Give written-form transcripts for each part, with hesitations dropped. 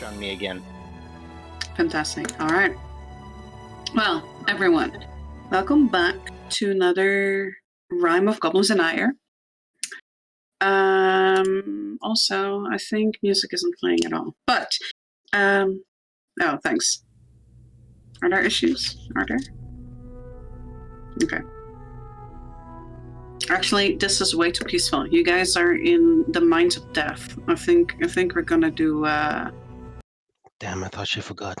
on me again. Fantastic. All right. Well, everyone, welcome back to another Rhyme of Goblins and Ire. Also, I think music isn't playing at all. But, oh, thanks. Are there issues? Are there? Okay. Actually, this is way too peaceful. You guys are in the minds of death. I think we're gonna do. Damn, I thought she forgot.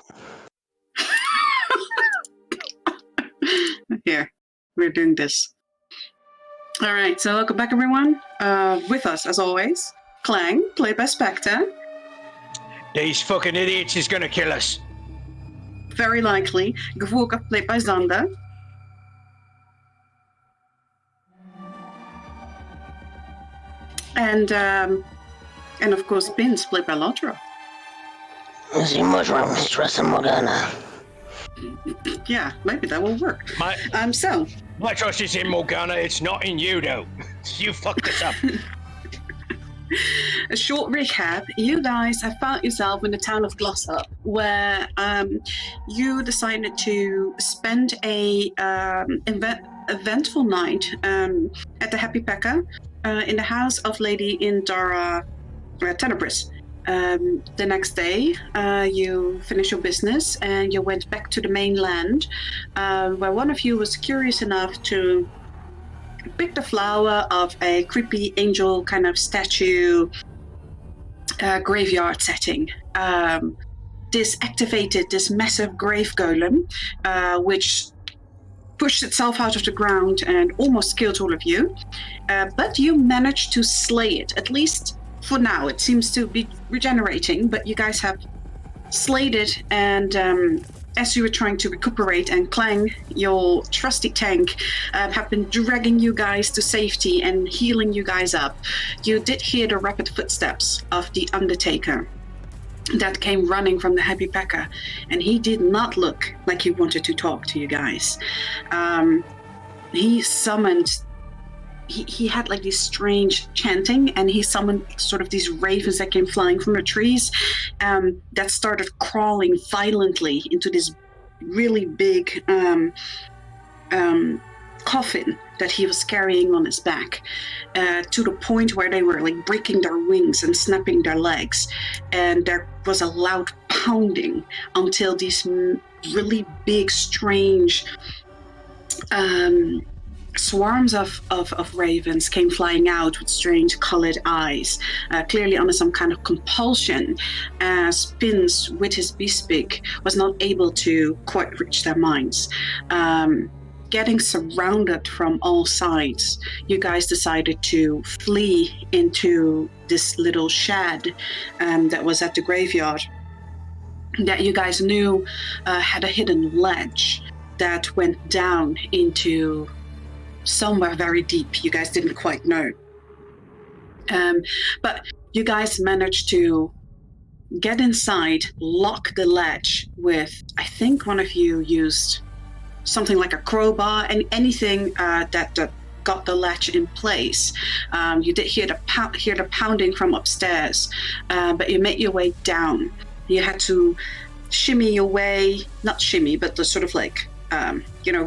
Here, we're doing this. All right, so welcome back, everyone. With us, as always, Clang, played by Spectre. These fucking idiots is gonna kill us. Very likely, Gavurka, played by Xander. And of course, Bin's played by Lotro. The mushrooms, dress in Morgana. Yeah, maybe that will work. So my trust is in Morgana. It's not in you, though. You fucked this up. A short recap: you guys have found yourself in the town of Glossop, where you decided to spend a eventful night at the Happy Pecker in the house of Lady Indara Tenebris. The next day, you finished your business and you went back to the mainland, where one of you was curious enough to pick the flower of a creepy angel kind of statue graveyard setting. This activated this massive grave golem, which pushed itself out of the ground and almost killed all of you. But you managed to slay it, at least for now. It seems to be regenerating, but you guys have slayed it, and as you were trying to recuperate, and Clang, your trusty tank, have been dragging you guys to safety and healing you guys up, you did hear the rapid footsteps of the Undertaker that came running from the Happy Pecker, and he did not look like he wanted to talk to you guys. He summoned, he had like this strange chanting, and he summoned sort of these ravens that came flying from the trees that started crawling violently into this really big coffin that he was carrying on his back, to the point where they were like breaking their wings and snapping their legs, and there was a loud pounding until these really big, strange swarms of ravens came flying out with strange colored eyes, clearly under some kind of compulsion, as Pins, with his beast-beak, was not able to quite reach their minds. Getting surrounded from all sides, you guys decided to flee into this little shed that was at the graveyard that you guys knew had a hidden ledge that went down into somewhere very deep. You guys didn't quite know. But you guys managed to get inside, lock the ledge with, I think one of you used something like a crowbar and anything that got the latch in place. You did hear the pounding from upstairs, but you made your way down. You had to shimmy your way, not shimmy, but the sort of like,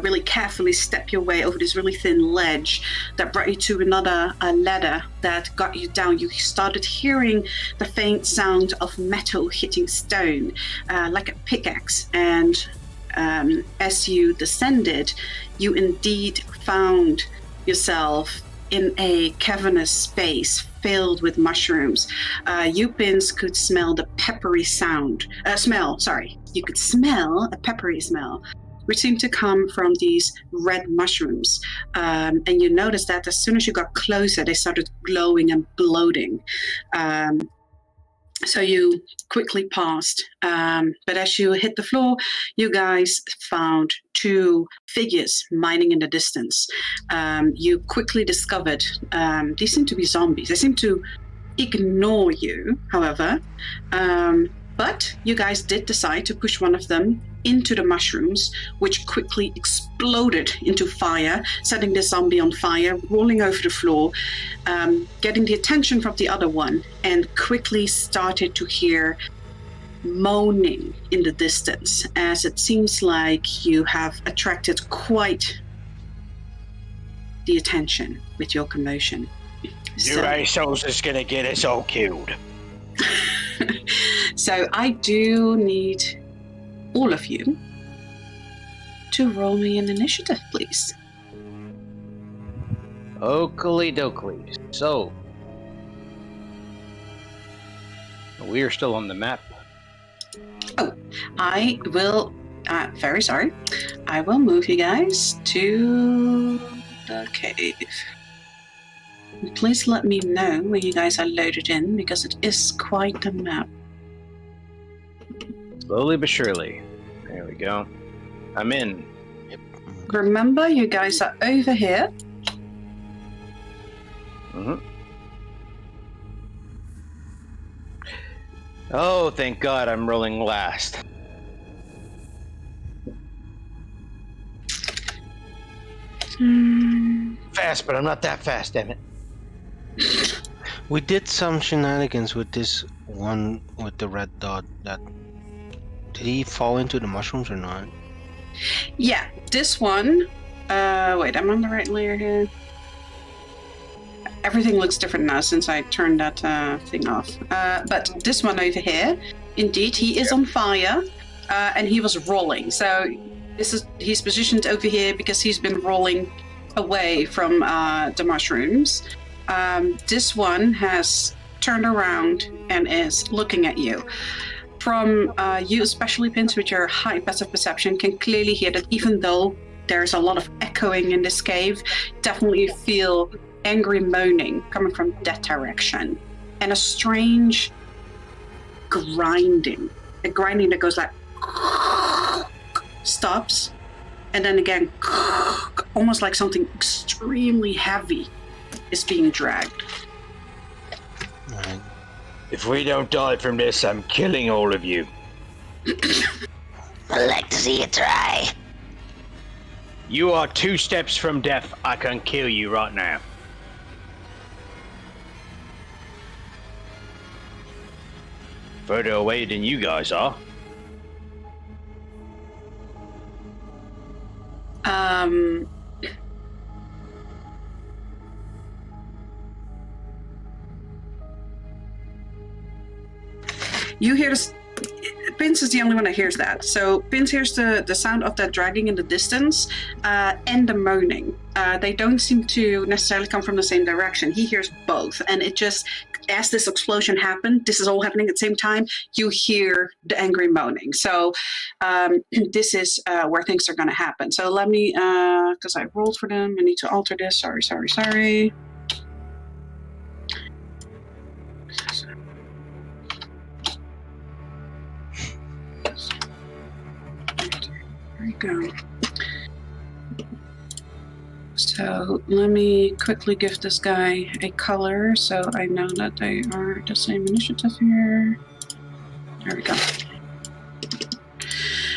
really carefully step your way over this really thin ledge that brought you to another ladder that got you down. You started hearing the faint sound of metal hitting stone, like a pickaxe, and as you descended, you indeed found yourself in a cavernous space filled with mushrooms. You Pins could smell the peppery smell. You could smell a peppery smell, which seemed to come from these red mushrooms. And you noticed that as soon as you got closer, they started glowing and bloating. So you quickly passed, but as you hit the floor, you guys found two figures mining in the distance. You quickly discovered these seem to be zombies. They seem to ignore you, however, but you guys did decide to push one of them into the mushrooms, which quickly exploded into fire, setting the zombie on fire, rolling over the floor, getting the attention from the other one, and quickly started to hear moaning in the distance, as it seems like you have attracted quite the attention with your commotion. Your assholes is gonna get us all killed. So I do need all of you to roll me an initiative, please. Oakley dokley. So, we are still on the map. Oh, I will, very sorry. I will move you guys to the cave. Please let me know when you guys are loaded in, because it is quite the map. Slowly but surely. There we go. I'm in. Remember, you guys are over here. Mm-hmm. Oh, thank God I'm rolling last. Fast, but I'm not that fast, damn it. We did some shenanigans with this one with the red dot. Did he fall into the mushrooms or not? Yeah, this one. Wait, I'm on the right layer here. Everything looks different now since I turned that thing off. But this one over here, indeed, he is on fire, and he was rolling. So he's positioned over here because he's been rolling away from the mushrooms. This one has turned around and is looking at you. From you, especially Pins, with your high passive perception, can clearly hear that even though there's a lot of echoing in this cave, definitely feel angry moaning coming from that direction, and a strange grinding. A grinding that goes like stops, and then again almost like something extremely heavy is being dragged. Right. If we don't die from this, I'm killing all of you. I'd like to see you try. You are 2 steps from death. I can kill you right now. Further away than you guys are. You hear this. Pins is the only one that hears that. So Pins hears the sound of that dragging in the distance and the moaning. They don't seem to necessarily come from the same direction. He hears both. And it just, as this explosion happened, this is all happening at the same time, you hear the angry moaning. So this is where things are going to happen. So let me, because I rolled for them, I need to alter this. Sorry. There we go. So let me quickly give this guy a color so I know that they are the same initiative here. There we go.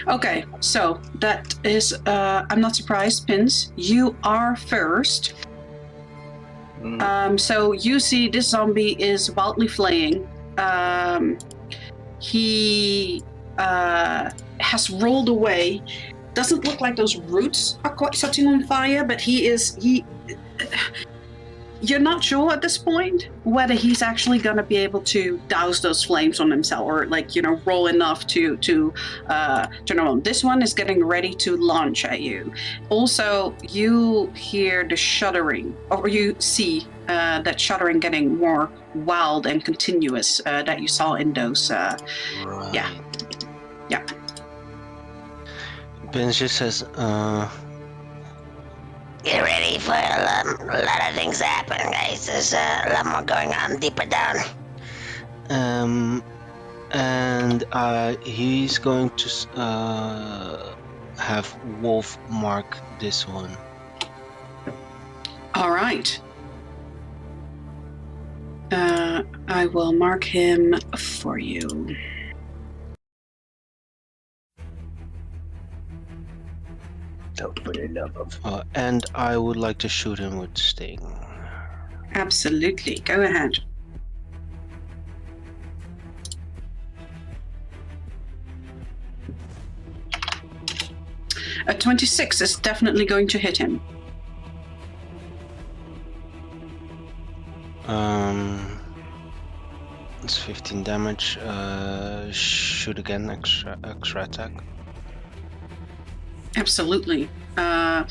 Okay, so that is, I'm not surprised, Pins. You are first. So you see this zombie is wildly flaying. He has rolled away. Doesn't look like those roots are quite setting on fire, but you're not sure at this point whether he's actually going to be able to douse those flames on himself or roll enough to turn on. This one is getting ready to launch at you. Also, you hear the shuddering, or you see that shuddering getting more wild and continuous that you saw in those. Right. Yeah. Ben just says, Get ready for a lot of things happening, guys. There's a lot more going on deeper down. and he's going to have Wolf mark this one. All right. I will mark him for you. For the love of... And I would like to shoot him with Sting. Absolutely. Go ahead. A 26 is definitely going to hit him. It's 15 damage. Shoot again, extra attack. Absolutely. Go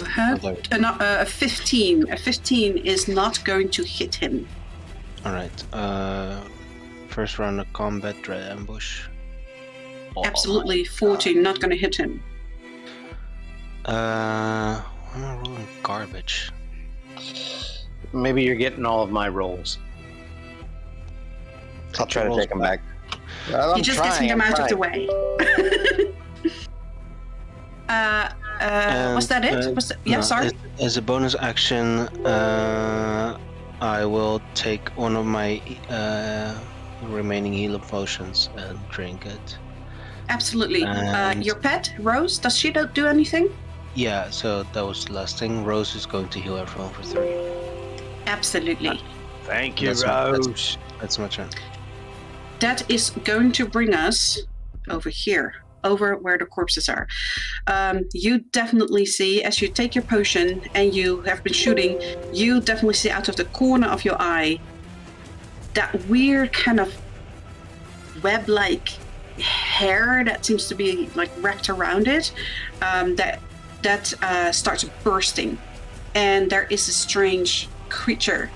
ahead. A 15. A 15 is not going to hit him. Alright. First round of combat, dread ambush. Absolutely. 14, not going to hit him. I'm rolling garbage. Maybe you're getting all of my rolls. I'll try to take him back. Well, He just gets him out of the way. Was that it? No, sorry. As a bonus action, I will take one of my remaining healing potions and drink it. Absolutely. And- Your pet, Rose, does she do anything? Yeah, so that was the last thing. Rose is going to heal everyone for 3. Absolutely. Thank you, That's Rose. That's my turn. That is going to bring us over here, over where the corpses are. You definitely see, as you take your potion and you have been shooting, you definitely see out of the corner of your eye that weird kind of web-like hair that seems to be like wrapped around it, that starts bursting. And there is a strange creature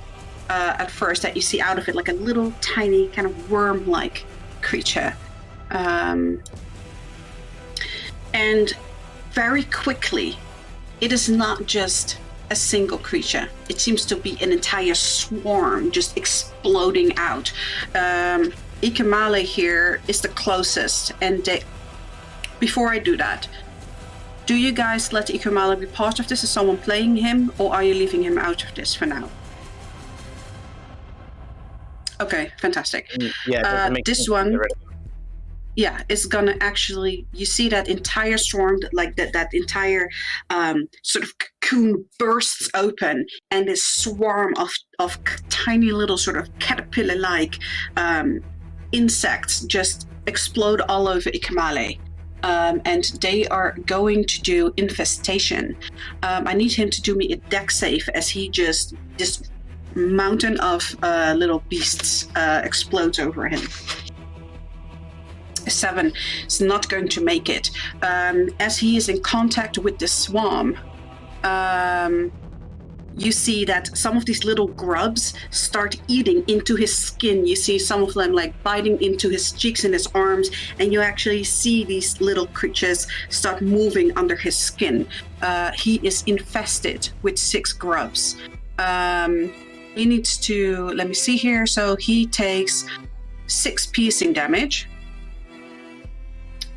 at first that you see out of it, like a little tiny kind of worm-like creature. And very quickly, it is not just a single creature. It seems to be an entire swarm just exploding out. Ikamale here is the closest, and before I do that, do you guys let Ikamale be part of this? Is someone playing him, or are you leaving him out of this for now? Okay, fantastic. Yeah, this one, yeah, is gonna actually, you see that entire swarm, like that entire sort of cocoon bursts open, and this swarm of tiny little sort of caterpillar-like insects just explode all over Ikamale. And they are going to do infestation. I need him to do me a dex save as this mountain of little beasts explodes over him. 7 is not going to make it. As he is in contact with the swarm, you see that some of these little grubs start eating into his skin. You see some of them like biting into his cheeks and his arms, and you actually see these little creatures start moving under his skin. He is infested with 6 grubs. He needs to, let me see here. So he takes 6 piercing damage.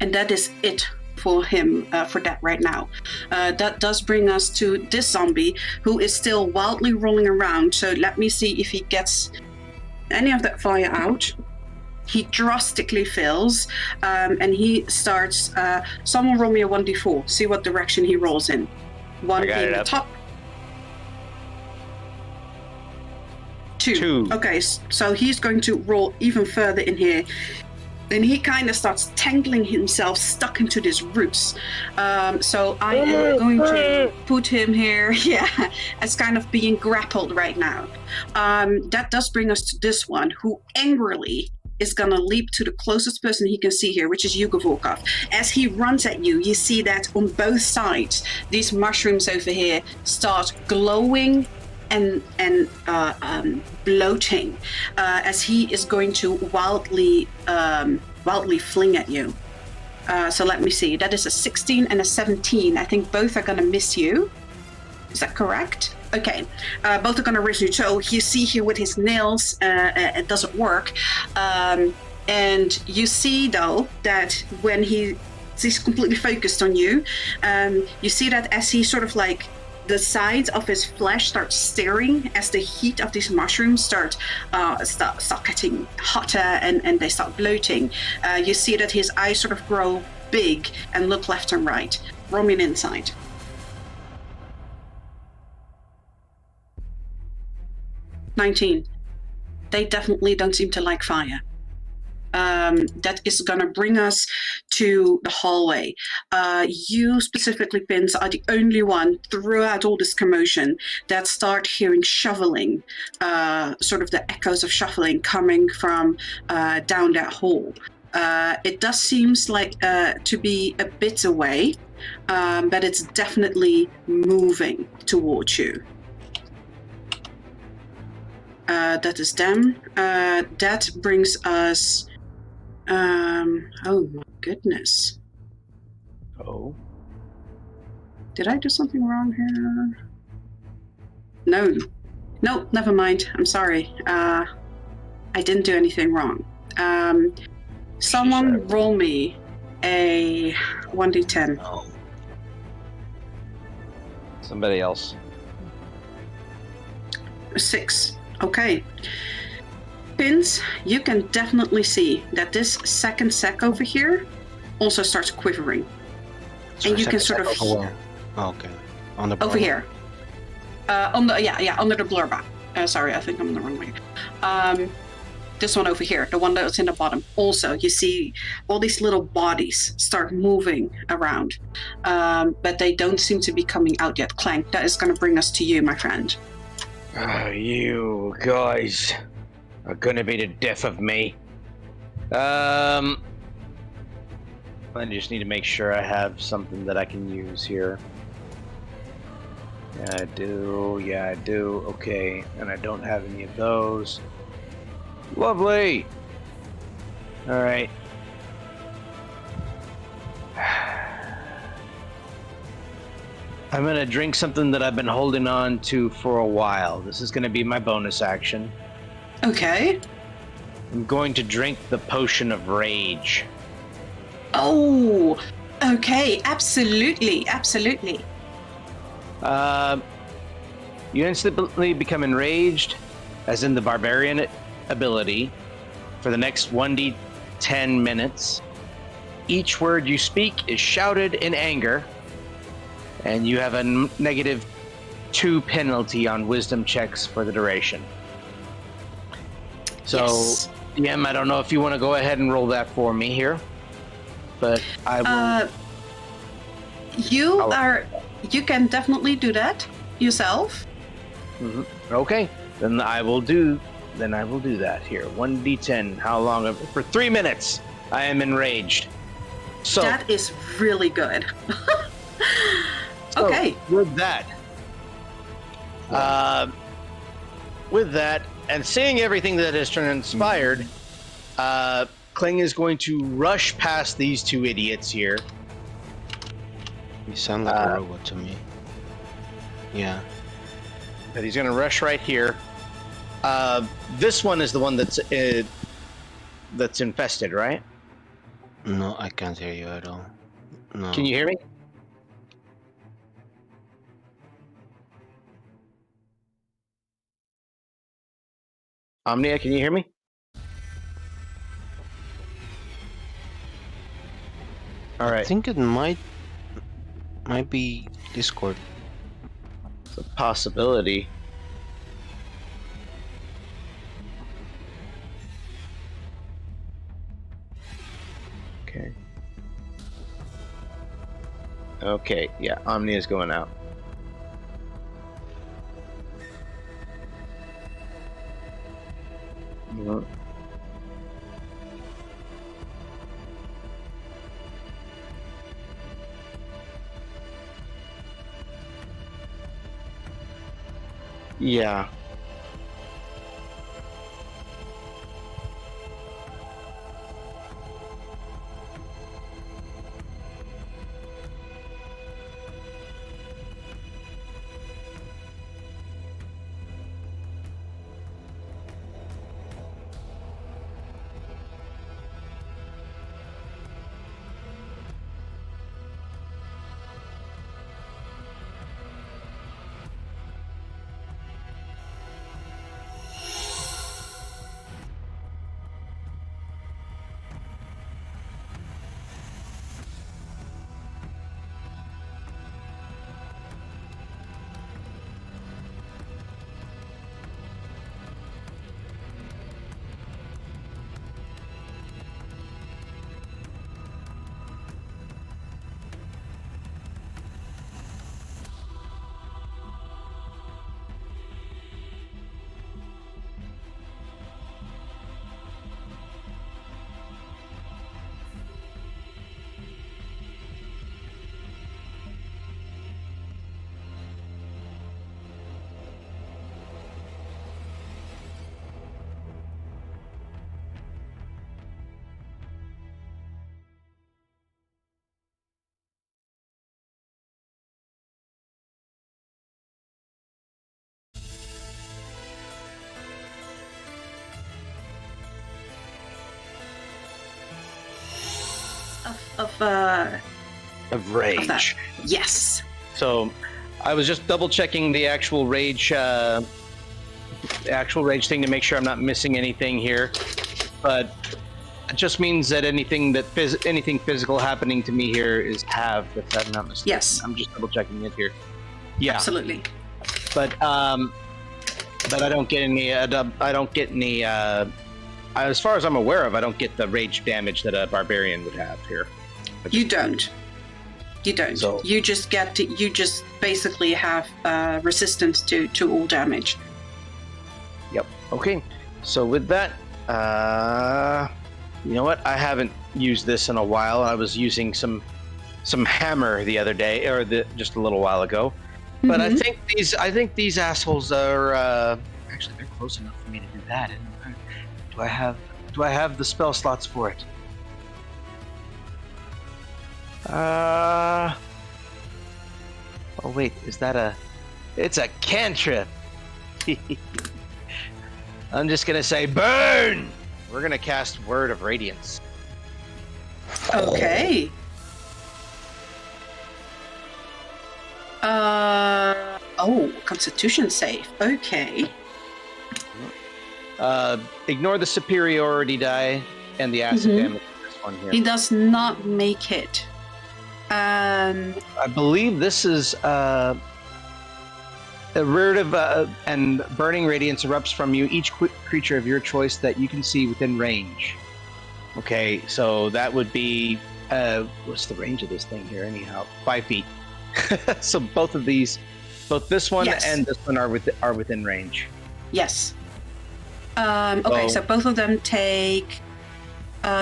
And that is it for him for that right now. That does bring us to this zombie who is still wildly rolling around. So let me see if he gets any of that fire out. He drastically fails, and he starts, someone roll me a 1d4, see what direction he rolls in. 1 being the top. 2. Okay, so he's going to roll even further in here. And he kind of starts tangling himself stuck into these roots. So I am going to put him here, as kind of being grappled right now. That does bring us to this one, who angrily is going to leap to the closest person he can see here, which is Yugovolkov. As he runs at you, you see that on both sides, these mushrooms over here start glowing and bloating as he is going to wildly fling at you. So let me see. That is a 16 and a 17. I think both are going to miss you. Is that correct? Okay. Both are going to miss you. So you see here with his nails, it doesn't work. And you see, though, that when he's completely focused on you, you see that as he sort of like the sides of his flesh start stirring as the heat of these mushrooms start getting hotter and they start bloating. You see that his eyes sort of grow big and look left and right. Roll me an insight. 19. They definitely don't seem to like fire. that is going to bring us to the hallway. You specifically, Pins, are the only one throughout all this commotion that start hearing shoveling, sort of the echoes of shuffling coming from down that hall. It does seems like to be a bit away, but it's definitely moving towards you. That is them. That brings us. Oh my goodness. Oh. Did I do something wrong here? No, never mind. I'm sorry. I didn't do anything wrong. Someone roll me a 1d10. No. Somebody else. 6. Okay. Pins, you can definitely see that this second sack over here also starts quivering. So and you can sort of oh, okay. On the over here. Under the blurba. Sorry, I think I'm in the wrong way. This one over here, the one that's in the bottom. Also, you see all these little bodies start moving around, but they don't seem to be coming out yet. Clank, that is going to bring us to you, my friend. You guys are gonna be the death of me. I just need to make sure I have something that I can use here. Yeah, I do. Okay, and I don't have any of those. Lovely! Alright. I'm gonna drink something that I've been holding on to for a while. This is gonna be my bonus action. Okay. I'm going to drink the potion of rage. Oh, okay. Absolutely. You instantly become enraged, as in the barbarian ability, for the next 1d10 minutes. Each word you speak is shouted in anger, and you have a -2 penalty on wisdom checks for the duration. So, yes. I don't know if you want to go ahead and roll that for me here, but I will. You can definitely do that yourself. Okay, then I will do that here. 1d10. How long? For 3 minutes. I am enraged. So That is really good. so Okay. With that, and seeing everything that has transpired, Kling is going to rush past these two idiots here. You sound like a robot to me. Yeah. But he's going to rush right here. This one is the one that's infested, right? No, I can't hear you at all. No. Can you hear me? Omnia, can you hear me? All right. I think it might be Discord. It's a possibility. Okay. Okay, yeah, Omnia's going out. Mhm. Yeah. rage. Yes. So, I was just double checking the actual rage thing to make sure I'm not missing anything here, but it just means that anything physical happening to me here is halved, if I'm not mistaken. Yes. I'm just double checking it here. Yeah. Absolutely. But I don't get any. As far as I'm aware of, I don't get the rage damage that a barbarian would have here. You don't. So, you just basically have resistance to all damage. Yep. Okay. So with that, you know what? I haven't used this in a while. I was using some hammer the other day, or just a little while ago. But I think these assholes are actually they're close enough for me to do that. And do I have the spell slots for it? Oh wait, is that it's a cantrip. I'm just gonna say burn. We're gonna cast Word of Radiance. Okay. Constitution save. Okay. Ignore the superiority die and the acid damage in this one here. He does not make it. I believe this is a rarative and burning radiance erupts from you, each creature of your choice that you can see within range. Okay, so that would be what's the range of this thing here anyhow? 5 feet. So both this one and this one are within range. Yes. Okay, so both of them take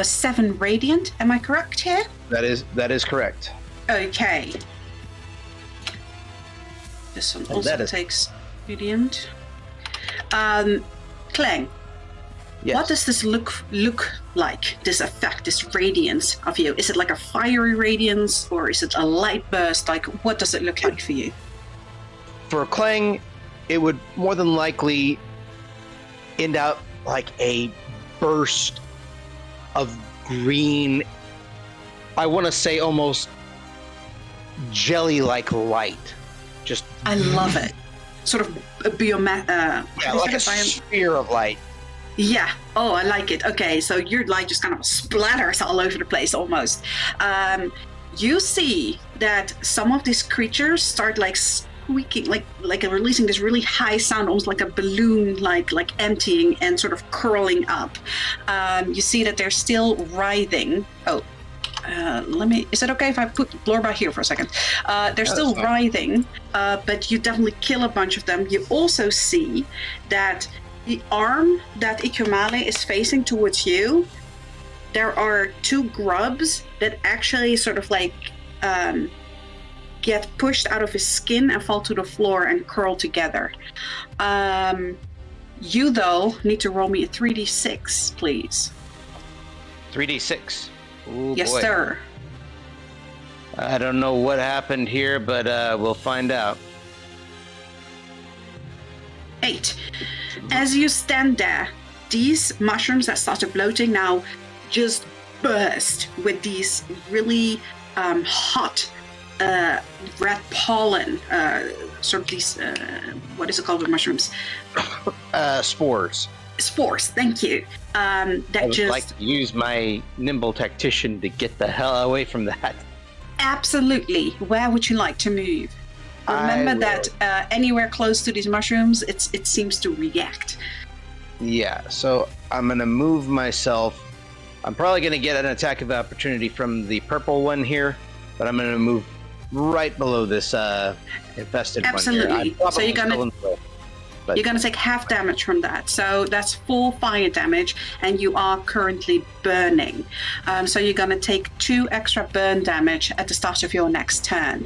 7 radiant. Am I correct here? That is correct. Okay. This one also takes radiant. Clang. Yes. What does this look like? This effect, this radiance of you? Is it like a fiery radiance, or is it a light burst? Like, what does it look like for you? For Clang, it would more than likely end out like a burst of green. I want to say almost jelly-like light. Just I love it. Sort of a like a sphere of light. Yeah. Oh, I like it. Okay, so your light just kind of splatters all over the place almost. You see that some of these creatures start like squeaking, like releasing this really high sound, almost like a balloon, like emptying and sort of curling up. You see that they're still writhing. Oh. Is it okay if I put Lorba here for a second? They're still writhing, but you definitely kill a bunch of them. You also see that the arm that Ikumale is facing towards you, there are 2 grubs that actually sort of like get pushed out of his skin and fall to the floor and curl together. You, though, need to roll me a 3d6, please. 3d6. Ooh, yes, boy. sir. I don't know what happened here, but we'll find out. 8. As you stand there, these mushrooms that started bloating now just burst with these really hot red pollen, sort of these, what is it called with mushrooms? Spores. Spores, thank you. I would like to use my nimble tactician to get the hell away from that. Absolutely. Where would you like to move? Remember that anywhere close to these mushrooms, it seems to react. Yeah, so I'm going to move myself. I'm probably going to get an attack of opportunity from the purple one here, but I'm going to move right below this infested one here. Absolutely. So you're gonna take half damage from that. So that's full fire damage, and you are currently burning. So you're gonna take 2 extra burn damage at the start of your next turn.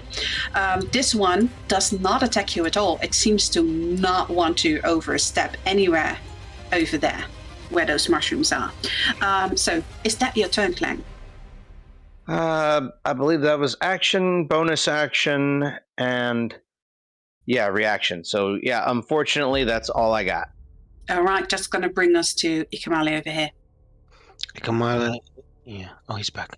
This one does not attack you at all. It seems to not want to overstep anywhere over there where those mushrooms are. So is that your turn, Clang? I believe that was action, bonus action, and reaction. So unfortunately, that's all I got. All right, just going to bring us to Ikamale over here. Ikamale, yeah. Oh, he's back.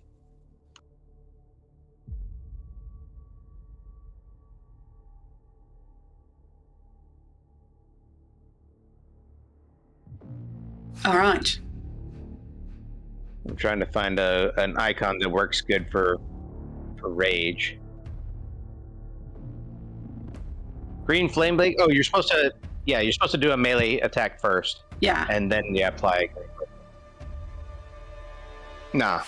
All right. I'm trying to find an icon that works good for rage. Green flame blade. Oh, you're supposed to. Yeah, you're supposed to do a melee attack first, Yeah. and then you apply. Nah.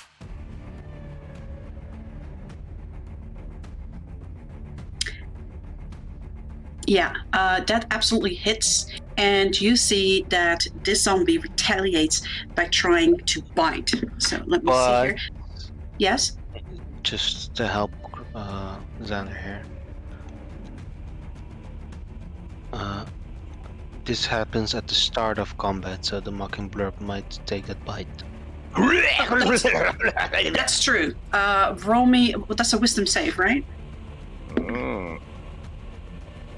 Yeah, that absolutely hits, and you see that this zombie retaliates by trying to bite. So let me see But- here. Yes? Just to help Xander here. This happens at the start of combat, so the mocking blurb might take that bite. That's true. Roll me. That's a wisdom save, right? Mm.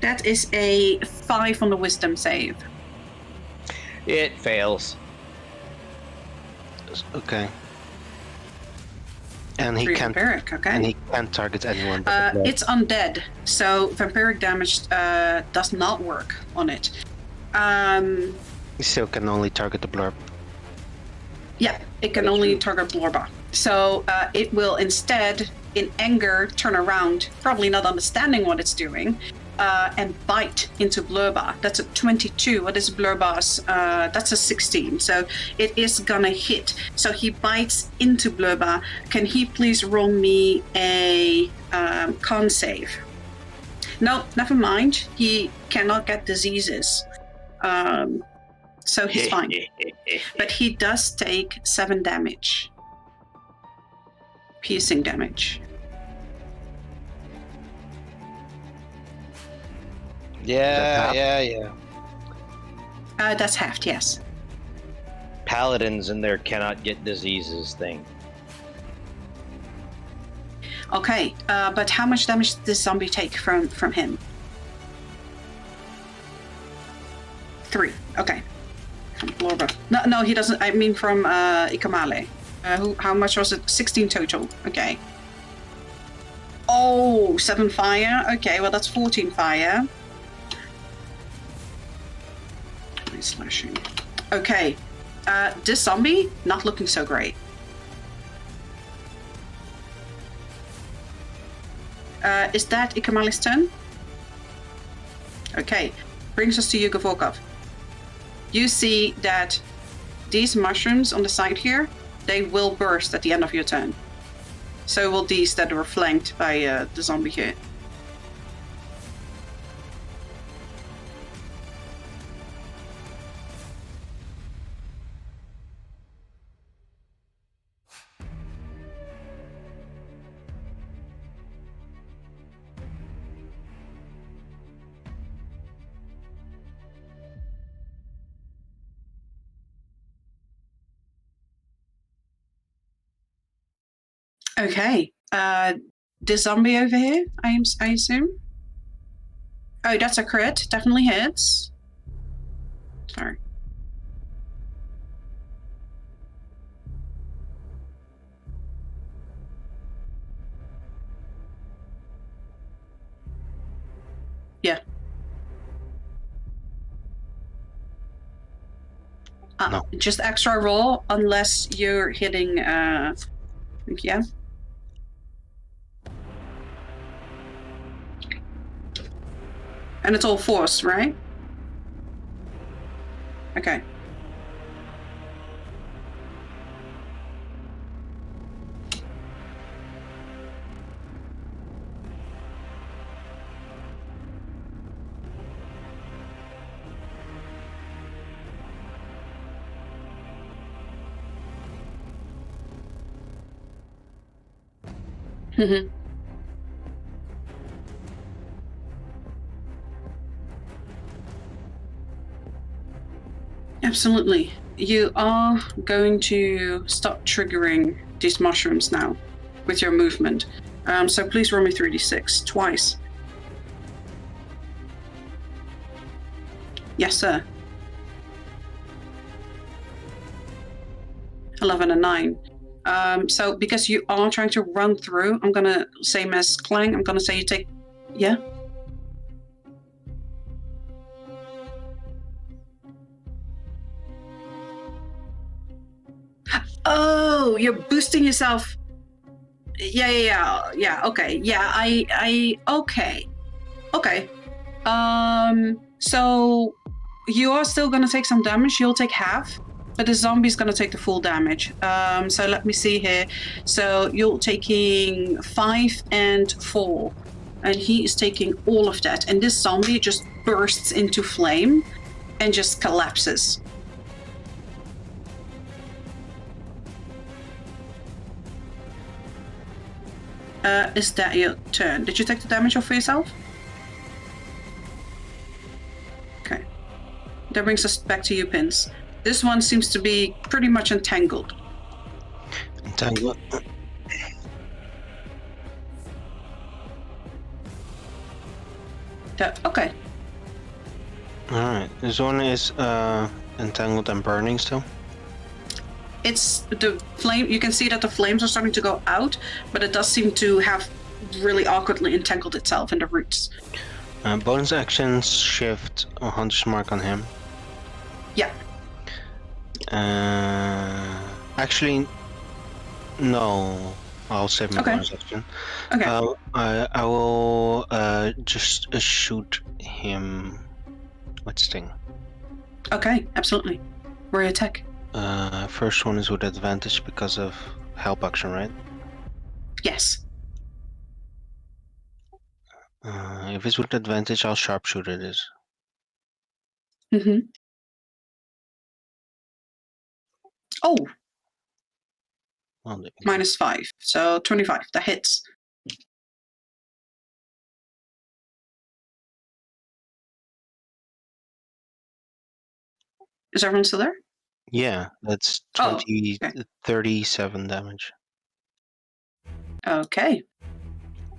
That is a 5 on the wisdom save. It fails. Okay. And he 3 can't. vampiric, okay. And he can't target anyone. But the blurb. It's undead, so vampiric damage does not work on it. He still can only target the blurb. Yeah, it can only target Blorba. So it will instead, in anger, turn around, probably not understanding what it's doing, and bite into Blurba. That's a 22. What is Blurba's? That's a 16. So it is gonna hit. So he bites into Blurba. Can he please roll me a con save? No, never mind. He cannot get diseases. So he's fine. But he does take 7 damage. Piercing damage. Yeah. That's halved, yes. Paladins in there cannot get diseases thing. Okay, but how much damage did this zombie take from him? 3. Okay. From Blorba. No, he doesn't. I mean from Ikamale. How much was it? 16 total. Okay. Oh, 7 fire. Okay, well that's 14 fire. Slashing. Okay. This zombie not looking so great. Is that Ikamale's turn? Okay. Brings us to you, Gavorkov. You see that these mushrooms on the side here, they will burst at the end of your turn. So will these that were flanked by the zombie here. Okay. The zombie over here, I assume? Oh, that's a crit. Definitely hits. Sorry. Yeah. No. Just extra roll unless you're hitting, yeah. And it's all force, right? Okay. Mm-hmm. Absolutely. You are going to start triggering these mushrooms now with your movement. So please roll me 3d6 twice. Yes, sir. 11 and 9. So because you are trying to run through, I'm gonna, same as Clang, I'm gonna say you take, yeah? Oh, you're boosting yourself. Yeah. Okay. Yeah, Okay. So you are still gonna take some damage. You'll take half, but the zombie's gonna take the full damage. So let me see here. So you're taking 5 and 4, and he is taking all of that. And this zombie just bursts into flame and just collapses. Is that your turn? Did you take the damage off for yourself? Okay. That brings us back to you, Pins. This one seems to be pretty much entangled. Entangle. Okay. Alright, this one is entangled and burning still. It's the flame. You can see that the flames are starting to go out, but it does seem to have really awkwardly entangled itself in the roots. Bonus actions shift a hunter's mark on him. Yeah. Actually, no. I'll save my Okay. bonus action. Okay. I will just shoot him with sting. Okay. Absolutely. Roll attack. First one is with advantage because of help action, right? Yes. If it's with advantage, I'll sharpshoot it. Mm-hmm. Oh, Well, -5. So 25. That hits. Is everyone still there? yeah, that's Oh, 37 damage. Okay.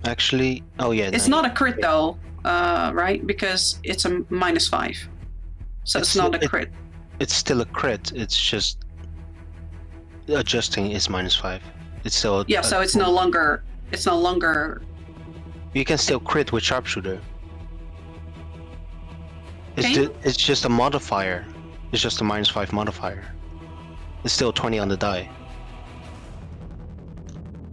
Actually, oh yeah. It's not a crit though, right? Because it's a -5. So it's not a crit. It's still a crit. It's just adjusting is -5. It's still Yeah, so it's no longer. You can still crit with sharpshooter. Can you? It's just a modifier. It's just a -5 modifier. It's still 20 on the die.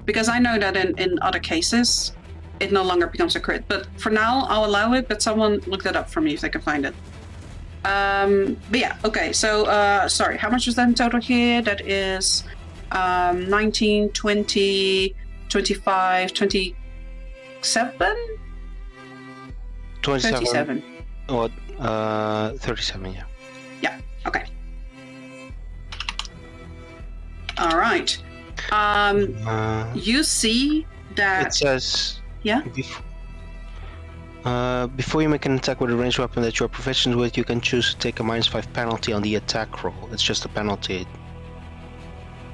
Because I know that in other cases, it no longer becomes a crit. But for now, I'll allow it. But someone look that up for me if they can find it. But yeah, okay. So sorry, how much was that in total here? That is 19, 20, 25, 27? 27. 37. What? 37. Yeah. Yeah. Okay. All right. You see that. It says. Yeah. Before you make an attack with a ranged weapon that you are proficient with, you can choose to take a -5 penalty on the attack roll. It's just a penalty.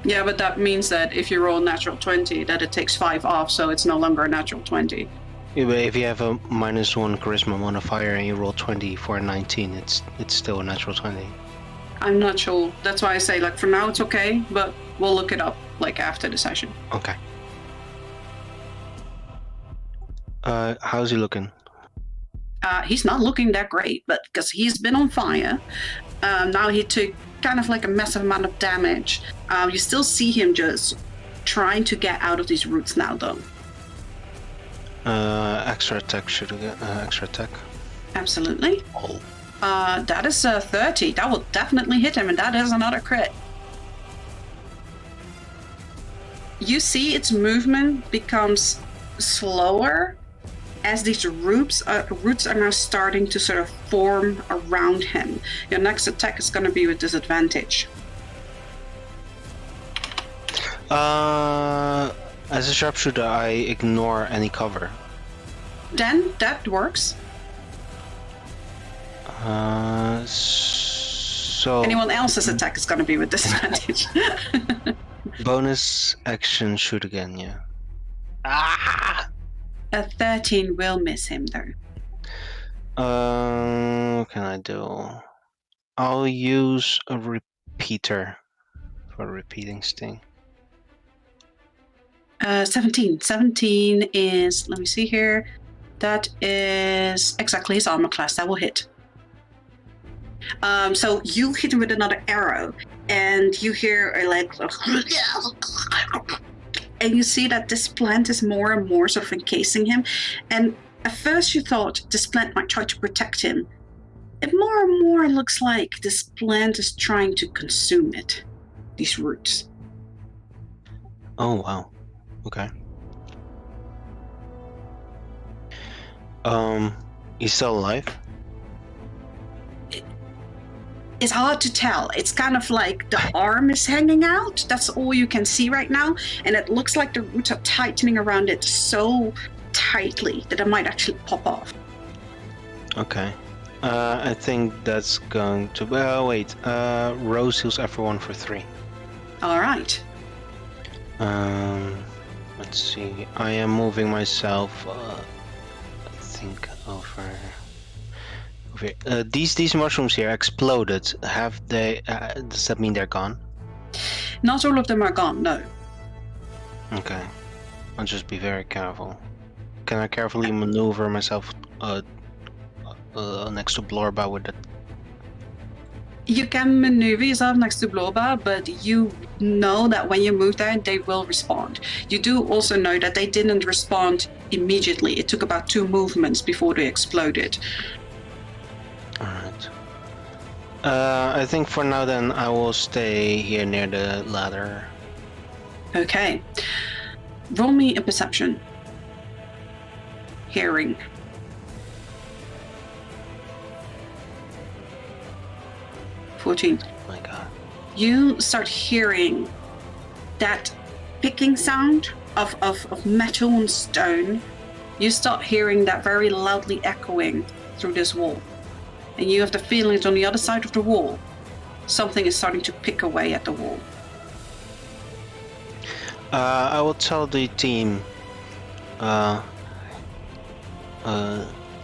Yeah, but that means that if you roll a natural 20, that it takes 5 off, so it's no longer a natural 20. If you have a -1 charisma modifier and you roll 20 for a 19, it's still a natural 20. I'm not sure. That's why I say, like, for now it's okay, but we'll look it up, like, after the session. Okay. How's he looking? He's not looking that great, but because he's been on fire, now he took kind of like a massive amount of damage. You still see him just trying to get out of these roots now, though. Extra attack should get extra attack. Absolutely. Oh. That is 30. That will definitely hit him, and that is another crit. You see its movement becomes slower as these roots are now starting to sort of form around him. Your next attack is going to be with disadvantage. As a sharpshooter, I ignore any cover. Then that works. So Anyone else's attack is going to be with disadvantage. bonus action shoot again, yeah. A 13 will miss him, though. What can I do? I'll use a repeater for repeating sting. 17. 17 is, let me see here. That is exactly his armor class. That will hit. So you hit him with another arrow, and you hear and you see that this plant is more and more sort of encasing him. And at first you thought this plant might try to protect him. It more and more looks like this plant is trying to consume it, these roots. Oh, wow. Okay. He's still alive? It's hard to tell. It's kind of like the arm is hanging out. That's all you can see right now. And it looks like the roots are tightening around it so tightly that it might actually pop off. Okay. I think that's going to... wait. Rose heals everyone for 3. All right. Let's see. I am moving myself, I think, over here. These mushrooms here exploded. Have they... does that mean they're gone? Not all of them are gone, no. Okay. I'll just be very careful. Can I carefully maneuver myself next to Blorba with it? You can maneuver yourself next to Blorba, but you know that when you move there, they will respond. You do also know that they didn't respond immediately. It took about 2 movements before they exploded. Alright. I think for now then I will stay here near the ladder. Okay. Roll me a perception. Hearing. Oh my god. You start hearing that picking sound of metal and stone. You start hearing that very loudly echoing through this wall. And you have the feeling that on the other side of the wall, something is starting to pick away at the wall. I will tell the team.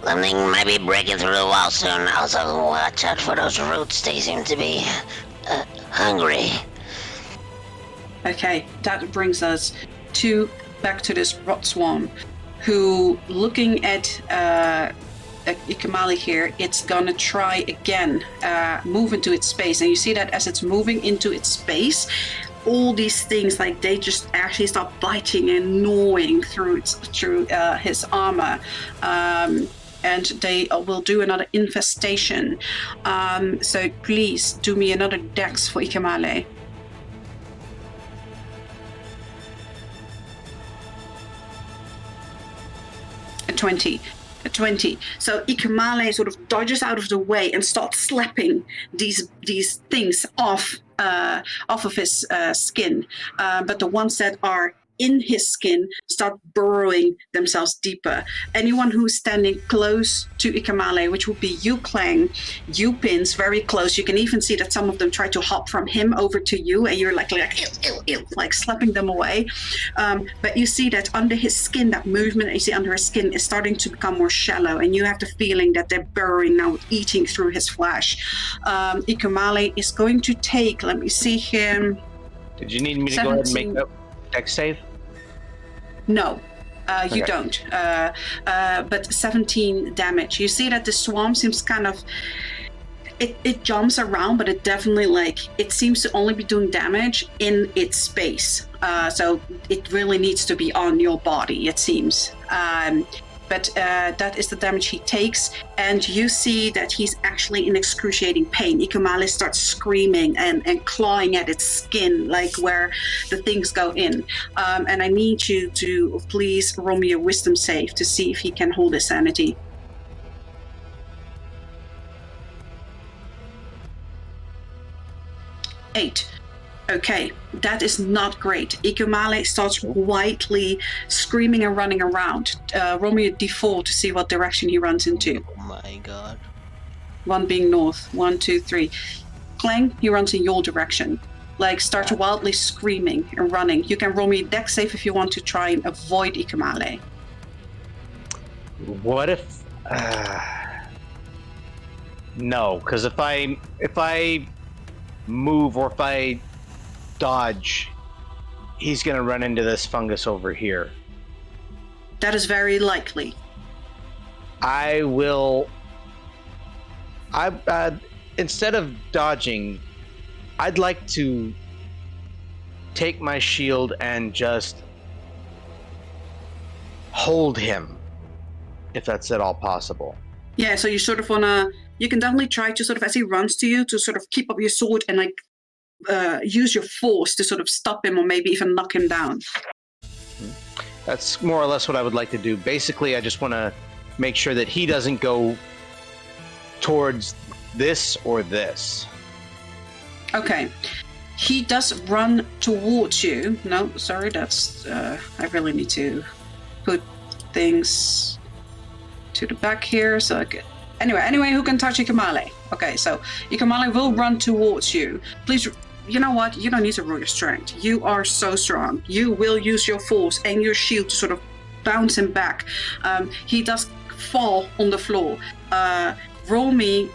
Something might be breaking through the wall soon. Also, watch out for those roots. They seem to be hungry. Okay, that brings us back to this rot swarm, who, looking at Ikamali here, it's gonna try again, move into its space. And you see that as it's moving into its space, all these things, like, they just actually start biting and gnawing through his armor. And they will do another infestation. So please do me another dex for Ikamale. A 20. So Ikamale sort of dodges out of the way and starts slapping these things off of his skin. But the ones that are in his skin start burrowing themselves deeper. Anyone who's standing close to Ikamale, which would be you, Clang, you pins very close. You can even see that some of them try to hop from him over to you, and you're like slapping them away. But you see that under his skin, that movement you see under his skin is starting to become more shallow, and you have the feeling that they're burrowing now, eating through his flesh. Ikamale is going to take, let me see here. Did you need me to go ahead and make that dex save? No, you Okay. don't. But 17 damage. You see that the swarm seems kind of... It jumps around, but it definitely, it seems to only be doing damage in its space. So it really needs to be on your body, it seems. But that is the damage he takes, and you see that he's actually in excruciating pain. Ikamale starts screaming and clawing at its skin, like where the things go in. And I need you to please roll me a wisdom save to see if he can hold his sanity. 8. Okay, that is not great. Ikamale starts wildly screaming and running around. Roll me a d4 to see what direction he runs into. Oh my god. 1 being north. 1, 2, 3. Clang, he runs in your direction. Starts wildly screaming and running. You can roll me a dex save if you want to try and avoid Ikamale. What if? No, because if I move or if I dodge, he's gonna run into this fungus over here. That is very likely. I will. Instead of dodging, I'd like to take my shield and just hold him, if that's at all possible. Yeah, so you sort of wanna, you can definitely try to sort of, as he runs to you, to sort of keep up your sword and like use your force to sort of stop him or maybe even knock him down. That's more or less what I would like to do. Basically, I just want to make sure that he doesn't go towards this or this. Okay. He does run towards you. No, sorry, that's... I really need to put things to the back here so I can... Anyway, who can touch Ikamale? Okay, so Ikamale will run towards you. Please, you know what? You don't need to roll your strength. You are so strong. You will use your force and your shield to sort of bounce him back. He does fall on the floor. Roll me,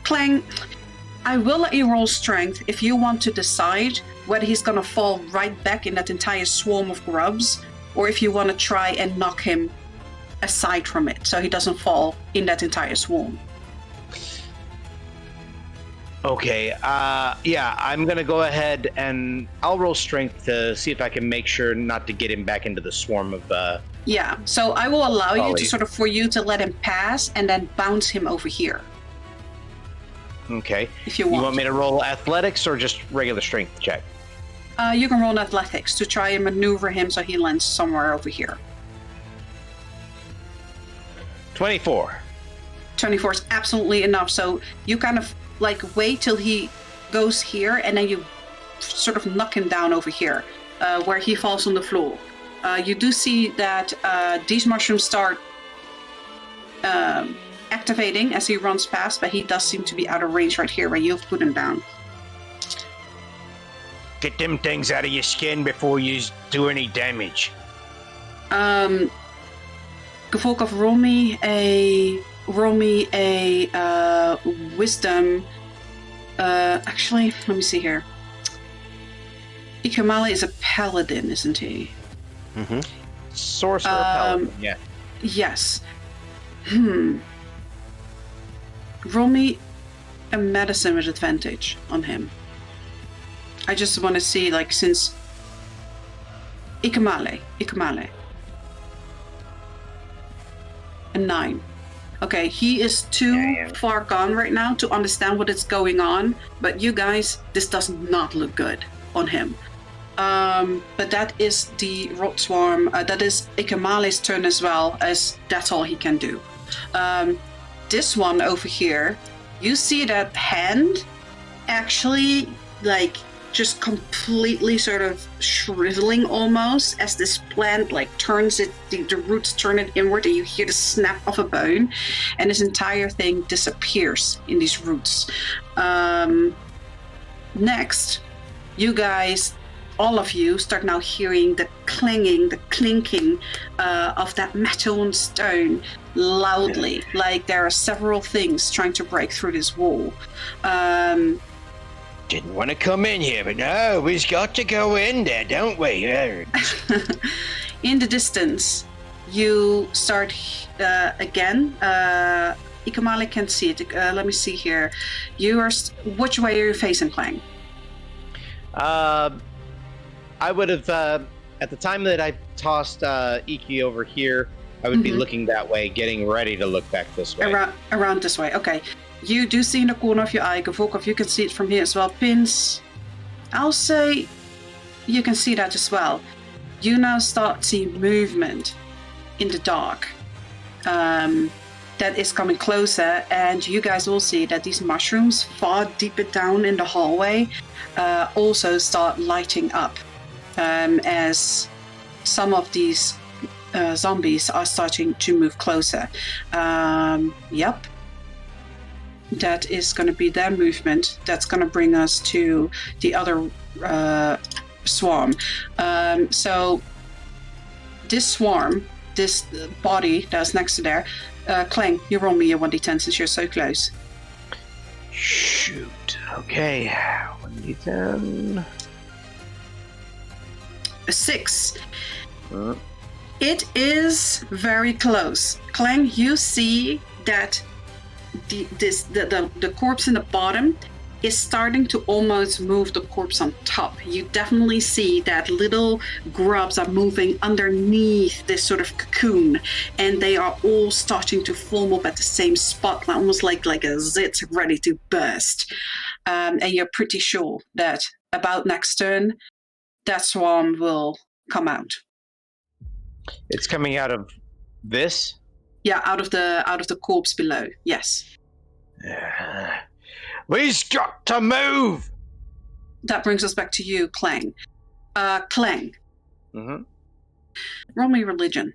Clang. I will let you roll strength if you want to decide whether he's gonna fall right back in that entire swarm of grubs, or if you want to try and knock him aside from it so he doesn't fall in that entire swarm. Okay, yeah, I'm gonna go ahead and I'll roll strength to see if I can make sure not to get him back into the swarm of... Yeah, so I will allow you Ollie. to sort of, for you to let him pass and then bounce him over here. Okay. If you You want. want me to roll athletics or just regular strength check? You can roll an athletics to try and maneuver him so he lands somewhere over here. 24. 24 is absolutely enough. So you kind of like wait till he goes here and then you sort of knock him down over here where he falls on the floor. You do see that these mushrooms start activating as he runs past, but he does seem to be out of range right here where you've put him down. Get them things out of your skin before you do any damage. Gevolkov, roll me a wisdom. Actually, let me see here. Ikamale is a paladin, isn't he? Mm-hmm. Sorcerer paladin, yeah. Yes. Roll me a medicine with advantage on him. I just want to see, like, since... Ikamale. A 9. Okay, he is too far gone right now to understand what is going on, but you guys, this does not look good on him. But that is the rot swarm. That is Ikamale's turn as well, as that's all he can do. This one over here, you see that hand actually like just completely sort of shriveling almost as this plant like turns it, the roots turn it inward and you hear the snap of a bone and this entire thing disappears in these roots. Next, you guys, all of you start now hearing the clanging, the clinking of that metal and stone loudly, like there are several things trying to break through this wall. Didn't want to come in here, but no, we've got to go in there, don't we? In the distance, you start again. Ikamale can't see it. Let me see here. You are. Which way are you facing, Clang? I would have, at the time that I tossed Iki over here, I would be looking that way, getting ready to look back this way. Around this way, okay. You do see in the corner of your eye, Gevolkov, you can see it from here as well. Pins, I'll say you can see that as well. You now start seeing movement in the dark that is coming closer, and you guys all see that these mushrooms far deeper down in the hallway also start lighting up as some of these zombies are starting to move closer. Yep. That is going to be their movement. That's going to bring us to the other swarm. So this swarm, this body that's next to there, Clang, you roll me a 1d10 since you're so close. Shoot. Okay. 1d10. A 6. It is very close. Clang, you see that the corpse in the bottom is starting to almost move the corpse on top. You definitely see that little grubs are moving underneath this sort of cocoon, and they are all starting to form up at the same spot, almost like a zit ready to burst. And you're pretty sure that about next turn, that swarm will come out. It's coming out of this. Yeah, out of the corpse below. Yes. We've got to move. That brings us back to you, Clang. Clang. Mm-hmm. Roll me religion.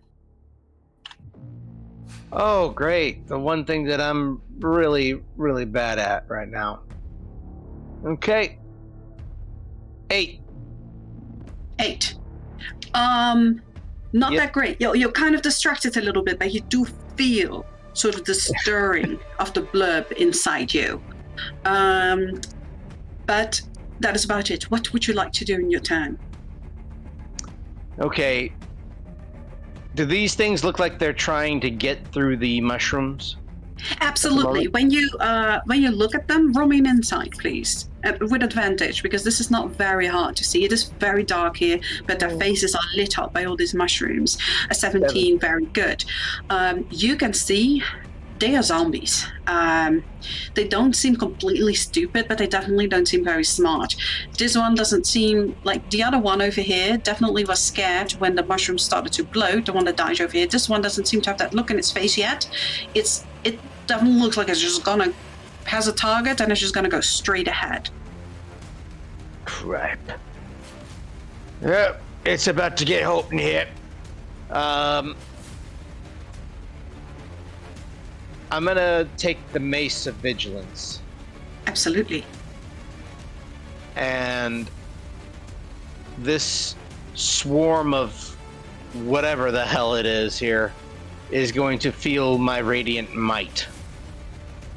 Oh, great. The one thing that I'm really, really bad at right now. Okay. 8. 8. Not that great. You're kind of distracted a little bit, but you do feel sort of the stirring of the blurb inside you. But that is about it. What would you like to do in your turn? Okay. Do these things look like they're trying to get through the mushrooms? Absolutely. When you look at them, roll me an insight, please, with advantage, because this is not very hard to see. It is very dark here, but their faces are lit up by all these mushrooms. A 17, very good. You can see they are zombies. They don't seem completely stupid, but they definitely don't seem very smart. This one doesn't seem like the other one over here. Definitely was scared when the mushrooms started to blow. The one that died over here. This one doesn't seem to have that look in its face yet. It definitely looks like it's just has a target and it's just gonna go straight ahead. Crap. Yep, it's about to get hot in here. I'm gonna take the Mace of Vigilance. Absolutely. And this swarm of whatever the hell it is here is going to feel my radiant might.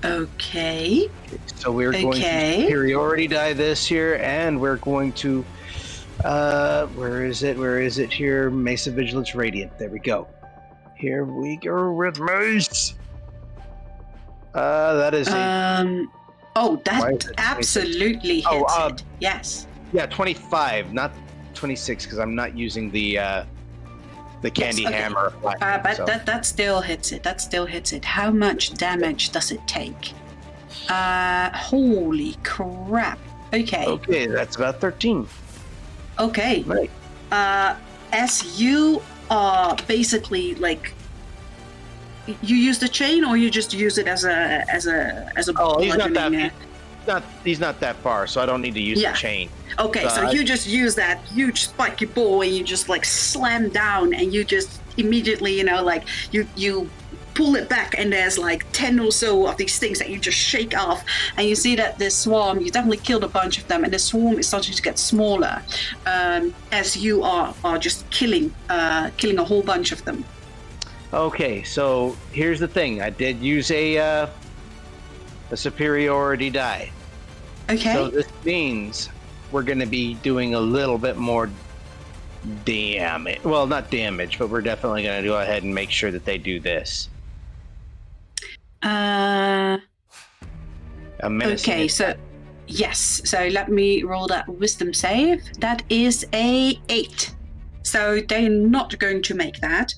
Okay. So we're going to superiority die this here, and we're going to where is it here? Mace of Vigilance Radiant. There we go. Here we go with Mace. That is that absolutely hits it. Yes. Yeah, 25, not 26, because I'm not using the candy hammer. But that still hits it. That still hits it. How much damage does it take? Holy crap. Okay. Okay, that's about 13. Okay. Right. As you are basically like, you use the chain, or you just use it as a Oh, he's not that far, so I don't need to use the chain. Okay, so you just use that huge spiky ball and you just like slam down, and you just immediately, you pull it back, and there's like 10 or so of these things that you just shake off, and you see that this swarm, you definitely killed a bunch of them, and the swarm is starting to get smaller as you are just killing a whole bunch of them. Okay, so here's the thing. I did use a superiority die. Okay. So this means we're going to be doing a little bit more damage. Well, not damage, but we're definitely going to go ahead and make sure that they do this. Okay, so yes. So let me roll that wisdom save. That is a 8. So they're not going to make that.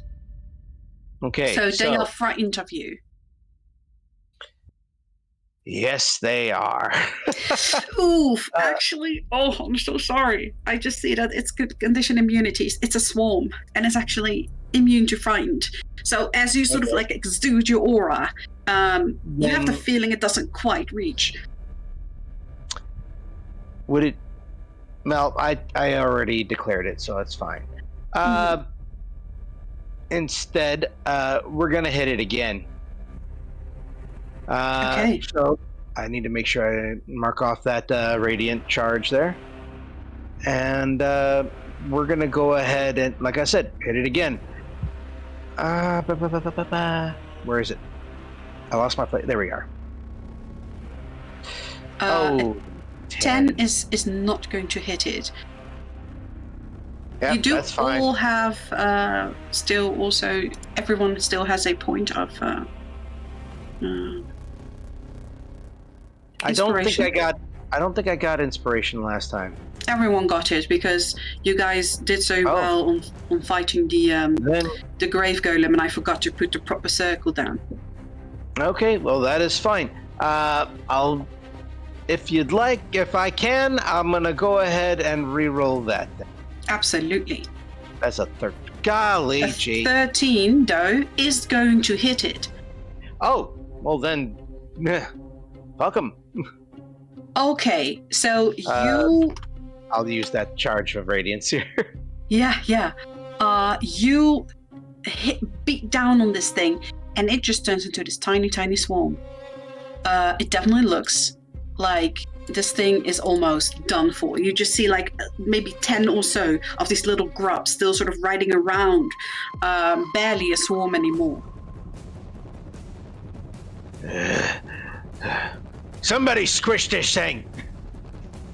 Okay. So they are frightened of you. Yes, they are. Oof, actually, I'm so sorry. I just see that it's good condition immunities. It's a swarm, and it's actually immune to frightened. So as you sort of like exude your aura, you have the feeling it doesn't quite reach. Would it? Well, I already declared it, so it's fine. Instead, we're gonna hit it again. Okay. So I need to make sure I mark off that radiant charge there, and we're gonna go ahead and, like I said, hit it again. Where is it? I lost my place. There we are. 10 is not going to hit it. Yep, you do that's fine. all have still also, everyone still has a point of I don't think I got I don't think I got inspiration last time. Everyone got it because you guys did so well on fighting the grave golem, and I forgot to put the proper circle down. Okay, well that is fine. I'll, if you'd like, if I can, I'm gonna go ahead and re-roll that. Absolutely. That's a third. Golly A gee. 13, though, is going to hit it. Oh, well then, welcome. Okay, so you... I'll use that charge of radiance here. Yeah. You beat down on this thing, and it just turns into this tiny, tiny swarm. It definitely looks like this thing is almost done for. You just see like maybe 10 or so of these little grubs still sort of riding around, barely a swarm anymore. Somebody squish this thing.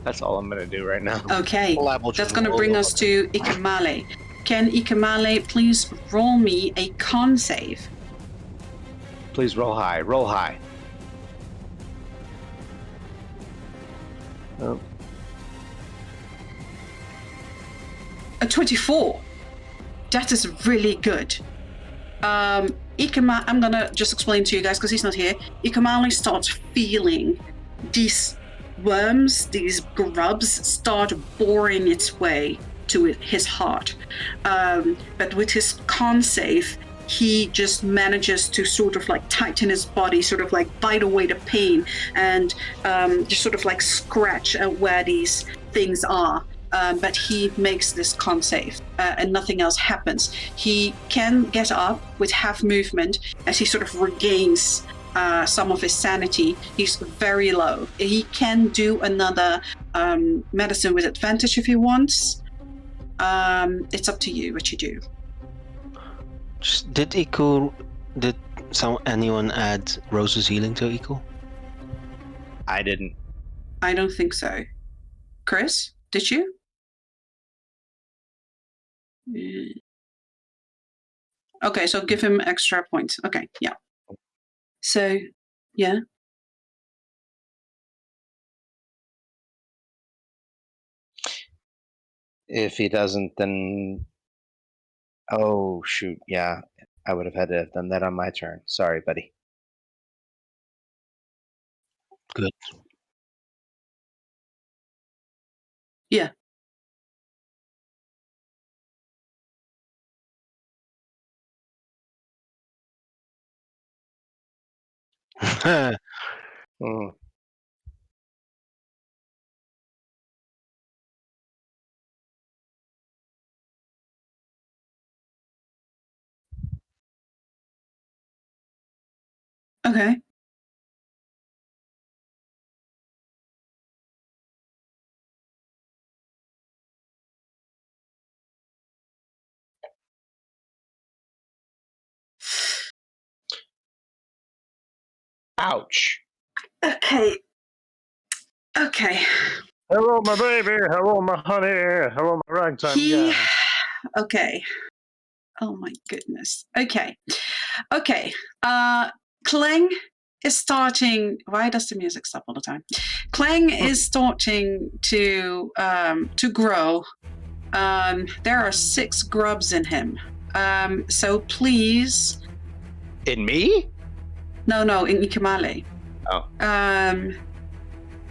That's all I'm gonna do right now. Okay, that's going to bring us to Ikamale. Can Ikamale please roll me a con save? Please roll high. Roll high. Oh. A 24. That is really good. I'm gonna just explain to you guys because he's not here. Ikamale starts feeling these worms, these grubs start boring its way to his heart. But with his con save, he just manages to sort of like tighten his body, sort of like bite away the pain and just sort of like scratch at where these things are. But he makes this con save and nothing else happens. He can get up with half movement as he sort of regains some of his sanity. He's very low. He can do another medicine with advantage if he wants. It's up to you what you do. Did anyone add Rose's healing to Eco? I didn't. I don't think so. Chris, did you? Okay, so give him extra points. Okay, yeah. So, yeah. If he doesn't, then... Oh, shoot, yeah. I would have had to have done that on my turn. Sorry, buddy. Good. Yeah. Mm. Okay. Ouch. Okay. Hello, my baby. Hello, my honey. Hello, my ragtime guy. Okay. Oh my goodness. Okay. Clang is starting. Why does the music stop all the time? Clang is starting to grow. There are 6 grubs in him. So please. In me? No, in Ikamale. Oh.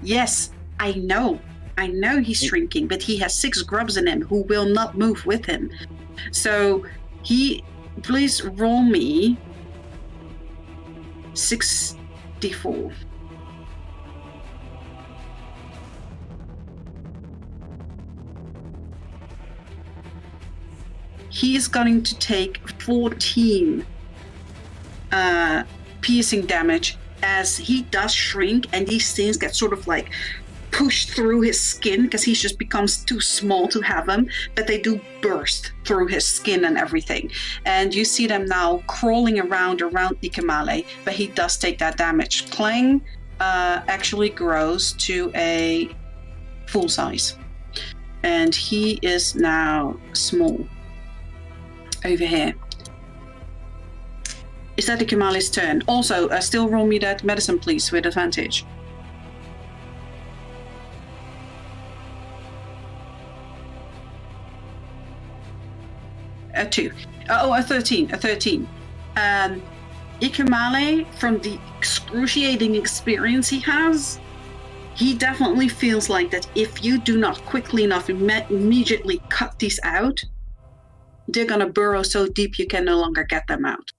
Yes, I know he's shrinking, but he has 6 grubs in him who will not move with him. So please roll me 6d4. He is going to take 14 piercing damage as he does shrink, and these things get sort of like pushed through his skin because he just becomes too small to have them, but they do burst through his skin and everything. And you see them now crawling around Ikamale, but he does take that damage. Clang actually grows to a full size, and he is now small over here. Is that Ikamale's turn? Also, still roll me that medicine, please, with advantage. A 2. A 13. A 13. Ikamale, from the excruciating experience he has, he definitely feels like that if you do not quickly enough immediately cut these out, they're gonna burrow so deep you can no longer get them out.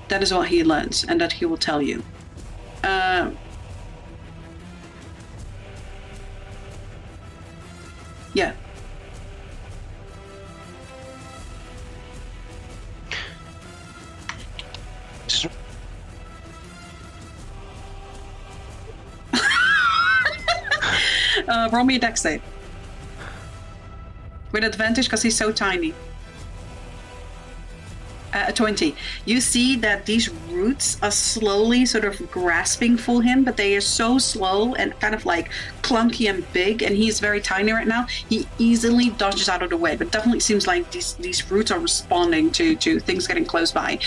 That is what he learns, and that he will tell you. Yeah. Roll me a dex save. With advantage because he's so tiny. 20. You see that these roots are slowly sort of grasping for him, but they are so slow and kind of like clunky and big, and he's very tiny right now. He easily dodges out of the way, but definitely seems like these roots are responding to things getting close by.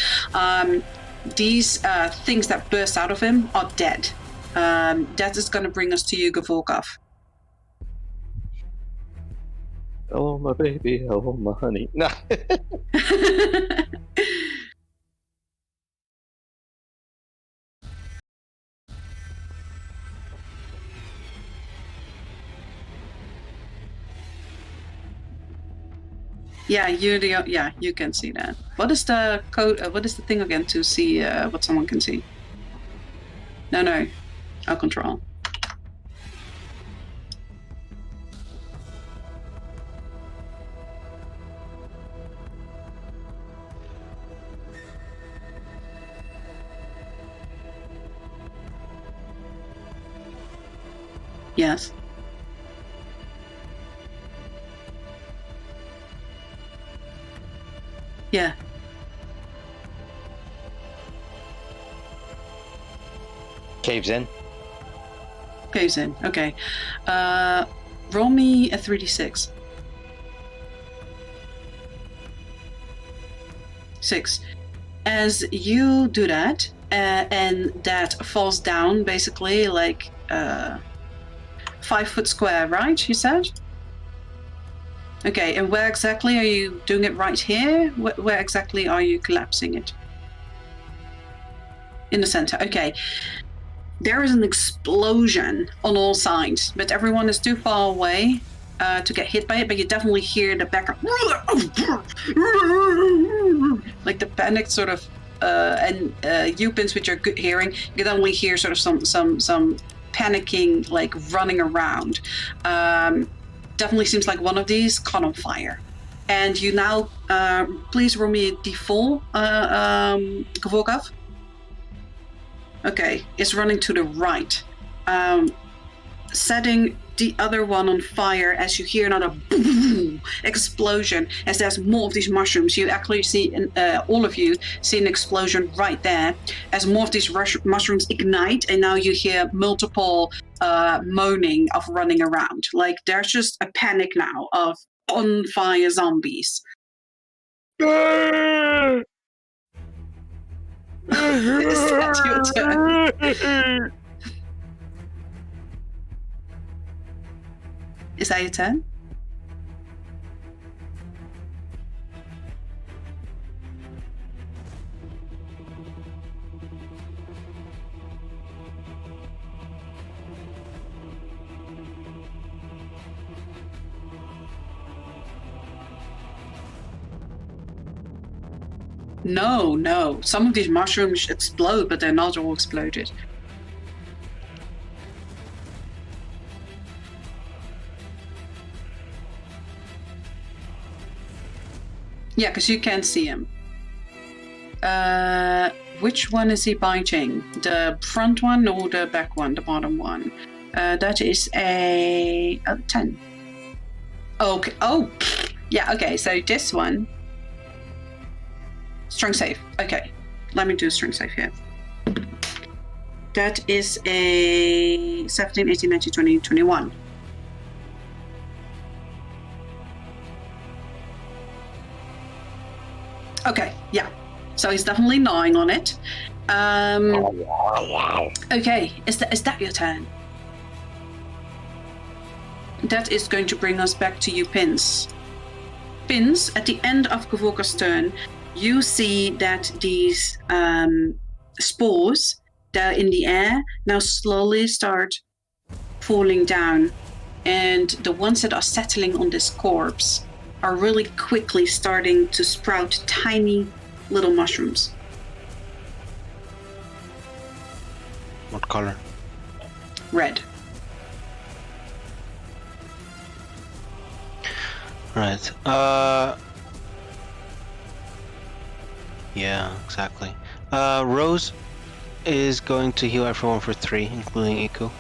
These things that burst out of him are dead. That is going to bring us to you, Gavorkov. Hello, my baby. Hello, my honey. No. Yeah, you can see that. What is the code? What is the thing again to see what someone can see? No. I'll control. Yes. Yeah. Caves in. Caves in. Okay. Roll me a 3d6. 6. As you do that, and that falls down basically like 5 foot square, right? You said? Okay, and where exactly are you doing it right here? Where exactly are you collapsing it? In the center, okay. There is an explosion on all sides, but everyone is too far away to get hit by it, but you definitely hear the background. Like the panicked sort of, and you, Pins, with your good hearing, you can only hear sort of some panicking, like running around. Definitely seems like one of these caught on fire. And you now, please roll me a d4, Gavorkov. Okay, it's running to the right. Setting the other one on fire as you hear another boom, explosion as there's more of these mushrooms. You actually see, all of you see an explosion right there as more of these mushrooms ignite, and now you hear multiple moaning of running around. Like there's just a panic now of on fire zombies. Is that your turn? Is that your turn? No. Some of these mushrooms explode, but they're not all exploded. Yeah, because you can't see him. Which one is he biting? The front one or the back one, the bottom one? That is a 10. Okay. Oh, yeah, okay. So this one. Strength save. Okay. Let me do a strength save here. That is a 17, 18, 19, 20, 21. Okay, yeah. So he's definitely gnawing on it. Okay, is that your turn? That is going to bring us back to you, Pins. Pins, at the end of Kavoka's turn, you see that these spores that are in the air now slowly start falling down. And the ones that are settling on this corpse are really quickly starting to sprout tiny little mushrooms. What color? Red. Right. Yeah, exactly. Rose is going to heal everyone for 3, including Iku.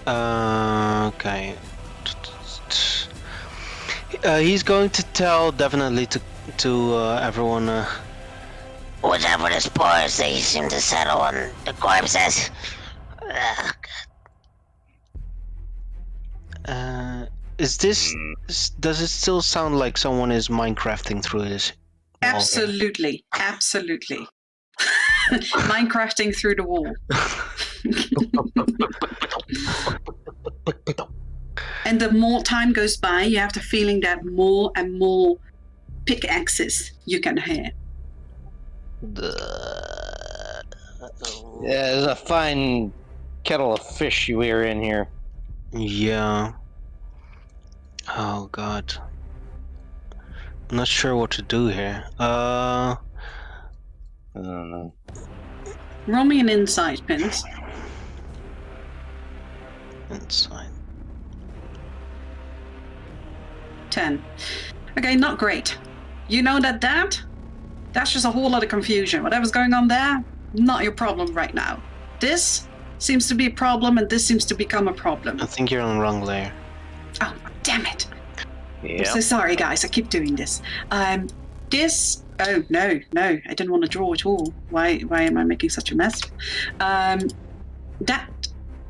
Okay. He's going to tell definitely to everyone. Whatever the spores, they seem to settle on the corpses. Is this? Does it still sound like someone is Minecrafting through this? Absolutely. Absolutely. Minecrafting through the wall. And the more time goes by, you have the feeling that more and more pickaxes you can hear. Yeah, there's a fine kettle of fish we're in here. Yeah. Oh god. I'm not sure what to do here. I don't know. Roll me an insight, Pins. Inside. 10. Okay, not great. You know that's just a whole lot of confusion. Whatever's going on there, not your problem right now. This seems to be a problem, and this seems to become a problem. I think you're on the wrong layer. Oh, damn it. Yeah. I'm so sorry, guys. I keep doing this. This... Oh, no. I didn't want to draw at all. Why am I making such a mess? That...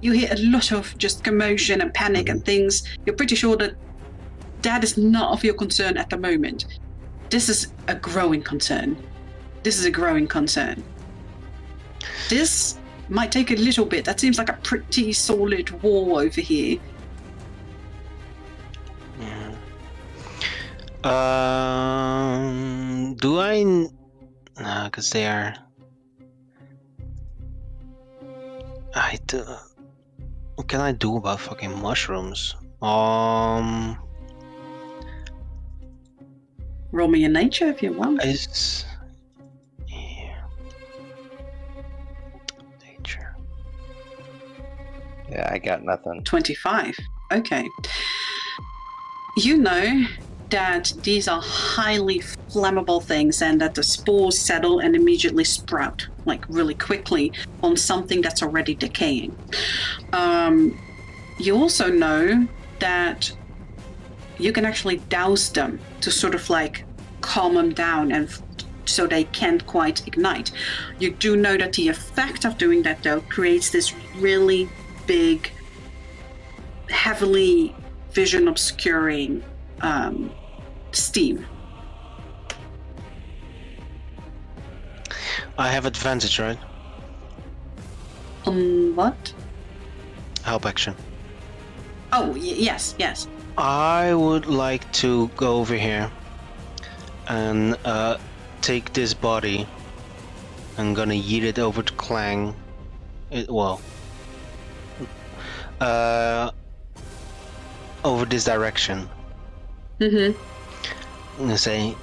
You hear a lot of just commotion and panic and things. You're pretty sure that is not of your concern at the moment. This is a growing concern. This might take a little bit. That seems like a pretty solid wall over here. Yeah. Do I? No, because they are. I do. What can I do about fucking mushrooms? Roll me a nature if you want. Is yeah. Nature. Yeah, I got nothing. 25. Okay. You know that these are highly flammable things and that the spores settle and immediately sprout, like really quickly, on something that's already decaying. You also know that you can actually douse them to sort of like calm them down and so they can't quite ignite. You do know that the effect of doing that, though, creates this really big, heavily vision obscuring steam. I have advantage, right? What? Help action. Oh, yes. I would like to go over here and take this body. I'm gonna yeet it over to Clang. Over this direction. Mm-hmm. I'm gonna say,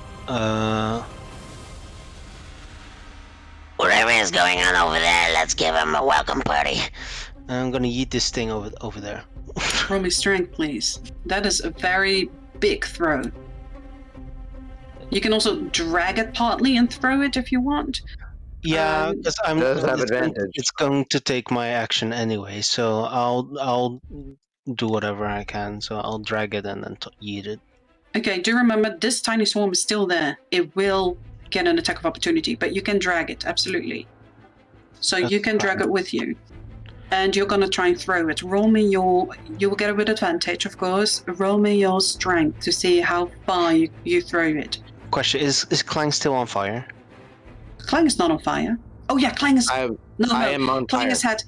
Whatever is going on over there, let's give him a welcome party. I'm gonna yeet this thing over there. Roll me strength, please. That is a very big throw. You can also drag it partly and throw it if you want. Yeah, because does have advantage. It's going to take my action anyway, so I'll do whatever I can. So I'll drag it and then yeet it. Okay, do remember this tiny swarm is still there. It will get an attack of opportunity, but you can drag it, absolutely. So That's you can drag it with you. And you're going to try and throw it. Roll me you will get it with advantage, of course. Roll me your strength to see how far you throw it. Question, is Clang still on fire? Clang is not on fire. Oh yeah, Clang is... I am on Clang fire. has had...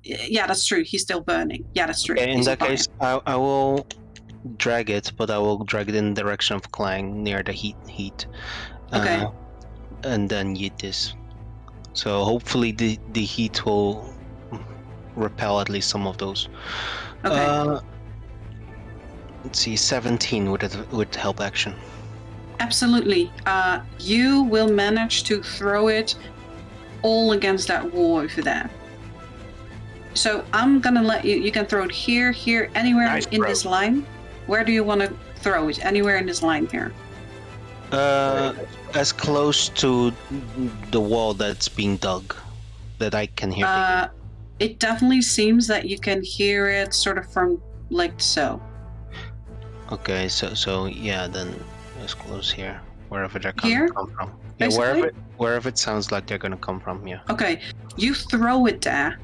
Yeah, that's true. He's still burning. Yeah, that's true. Okay, in He's that on fire. case, I will drag it, but I will drag it in the direction of Clang near the heat. Okay. And then yeet this. So hopefully the heat will repel at least some of those. Okay. Let's see, 17 with help action. Absolutely. You will manage to throw it all against that wall over there. So I'm gonna let you can throw it here, anywhere Nice in throw. this line. Where do you want to throw it? Anywhere in this line here. As close to the wall that's being dug that I can hear. It definitely seems that you can hear it sort of from like so. Okay, so yeah, then as close here, wherever they're Here? come from. Yeah, Basically? wherever it sounds like they're gonna come from. Yeah. Okay, you throw it there.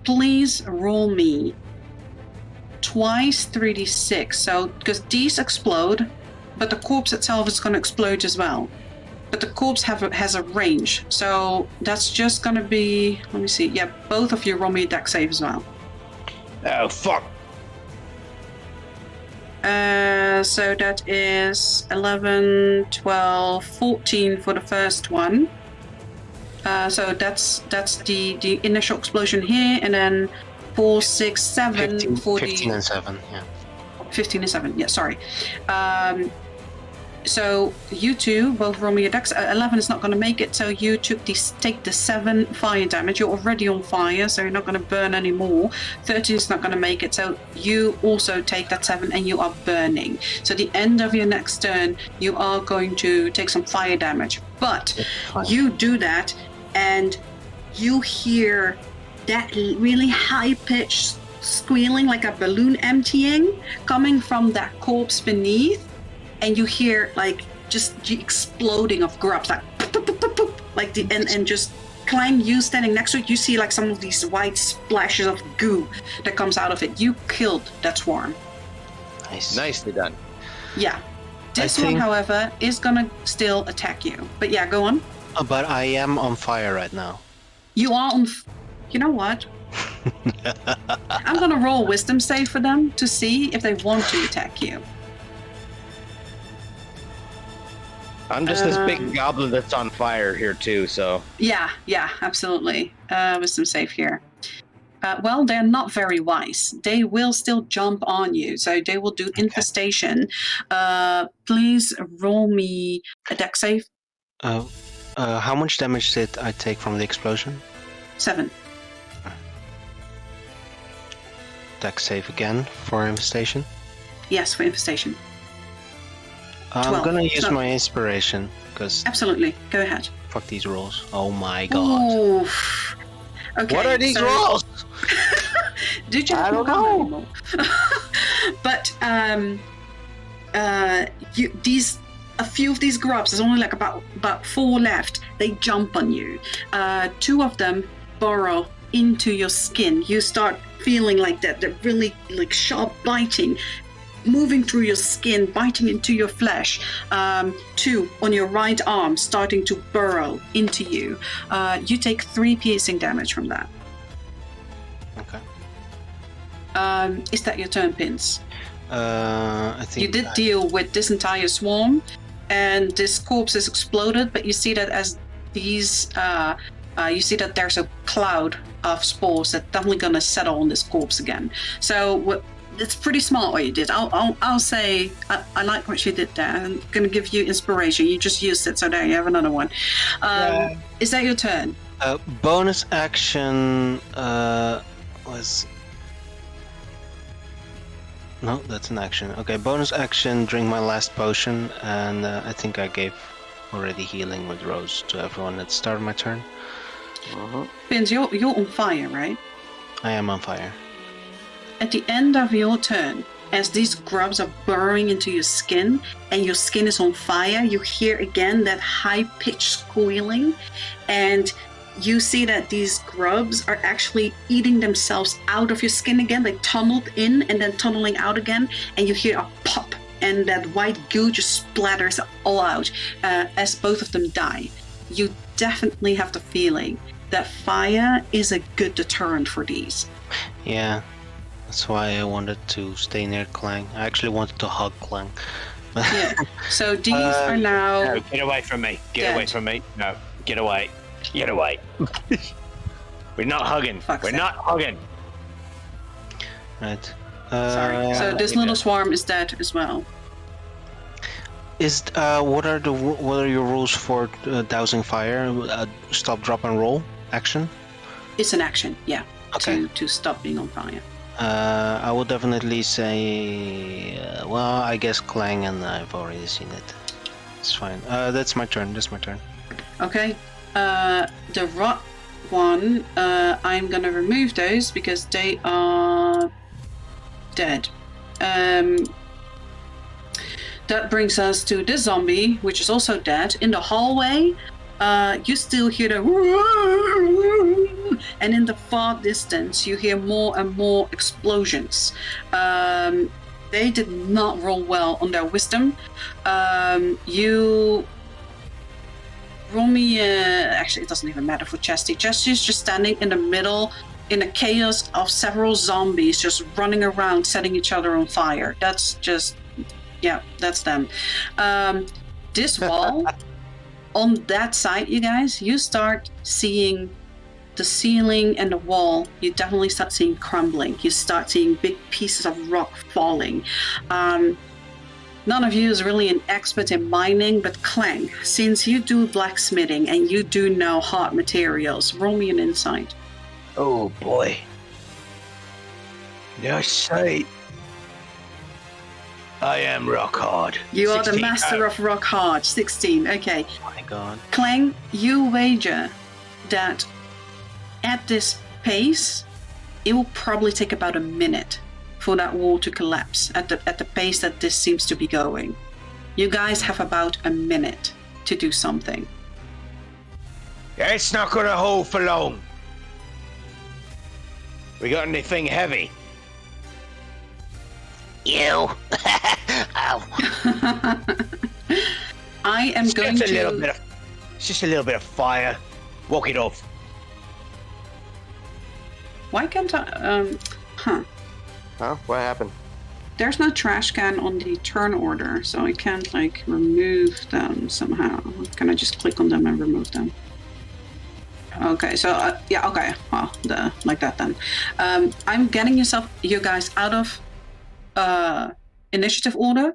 Please roll me twice 3d6. So, because these explode, but the corpse itself is going to explode as well. But the corpse has a range. So that's just going to be, let me see. Yeah, both of you roll me a dex save as well. Oh, fuck. So that is 11, 12, 14 for the first one. So that's the initial explosion here, and then 4, 6, 7 15, for 15 the and 7. Yeah. 15 and 7. Yeah, sorry. So you two both roll me a dex. 11 is not going to make it, so you take the 7 fire damage. You're already on fire, so you're not going to burn anymore. 13 is not going to make it, so you also take that 7 and you are burning. So at the end of your next turn, you are going to take some fire damage. But you do that, and you hear that really high-pitched squealing like a balloon emptying coming from that corpse beneath. And you hear like just the exploding of grubs, like poop, poop, poop, poop, like the and just Clang, you standing next to it, you see like some of these white splashes of goo that comes out of it. You killed that swarm. Nice. Nicely done. Yeah. This one, however, is gonna still attack you. But yeah, go on. But I am on fire right now. You are on. You know what? I'm gonna roll a wisdom save for them to see if they want to attack you. I'm just this big goblin that's on fire here too, so. Yeah, absolutely. Wisdom save here. Well, they're not very wise. They will still jump on you, so they will do infestation. Please roll me a dex save. How much damage did I take from the explosion? 7. Dex save again for infestation. Yes, for infestation. I'm 12. gonna use my inspiration because Absolutely, go ahead. fuck these rolls. Oh my god. Oof. Okay, What are these rolls? Did you? I don't know. But a few of these grubs. There's only like about 4 left. They jump on you. 2 of them burrow into your skin. You start feeling like that. They're really like sharp biting, moving through your skin, biting into your flesh. 2 on your right arm starting to burrow into you. You take 3 piercing damage from that. Okay. Is that your turn, Pins? I think You did deal with this entire swarm, and this corpse is exploded, but you see that as these, you see that there's a cloud of spores that's definitely going to settle on this corpse again. So it's pretty smart what you did. I'll say I like what you did there. I'm going to give you inspiration. You just used it, so there you have another one. Is that your turn? bonus action was. No, that's an action. Okay, bonus action, drink my last potion, and I think I gave already healing with Rose to everyone at the start of my turn. Pins, you're on fire, right? I am on fire. At the end of your turn, as these grubs are burrowing into your skin and your skin is on fire, you hear again that high-pitched squealing, and you see that these grubs are actually eating themselves out of your skin again. They tunneled in and then tunneling out again, and you hear a pop, and that white goo just splatters all out as both of them die. You definitely have the feeling that fire is a good deterrent for these. Yeah, that's why I wanted to stay near Clang. I actually wanted to hug Clang. Yeah. So these are now. No, get away from me. Get away Dead. from me. No, get away. Get away. We're not hugging. Fuck's We're sake. not hugging. Right. Sorry. So this little swarm is dead as well. What are your rules for dousing fire? Stop, drop, and roll action. It's an action, yeah. Okay. To stop being on fire. I would definitely say, well, I guess Clang, and I've already seen it. It's fine. That's my turn. Okay. The rot one, I'm gonna remove those because they are dead. That brings us to this zombie, which is also dead. In the hallway, you still hear the and in the far distance, you hear more and more explosions. They did not roll well on their wisdom. You roll me. Actually, it doesn't even matter for Chesty. Chesty's just standing in the middle in a chaos of several zombies just running around, setting each other on fire. That's just. Yeah, that's them. This wall, on that side, you guys, you start seeing the ceiling and the wall. You definitely start seeing crumbling. You start seeing big pieces of rock falling. None of you is really an expert in mining, but Clang, since you do blacksmithing and you do know hard materials, roll me an insight. Oh boy. Nice sight. I am rock hard. You are the 16. master of rock hard. 16. Okay. Oh my god. Clang, you wager that at this pace, it will probably take about a minute for that wall to collapse at the pace that this seems to be going. You guys have about a minute to do something. It's not gonna hold for long. We got anything heavy? You. Ow. I am going It's to. just a little bit of fire. Walk it off. Why can't I? Huh. Huh? What happened? There's no trash can on the turn order, so I can't like remove them somehow. Can I just click on them and remove them? Okay, so yeah, okay, well, like that then. I'm getting you guys out of initiative order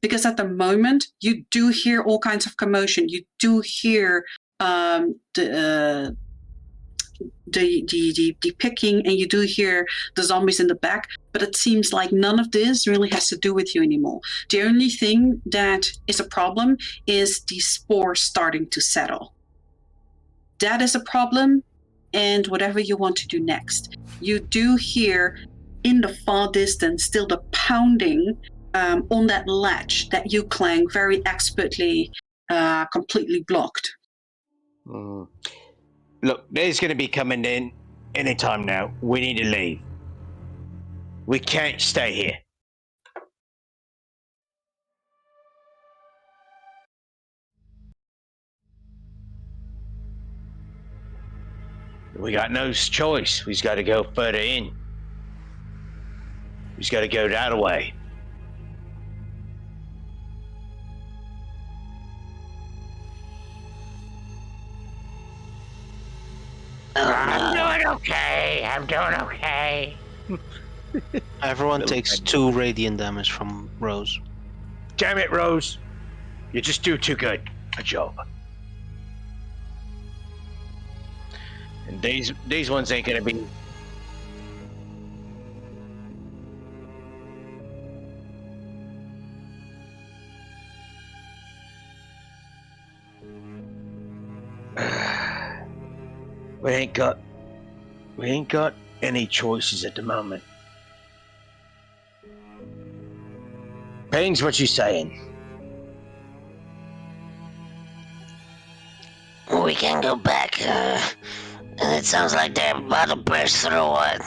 because at the moment you do hear all kinds of commotion. You do hear the picking, and you do hear the zombies in the back, but it seems like none of this really has to do with you anymore. The only thing that is a problem is the spores starting to settle. That is a problem, and whatever you want to do next. You do hear in the far distance still the pounding on that latch that you, Clang, very expertly completely blocked. Mm. Look, there's going to be coming in anytime now. We need to leave. We can't stay here. We got no choice. We've got to go further in. We've got to go that way. I'm doing okay. I'm doing okay. Everyone takes 2 radiant damage from Rose. Damn it, Rose. You just do too good a job. And these ones ain't gonna be. We ain't got any choices at the moment. Pains, what you saying? We can go back. And it sounds like they're about to burst through it.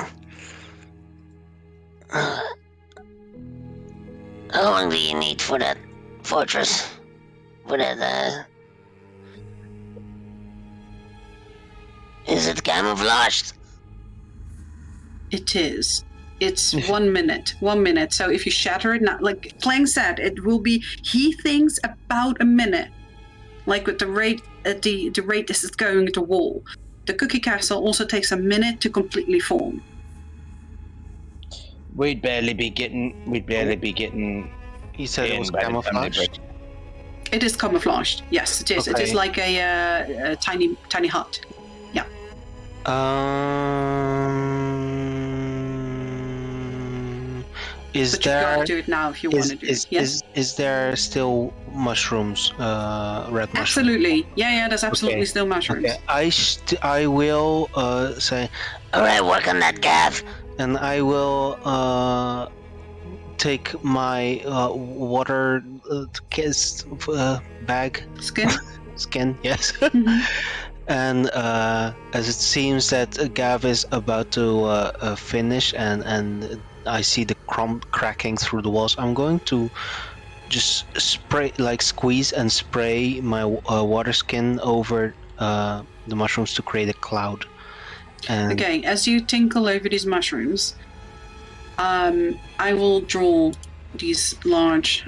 How long do you need for that fortress? For that, Is it camouflaged? It is. It's 1 minute. 1 minute. So if you shatter it now, like Clang said, it will be. He thinks about a minute, like with the rate the rate this is going to wall. The cookie castle also takes a minute to completely form. We'd barely be getting. He said it in was by the time they camouflaged. break. It is camouflaged. Yes, it is. It is Okay. like a tiny hut. Is But you gotta there do it now if you want to do it. Yes. is there still mushrooms? Red mushrooms. Absolutely. Yeah. There's absolutely Okay. still mushrooms. Okay. I will say, Alright, work on that, Gav. and I will take my water bag Skin. yes. Mhm. And as it seems that Gav is about to finish, and I see the cracking through the walls, I'm going to just squeeze and spray my water skin over the mushrooms to create a cloud. And Okay, as you tinkle over these mushrooms, I will draw these large,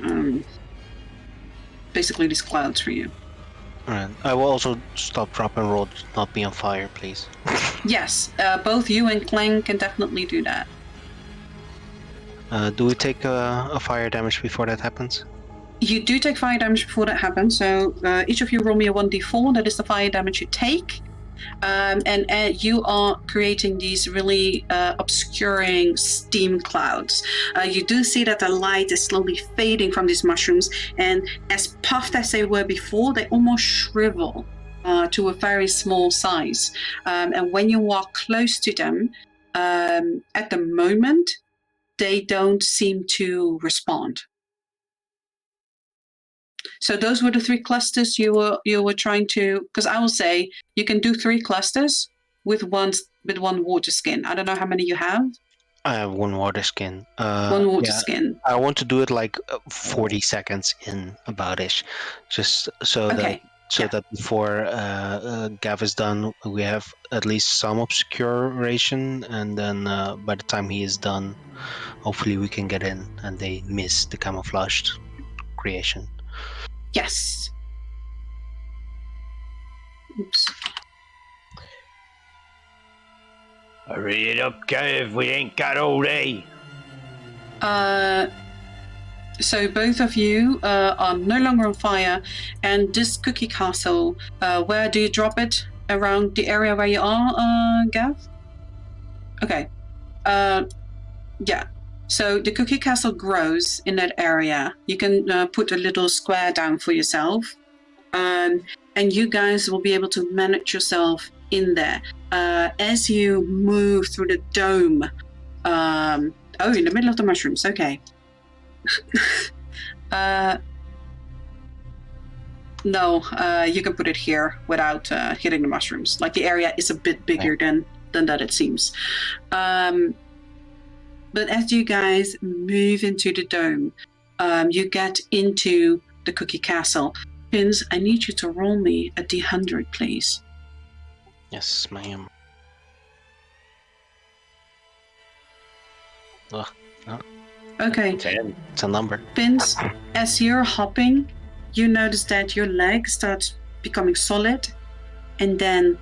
basically these clouds for you. Alright. I will also stop, drop, and roll. Not be on fire, please. Yes, both you and Clang can definitely do that. Do we take a fire damage before that happens? You do take fire damage before that happens, so each of you roll me a 1d4. That is the fire damage you take. And you are creating these really obscuring steam clouds. You do see that the light is slowly fading from these mushrooms, and as puffed as they were before, they almost shrivel to a very small size. And when you walk close to them, at the moment, they don't seem to respond. So those were the 3 clusters you were trying to. Because I will say you can do 3 clusters with one water skin. I don't know how many you have. I have 1 water skin. 1 water skin. I want to do it like 40 seconds in about-ish, just so Okay. that before Gav is done, we have at least some obscuration, and then by the time he is done, hopefully we can get in and they miss the camouflaged creation. Yes. Oops. Hurry it up, Gav. We ain't got all day. So both of you are no longer on fire, and this cookie castle, where do you drop it? Around the area where you are, Gav? Okay. Yeah. So the cookie castle grows in that area. You can put a little square down for yourself, and you guys will be able to manage yourself in there. As you move through the dome, in the middle of the mushrooms, okay. No, you can put it here without hitting the mushrooms. Like the area is a bit bigger than that it seems. But as you guys move into the dome, you get into the cookie castle. Pins, I need you to roll me a D100, please. Yes, ma'am. Ugh, no, Okay. 10. it's a number. Pins, as you're hopping, you notice that your leg starts becoming solid and then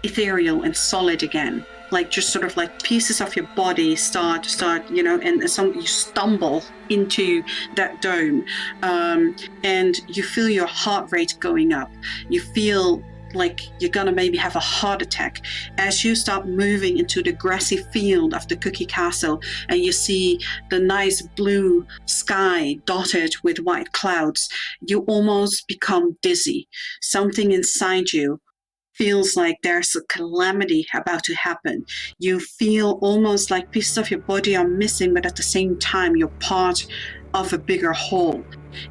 ethereal and solid again. Like just sort of like pieces of your body start, and you stumble into that dome, and you feel your heart rate going up. You feel like you're gonna maybe have a heart attack as you start moving into the grassy field of the cookie castle, and you see the nice blue sky dotted with white clouds. You almost become dizzy. Something inside you feels like there's a calamity about to happen. You feel almost like pieces of your body are missing, but at the same time, you're part of a bigger whole.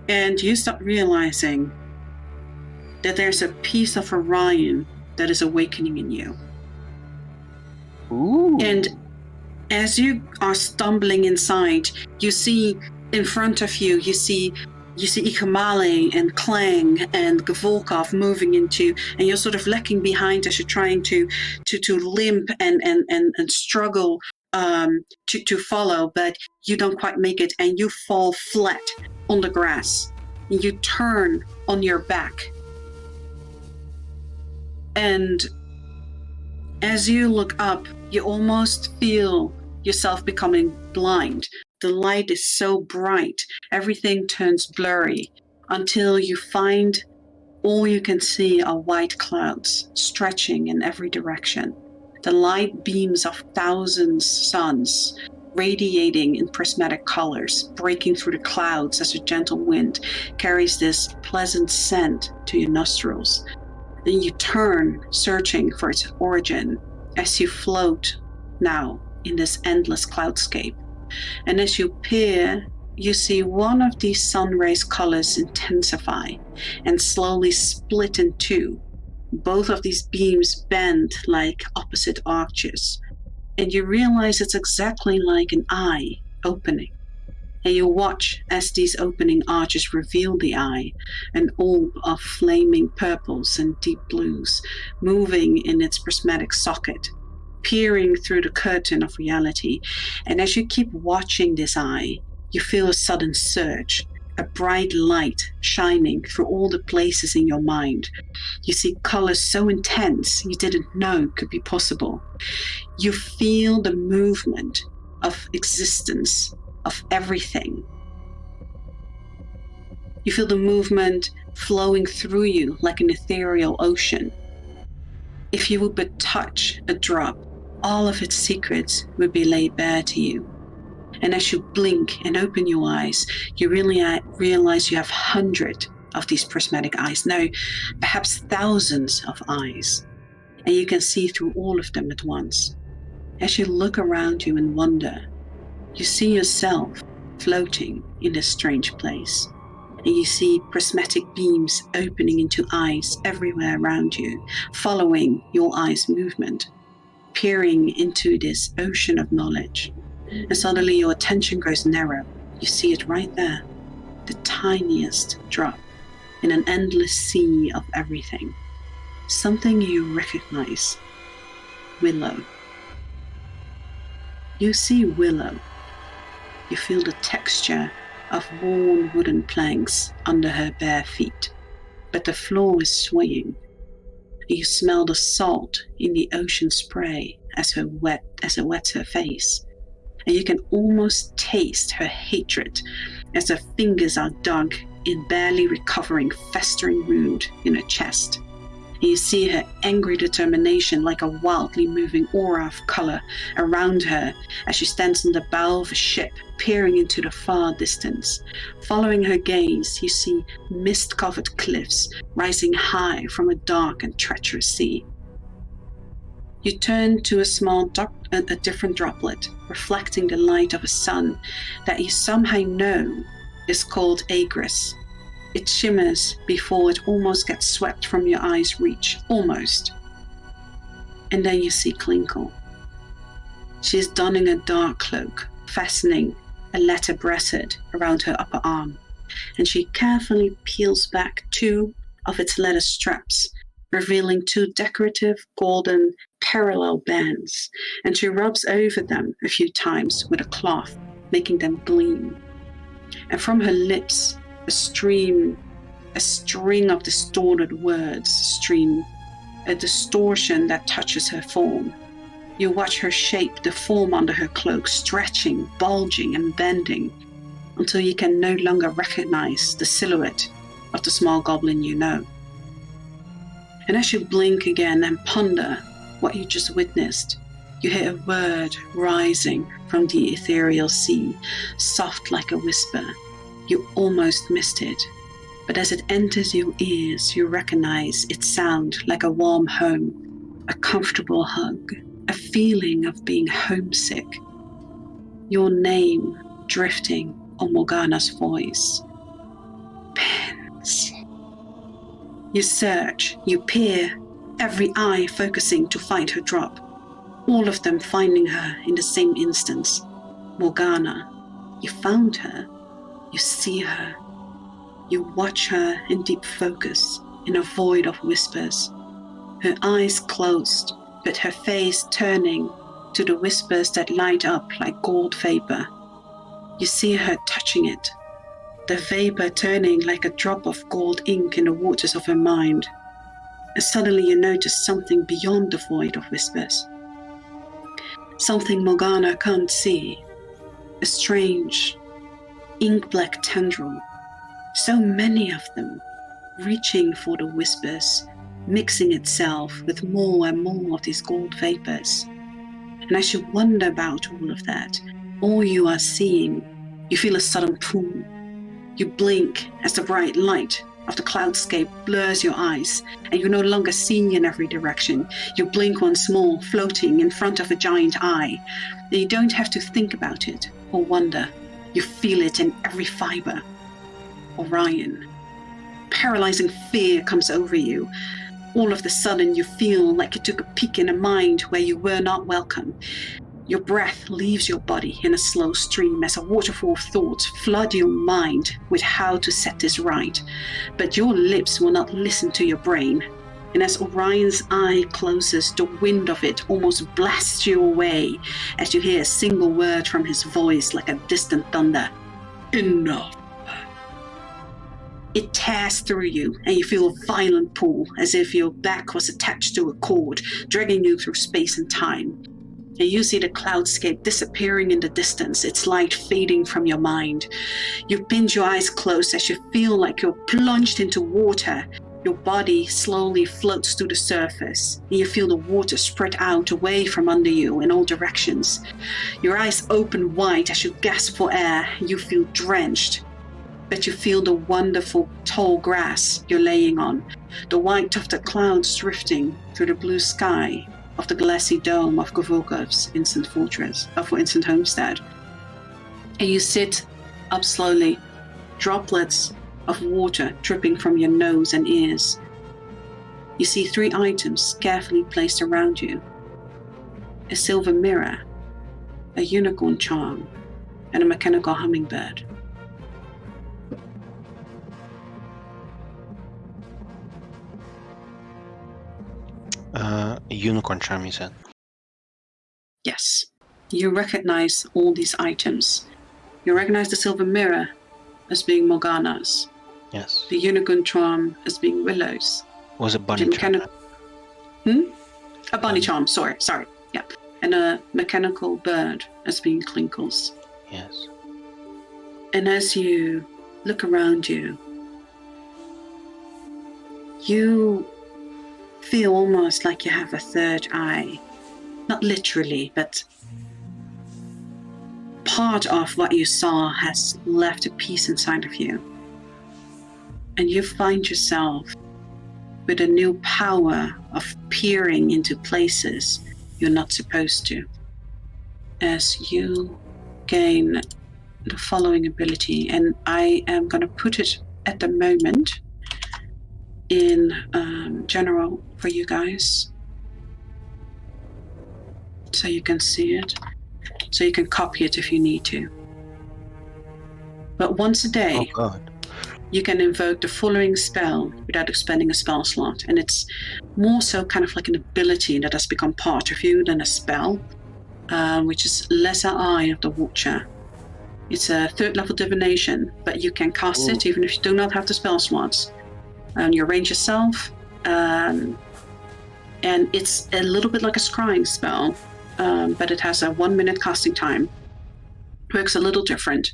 And you start realizing that there's a piece of Orion that is awakening in you. Ooh. And as you are stumbling inside, you see in front of you, you see You see Ikamale and Klang and Gavolkov moving into, and you're sort of lagging behind as you're trying to limp and struggle to follow, but you don't quite make it, and you fall flat on the grass. And you turn on your back. And as you look up, you almost feel yourself becoming blind. The light is so bright, everything turns blurry until you find all you can see are white clouds stretching in every direction. The light beams of thousands of suns radiating in prismatic colors, breaking through the clouds as a gentle wind carries this pleasant scent to your nostrils. Then you turn, searching for its origin, as you float now in this endless cloudscape. And as you peer, you see one of these sun rays colors intensify and slowly split in two. Both of these beams bend like opposite arches, and you realize it's exactly like an eye opening. And you watch as these opening arches reveal the eye, an orb of flaming purples and deep blues, moving in its prismatic socket, peering through the curtain of reality. And as you keep watching this eye, you feel a sudden surge, a bright light shining through all the places in your mind. You see colors so intense you didn't know could be possible. You feel the movement of existence, of everything. You feel the movement flowing through you like an ethereal ocean. If you would but touch a drop, all of its secrets would be laid bare to you. And as you blink and open your eyes, you really realize you have hundreds of these prismatic eyes, no, perhaps thousands of eyes. And you can see through all of them at once. As you look around you in wonder, you see yourself floating in this strange place. And you see prismatic beams opening into eyes everywhere around you, following your eyes' movement, peering into this ocean of knowledge. And suddenly your attention grows narrow. You see it right there, the tiniest drop in an endless sea of everything. Something you recognize. Willow. You see Willow. You feel the texture of worn wooden planks under her bare feet, but the floor is swaying. You smell the salt in the ocean spray as it wets her face, and you can almost taste her hatred as her fingers are dug in barely recovering festering wound in her chest. And you see her angry determination like a wildly moving aura of color around her as she stands on the bow of a ship, peering into the far distance. Following her gaze, you see mist-covered cliffs rising high from a dark and treacherous sea. You turn to a different droplet, reflecting the light of a sun that you somehow know is called Agris. It shimmers before it almost gets swept from your eyes' reach, almost. And then you see Klinkle. She is donning a dark cloak, fastening a letter bracelet around her upper arm, and she carefully peels back two of its leather straps, revealing two decorative golden parallel bands, and she rubs over them a few times with a cloth, making them gleam. And from her lips, a string of distorted words stream, a distortion that touches her form. You watch her shape, the form under her cloak, stretching, bulging, and bending, until you can no longer recognize the silhouette of the small goblin you know. And as you blink again and ponder what you just witnessed, you hear a word rising from the ethereal sea, soft like a whisper. You almost missed it, but as it enters your ears, you recognize its sound like a warm home, a comfortable hug, a feeling of being homesick. Your name drifting on Morgana's voice. Pens. You search, you peer, every eye focusing to find her drop, all of them finding her in the same instance. Morgana, you found her. You see her. You watch her in deep focus, in a void of whispers. Her eyes closed, but her face turning to the whispers that light up like gold vapor. You see her touching it, the vapor turning like a drop of gold ink in the waters of her mind. And suddenly you notice something beyond the void of whispers. Something Morgana can't see. A strange, ink-black tendril. So many of them, reaching for the whispers, mixing itself with more and more of these gold vapors. And as you wonder about all of that, all you are seeing, you feel a sudden pull. You blink as the bright light of the cloudscape blurs your eyes, and you no longer see in every direction. You blink once more, floating in front of a giant eye. And you don't have to think about it or wonder. You feel it in every fiber. Orion. Paralyzing fear comes over you. All of a sudden, you feel like you took a peek in a mind where you were not welcome. Your breath leaves your body in a slow stream as a waterfall of thoughts flood your mind with how to set this right. But your lips will not listen to your brain. And as Orion's eye closes, the wind of it almost blasts you away as you hear a single word from his voice like a distant thunder. Enough. It tears through you, and you feel a violent pull, as if your back was attached to a cord, dragging you through space and time. And you see the cloudscape disappearing in the distance, its light fading from your mind. You pinch your eyes closed as you feel like you're plunged into water. Your body slowly floats to the surface, and you feel the water spread out away from under you in all directions. Your eyes open wide as you gasp for air. You feel drenched. But you feel the wonderful tall grass you're laying on, the white of the clouds drifting through the blue sky of the glassy dome of Govolkov's instant homestead. And you sit up slowly, droplets of water dripping from your nose and ears. You see 3 items carefully placed around you. A silver mirror, a unicorn charm, and a mechanical hummingbird. A unicorn charm, you said? Yes, you recognize all these items. You recognize the silver mirror as being Morgana's. Yes. The unicorn charm as being Willow's. Was a bunny charm. A bunny charm, sorry. Yeah. And a mechanical bird as being Klinkle's. Yes. And as you look around you, you feel almost like you have a third eye. Not literally, but part of what you saw has left a piece inside of you. And you find yourself with a new power of peering into places you're not supposed to. As you gain the following ability, and I am going to put it at the moment in general for you guys, so you can see it, so you can copy it if you need to. But once a day, Oh God. you can invoke the following spell without expending a spell slot, and it's more so kind of like an ability that has become part of you than a spell, which is Lesser Eye of the Watcher. It's a 3rd level divination, but you can cast it even if you do not have the spell slots. You arrange yourself, and it's a little bit like a scrying spell, but it has a 1-minute casting time. Works a little different,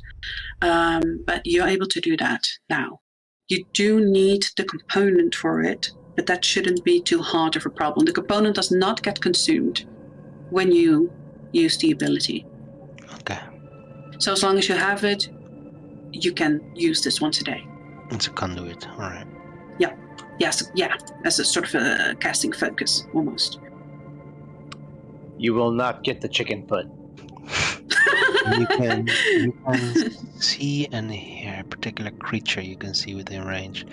but you're able to do that now. You do need the component for it, but that shouldn't be too hard of a problem. The component does not get consumed when you use the ability. Okay. So as long as you have it, you can use this once a day. It's a conduit. All right. Yes, yeah, as a sort of a casting focus, almost. You will not get the chicken foot. You can see and hear a particular creature you can see within range.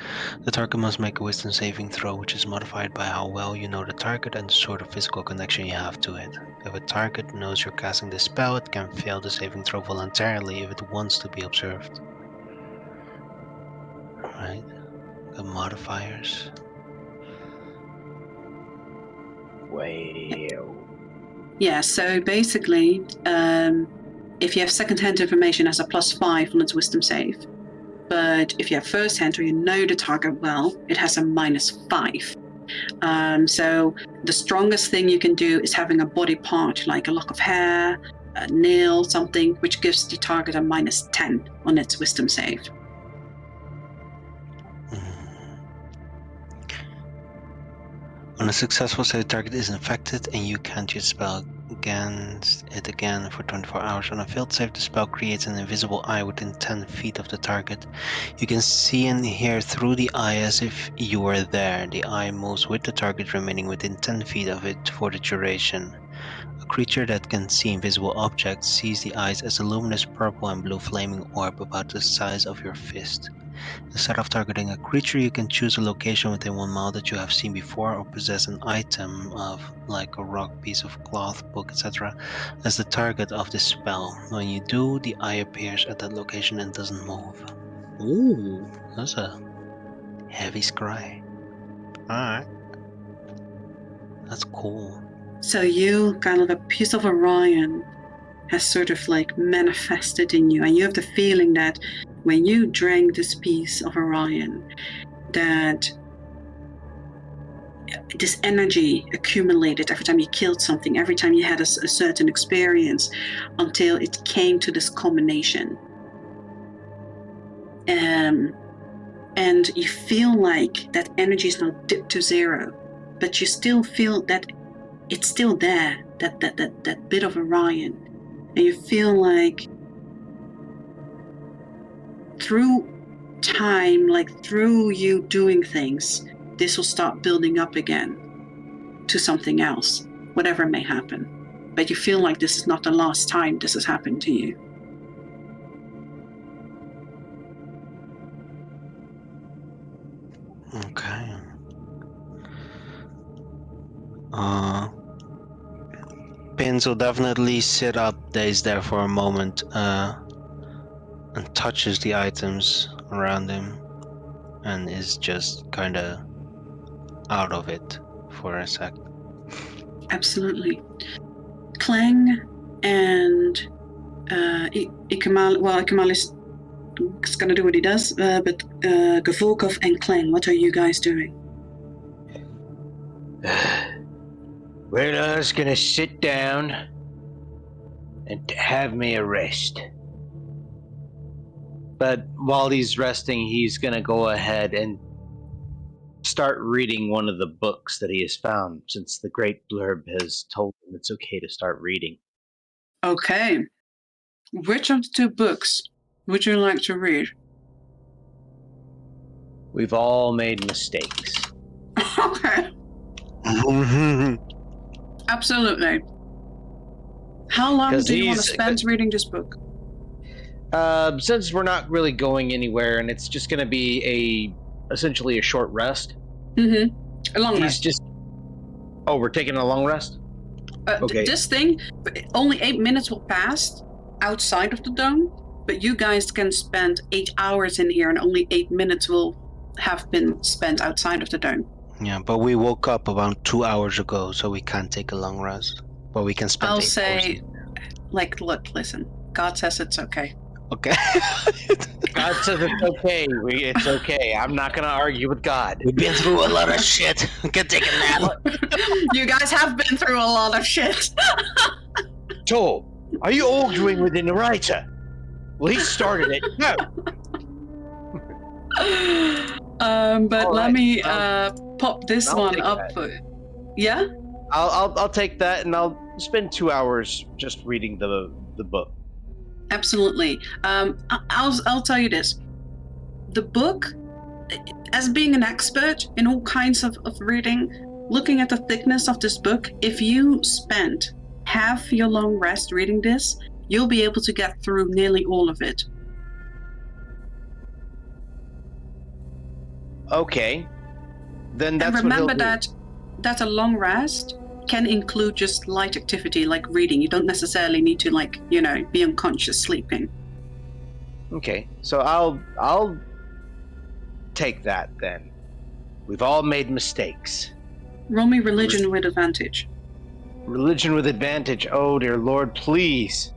The target must make a wisdom saving throw, which is modified by how well you know the target and the sort of physical connection you have to it. If a target knows you're casting this spell, it can fail the saving throw voluntarily if it wants to be observed. Right. The modifiers. Wow. Yeah, so basically, if you have second-hand information, it has a +5 on its wisdom save. But if you have first-hand or you know the target well, it has a -5. So the strongest thing you can do is having a body part, like a lock of hair, a nail, something, which gives the target a -10 on its wisdom save. On a successful save, the target is infected and you can't use spell against it again for 24 hours. On a failed save, the spell creates an invisible eye within 10 feet of the target. You can see and hear through the eye as if you were there. The eye moves with the target remaining within 10 feet of it for the duration. A creature that can see invisible objects sees the eyes as a luminous purple and blue flaming orb about the size of your fist. Instead of targeting a creature, you can choose a location within 1 mile that you have seen before or possess an item of like a rock, piece of cloth, book, etc. as the target of this spell. When you do, the eye appears at that location and doesn't move. Ooh, that's a heavy scry. Alright. That's cool. So you, kind of a piece of Orion, has sort of like manifested in you, and you have the feeling that when you drank this piece of Orion, that this energy accumulated every time you killed something, every time you had a certain experience, until it came to this combination. And you feel like that energy is now dipped to 0, but you still feel that it's still there, that bit of Orion. And you feel like through time, like through you doing things, this will start building up again to something else, whatever may happen. But you feel like this is not the last time this has happened to you. Okay. Pins will definitely sit up, dazed there for a moment, and touches the items around him, and is just kind of out of it for a sec. Absolutely. Clang and Ikamal is going to do what he does, but Gavorkov and Clang, what are you guys doing? Well, I was gonna sit down and have me a rest. But while he's resting, he's gonna go ahead and start reading one of the books that he has found, since the Great Blurb has told him it's okay to start reading. Okay. Which of the 2 books would you like to read? We've all made mistakes. Okay. Absolutely. How long 'Cause do you want to he's- spend reading this book? Since we're not really going anywhere, and it's just gonna be essentially a short rest. Mm-hmm. A long He's rest. just. Oh, we're taking a long rest? Okay. This thing, only 8 minutes will pass outside of the dome, but you guys can spend 8 hours in here and only 8 minutes will have been spent outside of the dome. Yeah, but we woke up around 2 hours ago, so we can't take a long rest. But we can spend I'll 8 hours say, in- look, listen. God says it's okay. Okay. God says it's okay. It's okay. I'm not gonna argue with God. We've been through a lot of shit. We can take a nap. You guys have been through a lot of shit. So, are you arguing with the writer? Well, he started it. No. But All let right. me pop this I'll one take up. Yeah? I'll take that, and I'll spend 2 hours just reading the book. Absolutely. I'll tell you this. The book, as being an expert in all kinds of reading, looking at the thickness of this book, if you spend half your long rest reading this, you'll be able to get through nearly all of it. Okay. Then that's And remember what he'll do. that a long rest can include just light activity like reading. You don't necessarily need to be unconscious sleeping. Okay. So I'll take that then. We've all made mistakes. Roll me religion with advantage. Religion with advantage. Oh, dear Lord, please.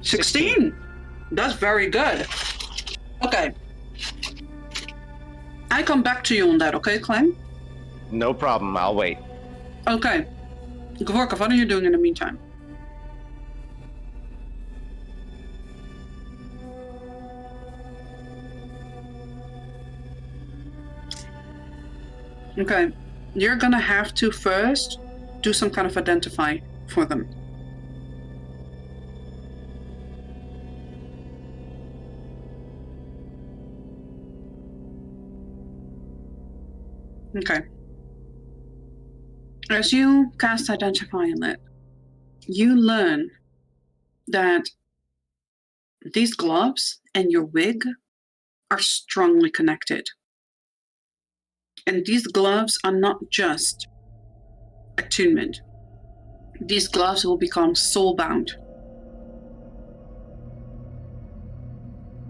16. That's very good. Okay. I come back to you on that, okay, Clem? No problem. I'll wait. Okay. Gvorkov, what are you doing in the meantime? Okay. You're gonna have to first do some kind of identify for them. Okay. As you cast Identify on it, you learn that these gloves and your wig are strongly connected. And these gloves are not just attunement. These gloves will become soul-bound.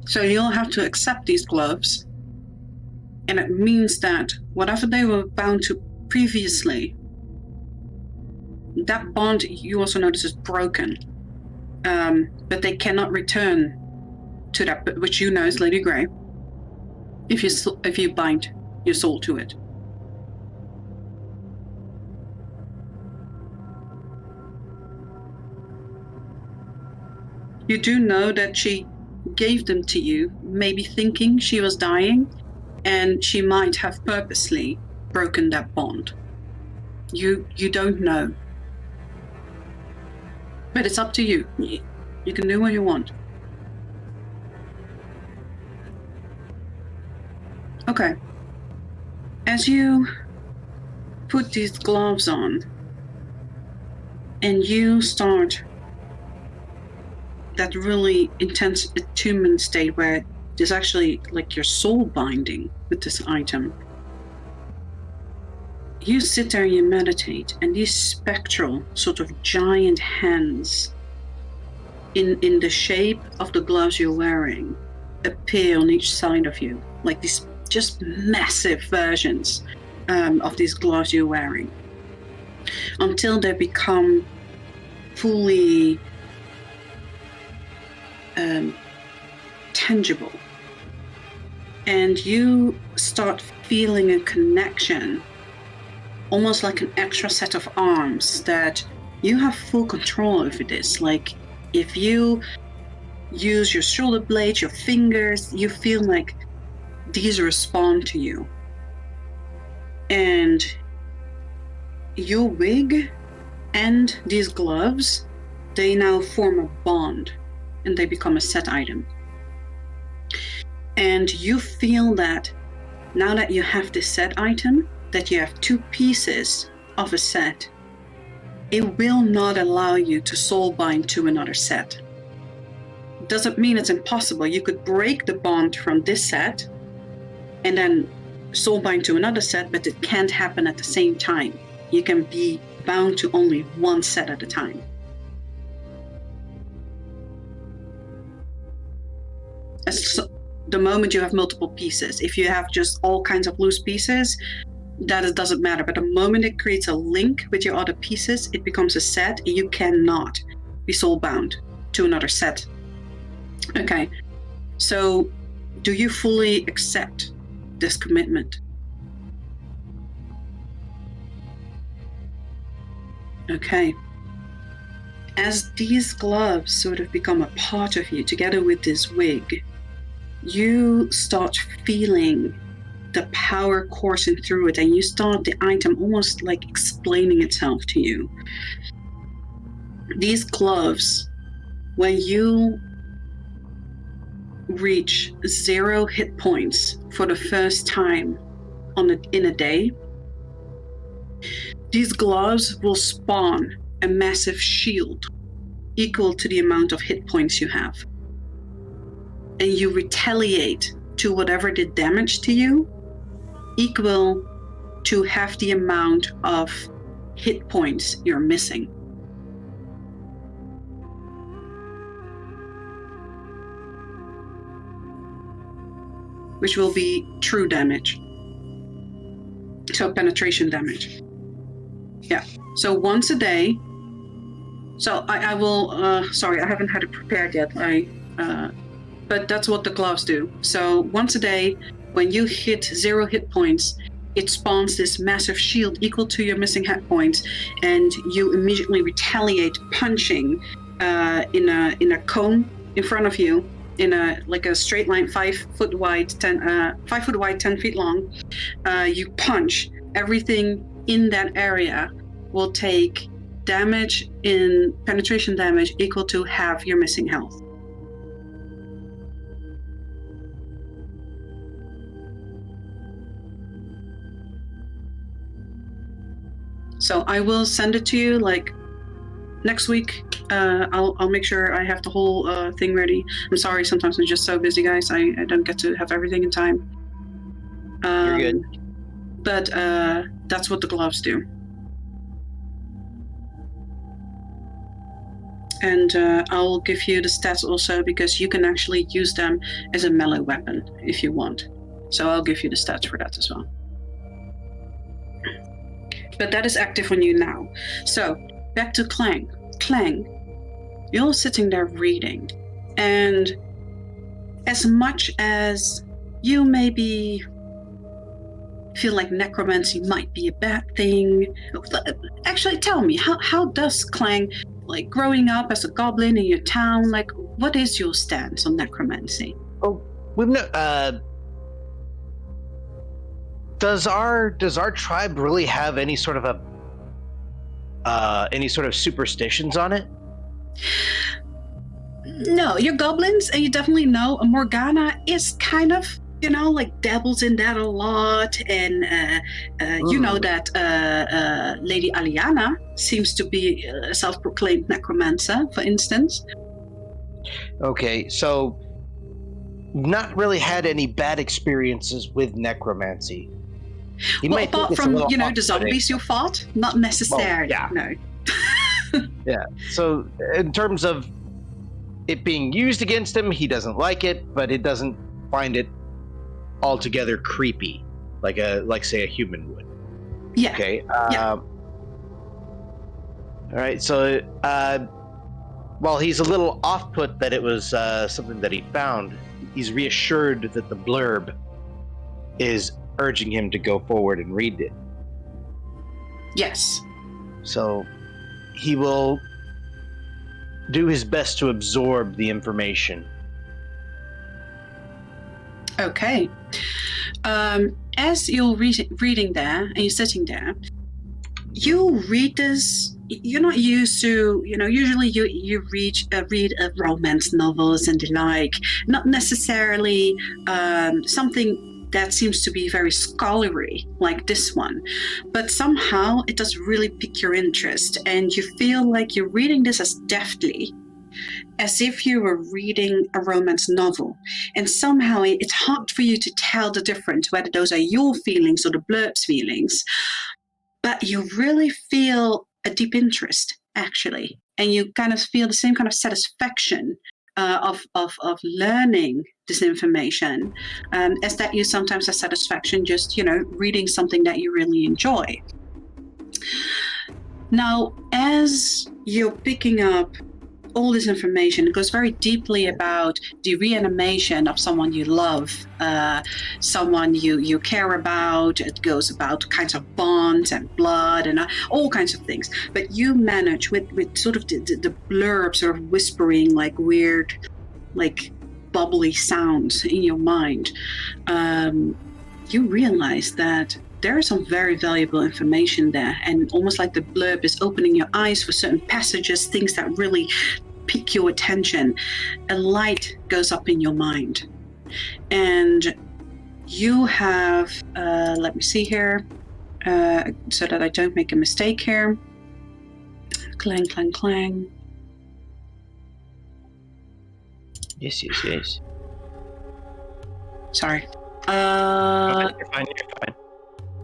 So you'll have to accept these gloves, and it means that whatever they were bound to previously, that bond you also notice is broken, but they cannot return to that, which you know is Lady Grey, if you bind your soul to it. You do know that she gave them to you, maybe thinking she was dying, and she might have purposely broken that bond. You don't know. But it's up to you. You can do what you want. Okay. As you put these gloves on, and you start that really intense attunement state where there's actually like your soul binding with this item, you sit there and you meditate, and these spectral sort of giant hands in the shape of the gloves you're wearing appear on each side of you, like these just massive versions of these gloves you're wearing, until they become fully tangible. And you start feeling a connection, almost like an extra set of arms, that you have full control over this. Like, if you use your shoulder blades, your fingers, you feel like these respond to you. And your wig and these gloves, they now form a bond, and they become a set item. And you feel that now that you have this set item, that you have two pieces of a set, it will not allow you to soul bind to another set. Doesn't mean it's impossible. You could break the bond from this set and then soul bind to another set, but it can't happen at the same time. You can be bound to only one set at a time. So the moment you have multiple pieces, if you have just all kinds of loose pieces, that doesn't matter. But the moment it creates a link with your other pieces, it becomes a set, and you cannot be soul bound to another set. Okay, so do you fully accept this commitment? Okay. As these gloves sort of become a part of you, together with this wig, you start feeling the power coursing through it, and you start the item almost like explaining itself to you. These gloves, when you reach 0 hit points for the first time in a day, these gloves will spawn a massive shield equal to the amount of hit points you have. And you retaliate to whatever did damage to you, equal to half the amount of hit points you're missing. which will be true damage. So penetration damage. Yeah. So once a day. So I will. Sorry, I haven't had it prepared yet. But that's what the gloves do. So once a day, when you hit 0 hit points, it spawns this massive shield equal to your missing hit points, and you immediately retaliate, punching in a cone in front of you, in a straight line, 5 foot wide, 10 feet long. You punch. Everything in that area will take damage in penetration damage equal to half your missing health. So I will send it to you next week. I'll make sure I have the whole thing ready. I'm sorry, sometimes I'm just so busy, guys. I don't get to have everything in time. You're good. But that's what the gloves do. And I'll give you the stats also, because you can actually use them as a melee weapon if you want. So I'll give you the stats for that as well. But that is active on you now. So back to Clang. Clang, you're sitting there reading, and as much as you maybe feel like necromancy might be a bad thing, actually tell me, how does Clang, growing up as a goblin in your town, what is your stance on necromancy? Oh, we've no. Does our tribe really have any sort of superstitions on it? No, you're goblins, and you definitely know Morgana is kind of, dabbles in that a lot, and you know that Lady Aliana seems to be a self-proclaimed necromancer, for instance. Okay, so not really had any bad experiences with necromancy. Apart from, the zombies you fought, not necessarily. Well, yeah. No. Yeah. So in terms of it being used against him, he doesn't like it, but it doesn't find it altogether creepy, like say a human would. Yeah. Okay. Yeah. All right. So while he's a little off-put that it was something that he found, he's reassured that the blurb is urging him to go forward and read it. Yes. So he will do his best to absorb the information. Okay. As you're reading there, and you're sitting there, you read this. You're not used to, usually you read romance novels and the like, not necessarily something that seems to be very scholarly like this one, but somehow it does really pique your interest, and you feel like you're reading this as deftly as if you were reading a romance novel, and somehow it's hard for you to tell the difference, whether those are your feelings or the blurb's feelings, but you really feel a deep interest, actually, and you kind of feel the same kind of satisfaction of learning this information as that you sometimes have satisfaction just reading something that you really enjoy. Now, as you're picking up all this information, it goes very deeply about the reanimation of someone you love, someone you care about. It goes about kinds of bonds and blood and all kinds of things. But you manage with sort of the blurb sort of whispering like weird, like bubbly sounds in your mind. You realize that there is some very valuable information there, and almost like the blurb is opening your eyes for certain passages, things that really pique your attention. A light goes up in your mind, and you have, let me see here, so that I don't make a mistake here. Clang, clang, clang. Yes. Sorry. You're fine.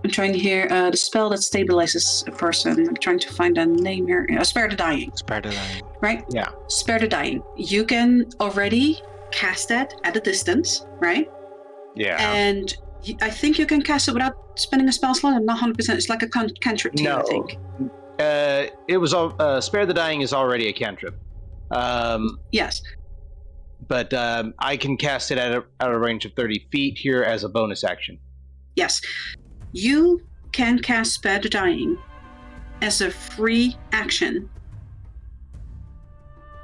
I'm trying to hear the spell that stabilizes a person. I'm trying to find a name here. Spare the Dying. Spare the Dying. Right? Yeah. Spare the Dying. You can already cast that at a distance, right? Yeah. And I think you can cast it without spending a spell slot. I'm not 100%. It's like a cantrip too, I think. It was all Spare the Dying is already a cantrip. Yes. But I can cast it at a range of 30 feet here as a bonus action. Yes. You can cast Spare the Dying as a free action.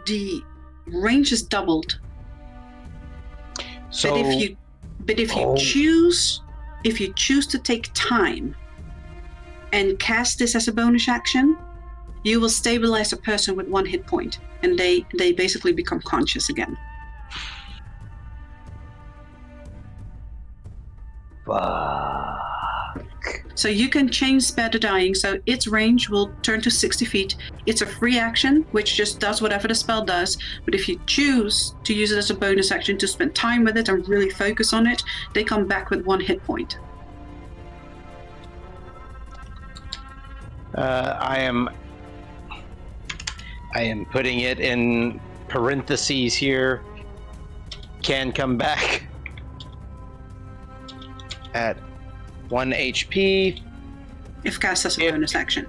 The range is doubled. So, but if you choose to take time and cast this as a bonus action, you will stabilize a person with 1 hit point, and they basically become conscious again. fuck. So you can change Spare the Dying, so its range will turn to 60 feet. It's a free action, which just does whatever the spell does, but if you choose to use it as a bonus action to spend time with it and really focus on it, they come back with 1 hit point. I am putting it in parentheses here. Can come back at 1 HP. If cast as a bonus action.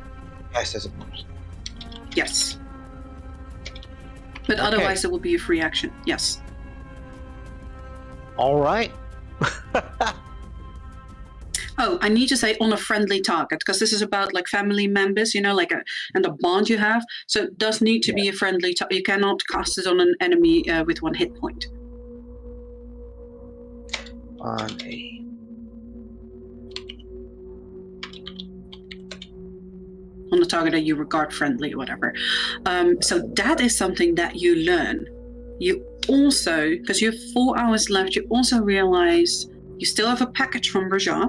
Cast as a bonus. Yes. But Okay. otherwise it will be a free action. Yes. All right. Oh, I need to say on a friendly target, because this is about like family members, and the bond you have. So it does need to be a friendly target. You cannot cast it on an enemy with 1 hit point. On a On the target that you regard friendly or whatever. So that is something that you learn. You also, because you have 4 hours left, you also realize you still have a package from Raja.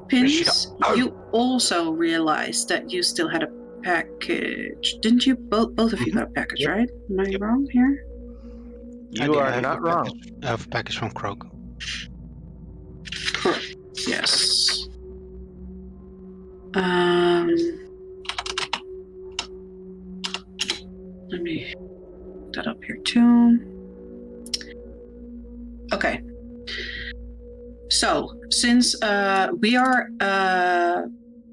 Pins, you also realize that you still had a package. Didn't you? Both of you got a package, right? Am I wrong here? You are not wrong. I have a package from Krog. Correct. Yes. Let me put that up here too. Okay. So, since we are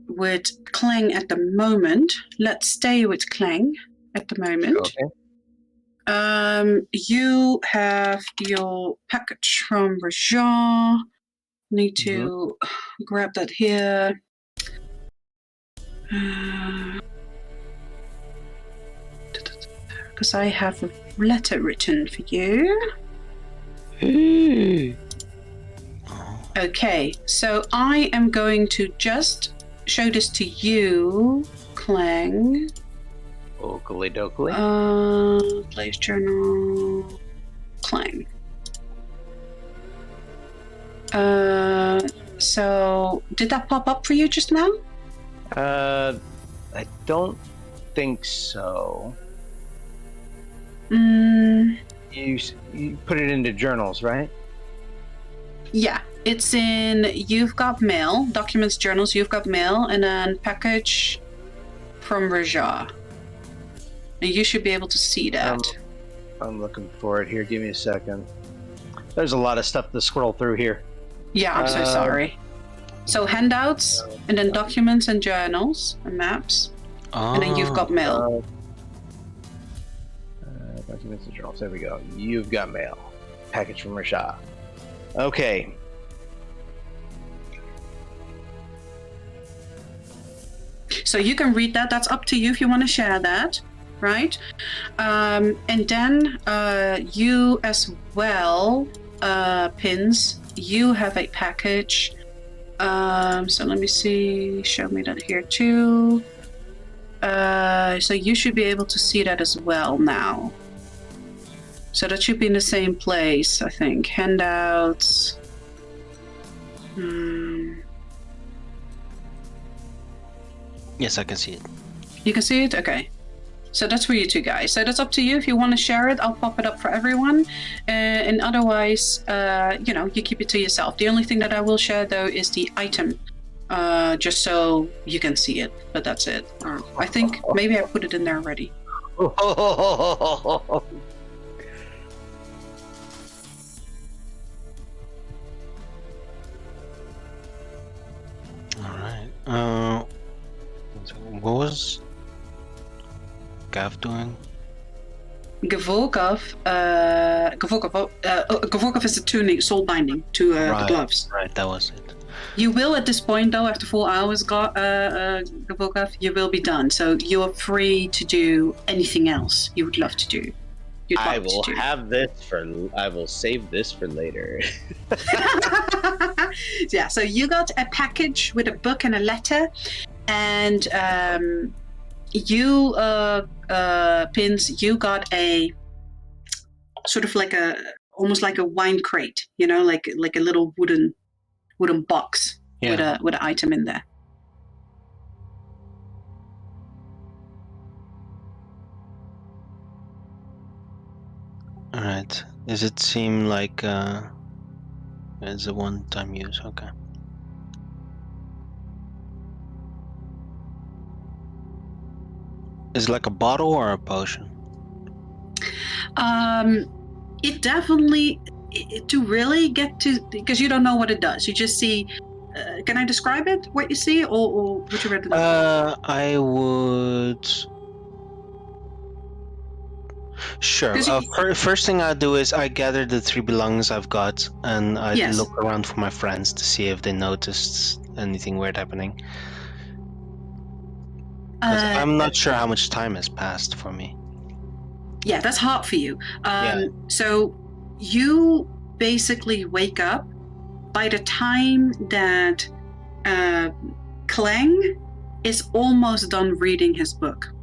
with Clang at the moment, let's stay with Clang at the moment. Okay. You have your package from Raja. Need to grab that here. Because I have a letter written for you. Okay, so I am going to just show this to you, Clang. Oakley dokley. Place journal, Clang. So did that pop up for you just now? I don't think so. You put it into journals, right? Yeah, it's in You've Got Mail, Documents, Journals, You've Got Mail, and then Package from Raja. And you should be able to see that. I'm looking for it here. Give me a second. There's a lot of stuff to scroll through here. Yeah, I'm so sorry. So handouts, and then documents and journals and maps, and then You've Got Mail. Documents and journals. There we go. You've Got Mail. Package from Rasha. Okay. So you can read that. That's up to you if you want to share that, right? And then you as well, Pins, you have a package. So let me see. Show me that here too. So you should be able to see that as well now. So that should be in the same place, I think. Handouts. Yes, I can see it. You can see it? Okay. So that's for you two guys. So that's up to you. If you want to share it, I'll pop it up for everyone. And otherwise, you keep it to yourself. The only thing that I will share, though, is the item. Just so you can see it. But that's it. I think maybe I put it in there already. was Gav doing? Gavorkov is the tuning, soul binding to the gloves. Right, that was it. You will at this point, though, after 4 hours, Gavorkov, you will be done. So you're free to do anything else you would love to do. I will save this for later. Yeah, so you got a package with a book and a letter, and you, Pins, you got a sort of like almost like a wine crate, like a little wooden box with an item in there. All right. Does it seem like it's a one-time use? Okay. Is it like a bottle or a potion? It definitely, to really get to, because you don't know what it does. You just see. Can I describe it? What you see, or would you rather? I would. Sure. First thing I do is I gather the 3 belongings I've got, and I look around for my friends to see if they noticed anything weird happening. Because I'm not sure how much time has passed for me. Yeah, that's hard for you. So you basically wake up by the time that Clang is almost done reading his book.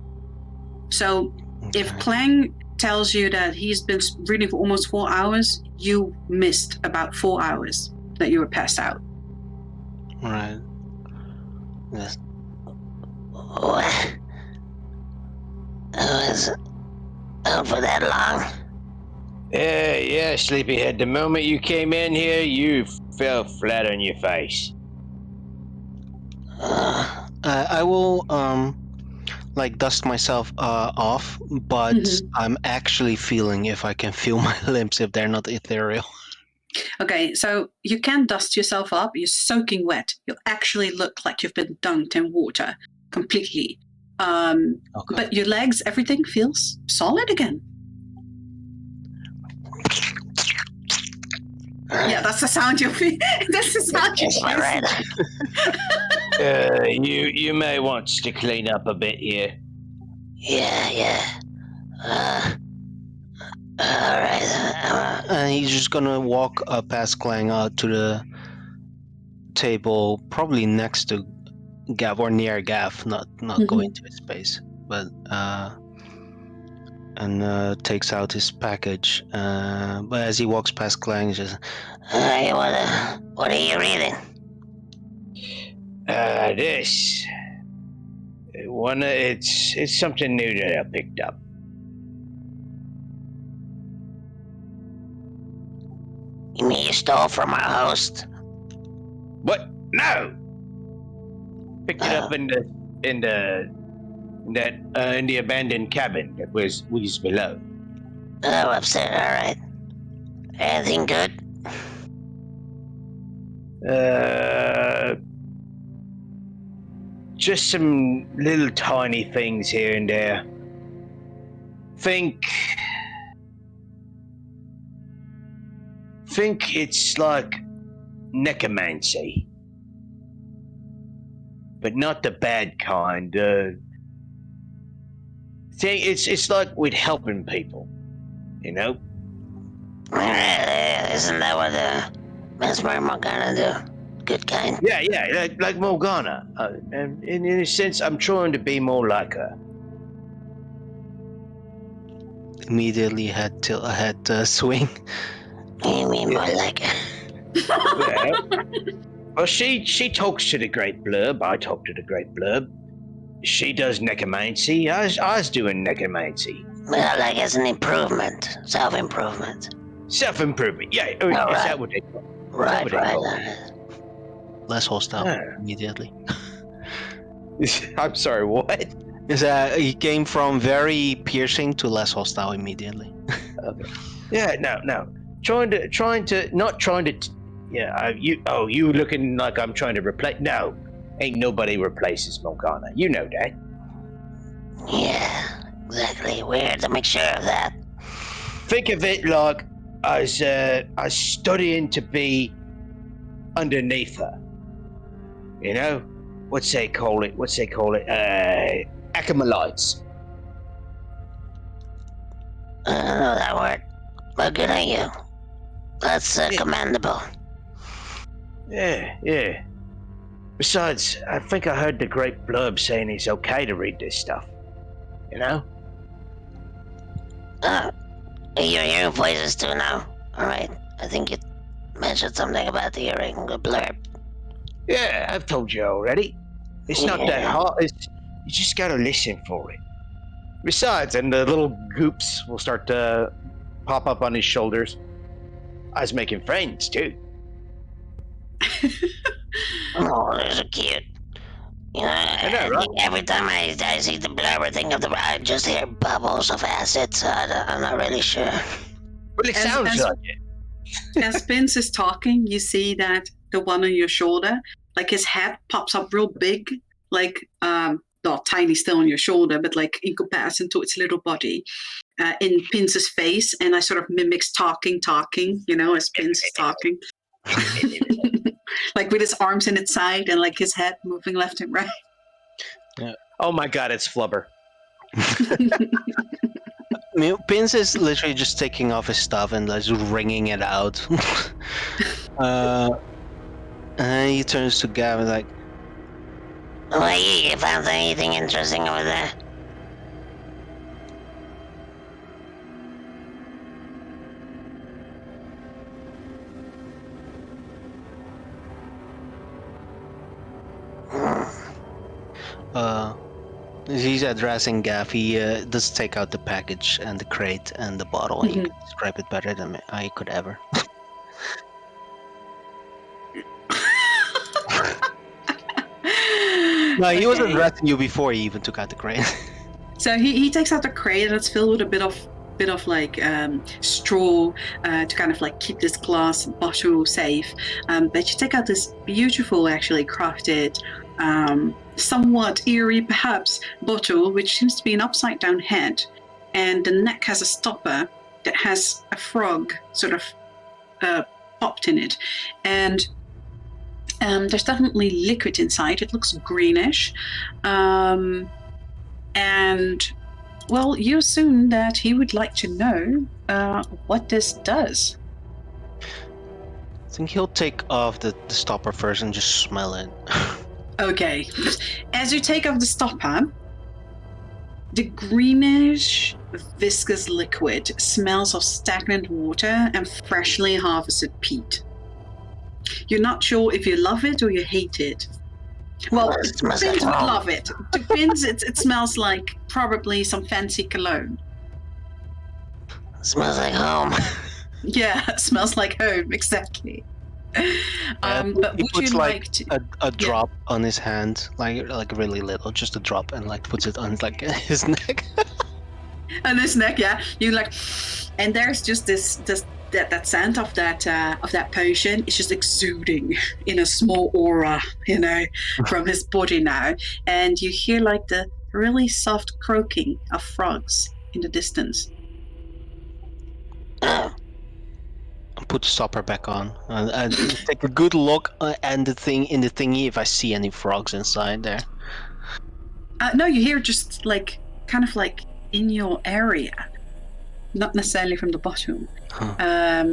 So if Clang tells you that he's been reading for almost 4 hours, you missed about 4 hours that you were passed out. Right. Yes. What? I was out for that long? Yeah, Sleepyhead. The moment you came in here, you fell flat on your face. I will dust myself off, but I'm actually feeling if I can feel my limbs if they're not ethereal. Okay, so you can dust yourself up. You're soaking wet. You actually look like you've been dunked in water completely. But your legs, everything feels solid again. Yeah, that's the sound you'll feel. That's the sound you feel. You may want to clean up a bit here. Yeah. Alright. And he's just gonna walk past Clang out to the table, probably next to Gav or near Gav, not go into his space, but and takes out his package. But as he walks past Clang, he says, "Hey, what are you reading?" This. It's something new that I picked up. You mean you stole from our host? What? No. Picked it up in the abandoned cabin that was below. Oh, upset. All right. Anything good? Just some little tiny things here and there. Think it's like necromancy, but not the bad kind. It's like we're helping people, Isn't that what Mesmer Morgana do? Good kind. Yeah, like Morgana. And in a sense, I'm trying to be more like her. immediately head swing. You mean more like Well, she talks to the Great Blurb. I talk to the Great Blurb. She does necromancy. I was doing necromancy. Well, like as an improvement, self-improvement. Self-improvement. Yeah. Is that what they call? Right. Less hostile immediately. I'm sorry. What? Is he came from very piercing to less hostile immediately. Okay. Yeah. No. Trying to. Yeah. You looking like I'm trying to replace? No. Ain't nobody replaces Morgana. You know that. Yeah, exactly. We're here to make sure of that. Think of it like I was studying to be underneath her. You know, what's they call it? Acolytes. I don't know that word, but good on you. That's commendable. Yeah. Besides, I think I heard the great blurb saying it's okay to read this stuff. You know? You're hearing voices too now. Alright, I think you mentioned something about the hearing blurb. Yeah, I've told you already. It's not that Yeah. hard. You just gotta listen for it. Besides, and the little goops will start to pop up on his shoulders. I was making friends too. Oh, they're so cute. You know, I know, I right? think every time I see the blurb or think of I just hear bubbles of acid, so I'm not really sure. Well, it As- sounds as- like it. As Vince is talking, you see that the one on your shoulder, like his head pops up real big, like not tiny still on your shoulder, but like in comparison to its little body, in Pince's face, and I sort of mimics talking, as Pince is talking. Like with his arms in its side and like his head moving left and right. Oh my god, it's Flubber. Pins is literally just taking off his stuff and just wringing it out. And he turns to Gavin like, Well, you found anything interesting over there? he's addressing Gav. He does take out the package and the crate and the bottle. And he can describe it better than I could ever. No, he was Okay. addressing you before he even took out the crate. So he takes out the crate and it's filled with a bit of like straw to kind of like keep this glass bottle safe. But you take out this beautiful, actually crafted, somewhat eerie perhaps bottle, which seems to be an upside down head, and the neck has a stopper that has a frog sort of popped in it, and there's definitely liquid inside. It looks greenish. And, well, you assume that he would like to know what this does. I think he'll take off the stopper first and just smell it. Okay. As you take off the stopper, the greenish, viscous liquid smells of stagnant water and freshly harvested peat. You're not sure if you love it or you hate it. Well, It smells Vince like would home. love it. To Vince, it smells like probably some fancy cologne. It smells like home. Yeah, it smells like home, exactly. But he would you puts like to? a drop on his hand, like really little, just a drop, and like puts it on like his neck. On his neck, yeah. You like, and there's just that scent of that potion is just exuding in a small aura, from his body now, and you hear like the really soft croaking of frogs in the distance. Oh, Put the stopper back on and take a good look and the thing in the thingy if I see any frogs inside there. No, you hear just like kind of like in your area, not necessarily from the bottom. Huh.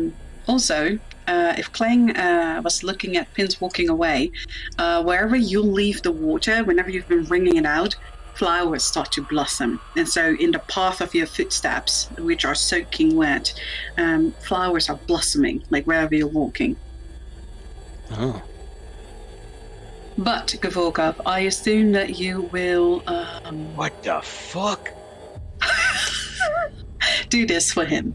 Also, if Clang was looking at Pins walking away, wherever you leave the water, whenever you've been wringing it out, flowers start to blossom. And so in the path of your footsteps, which are soaking wet, flowers are blossoming, like wherever you're walking. Oh. But, Gavorkov, I assume that you will What the fuck? do this for him.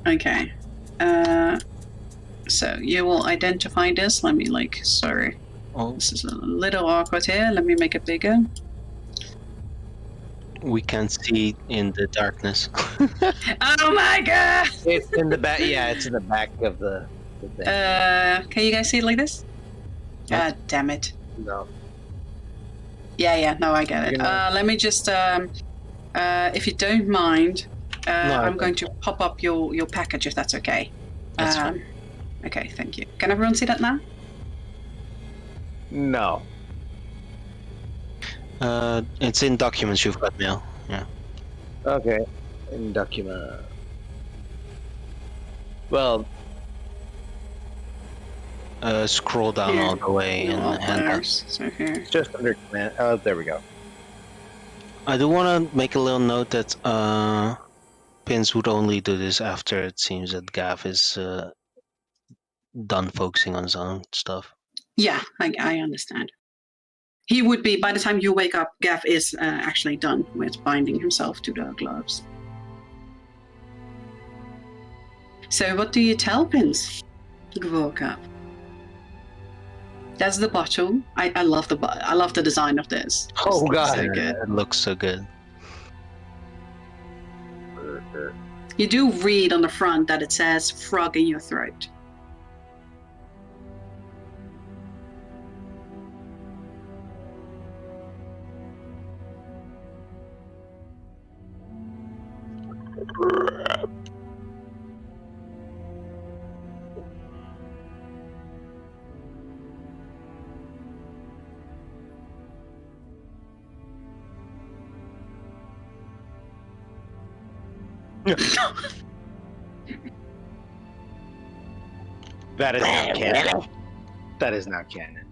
Okay. So you will identify this. Let me sorry. Oh, This is a little awkward here. Let me make it bigger. we can see in the darkness. Oh my god! It's in the back. Yeah, it's in the back of the thing. Can you guys see it like this? Yeah. God damn it. No. Yeah. No, I get it. Let me just, if you don't mind, I'm going to pop up your package if that's okay. That's fine. Okay, thank you. Can everyone see that now? No. It's in documents you've got now. Yeah. Okay. In document. Well, Scroll down Here. all the way No and hand that. uploaders. So here. it's just under command. Oh, there we go. I do want to make a little note that Pins would only do this after it seems that Gav is done focusing on his own stuff. Yeah, I understand. He would be, by the time you wake up, Gav is actually done with binding himself to the gloves. So what do you tell Pins? You woke up. That's the bottle. I love the design of this. Oh, God. So good. It looks so good. You do read on the front that it says frog in your throat. That is not canon. Really? That is not canon.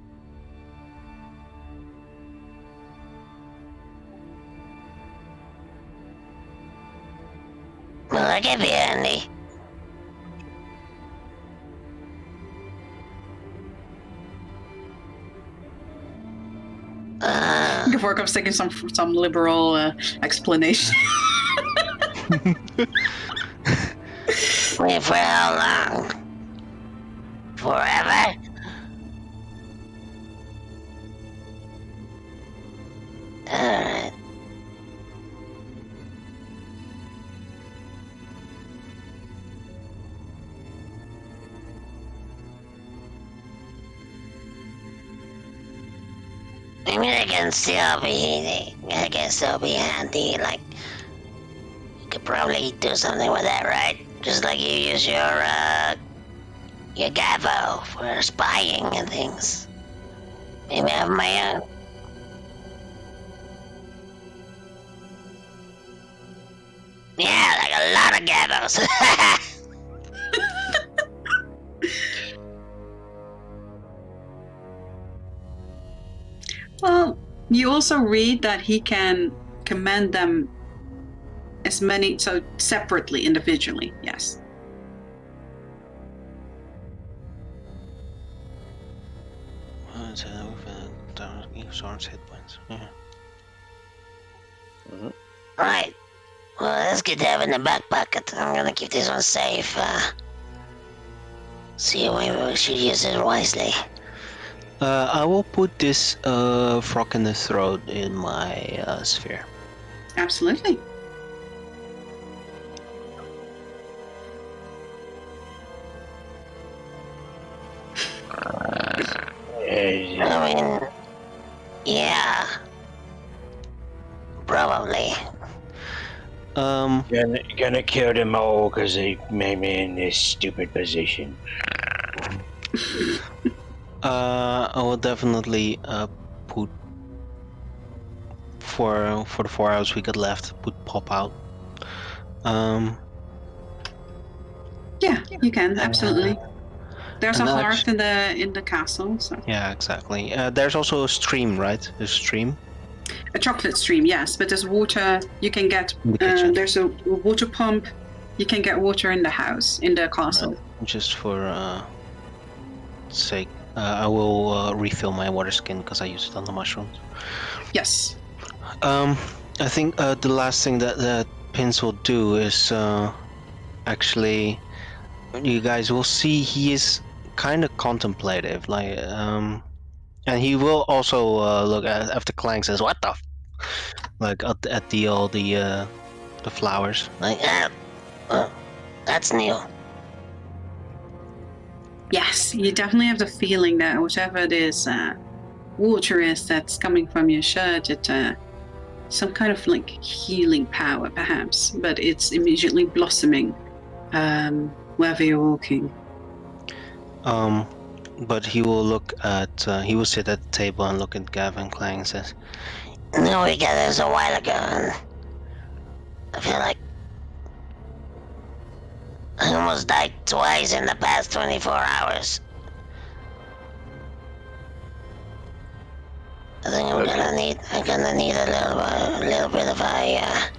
Well, that could be handy. Gavork, I was thinking some liberal explanation. Wait, for how long? Forever? Alright. I mean, I can still be handy, like, you could probably do something with that, right? Just like you use your Gavo for spying and things. Maybe I have my own. Yeah, like a lot of Gavos. Well, you also read that he can command them as many, so separately, individually, yes. Swords hit points. Yeah. Right. Well, that's good to have in the back pocket. I'm gonna keep this one safe. See, maybe we should use it wisely. I will put this frog in the throat in my sphere. Absolutely. I mean, yeah. Probably. Gonna kill them all because they made me in this stupid position. I will definitely put for the 4 hours we got left. Put pop out. Yeah, you can, absolutely. There's a and hearth in the castle, so. Yeah, exactly. There's also a stream, right? A stream. A chocolate stream, yes, but there's water you can get. In the kitchen. There's a water pump. You can get water in the house, in the castle. Just for sake, I will refill my water skin because I used it on the mushrooms. Yes. I think the last thing that Pins will do is actually, you guys will see he is kind of contemplative, like, and he will also look at after Clank says, "What the?" Like at the flowers. Like, that's new. Yes, you definitely have the feeling that whatever it is, water is that's coming from your shirt. It some kind of like healing power, perhaps, but it's immediately blossoming wherever you're walking. But he will look at. He will sit at the table and look at Gavin Clang and says, No, we got this a while ago, and I feel like I almost died twice in the past 24 hours. I think I'm gonna need a little bit of a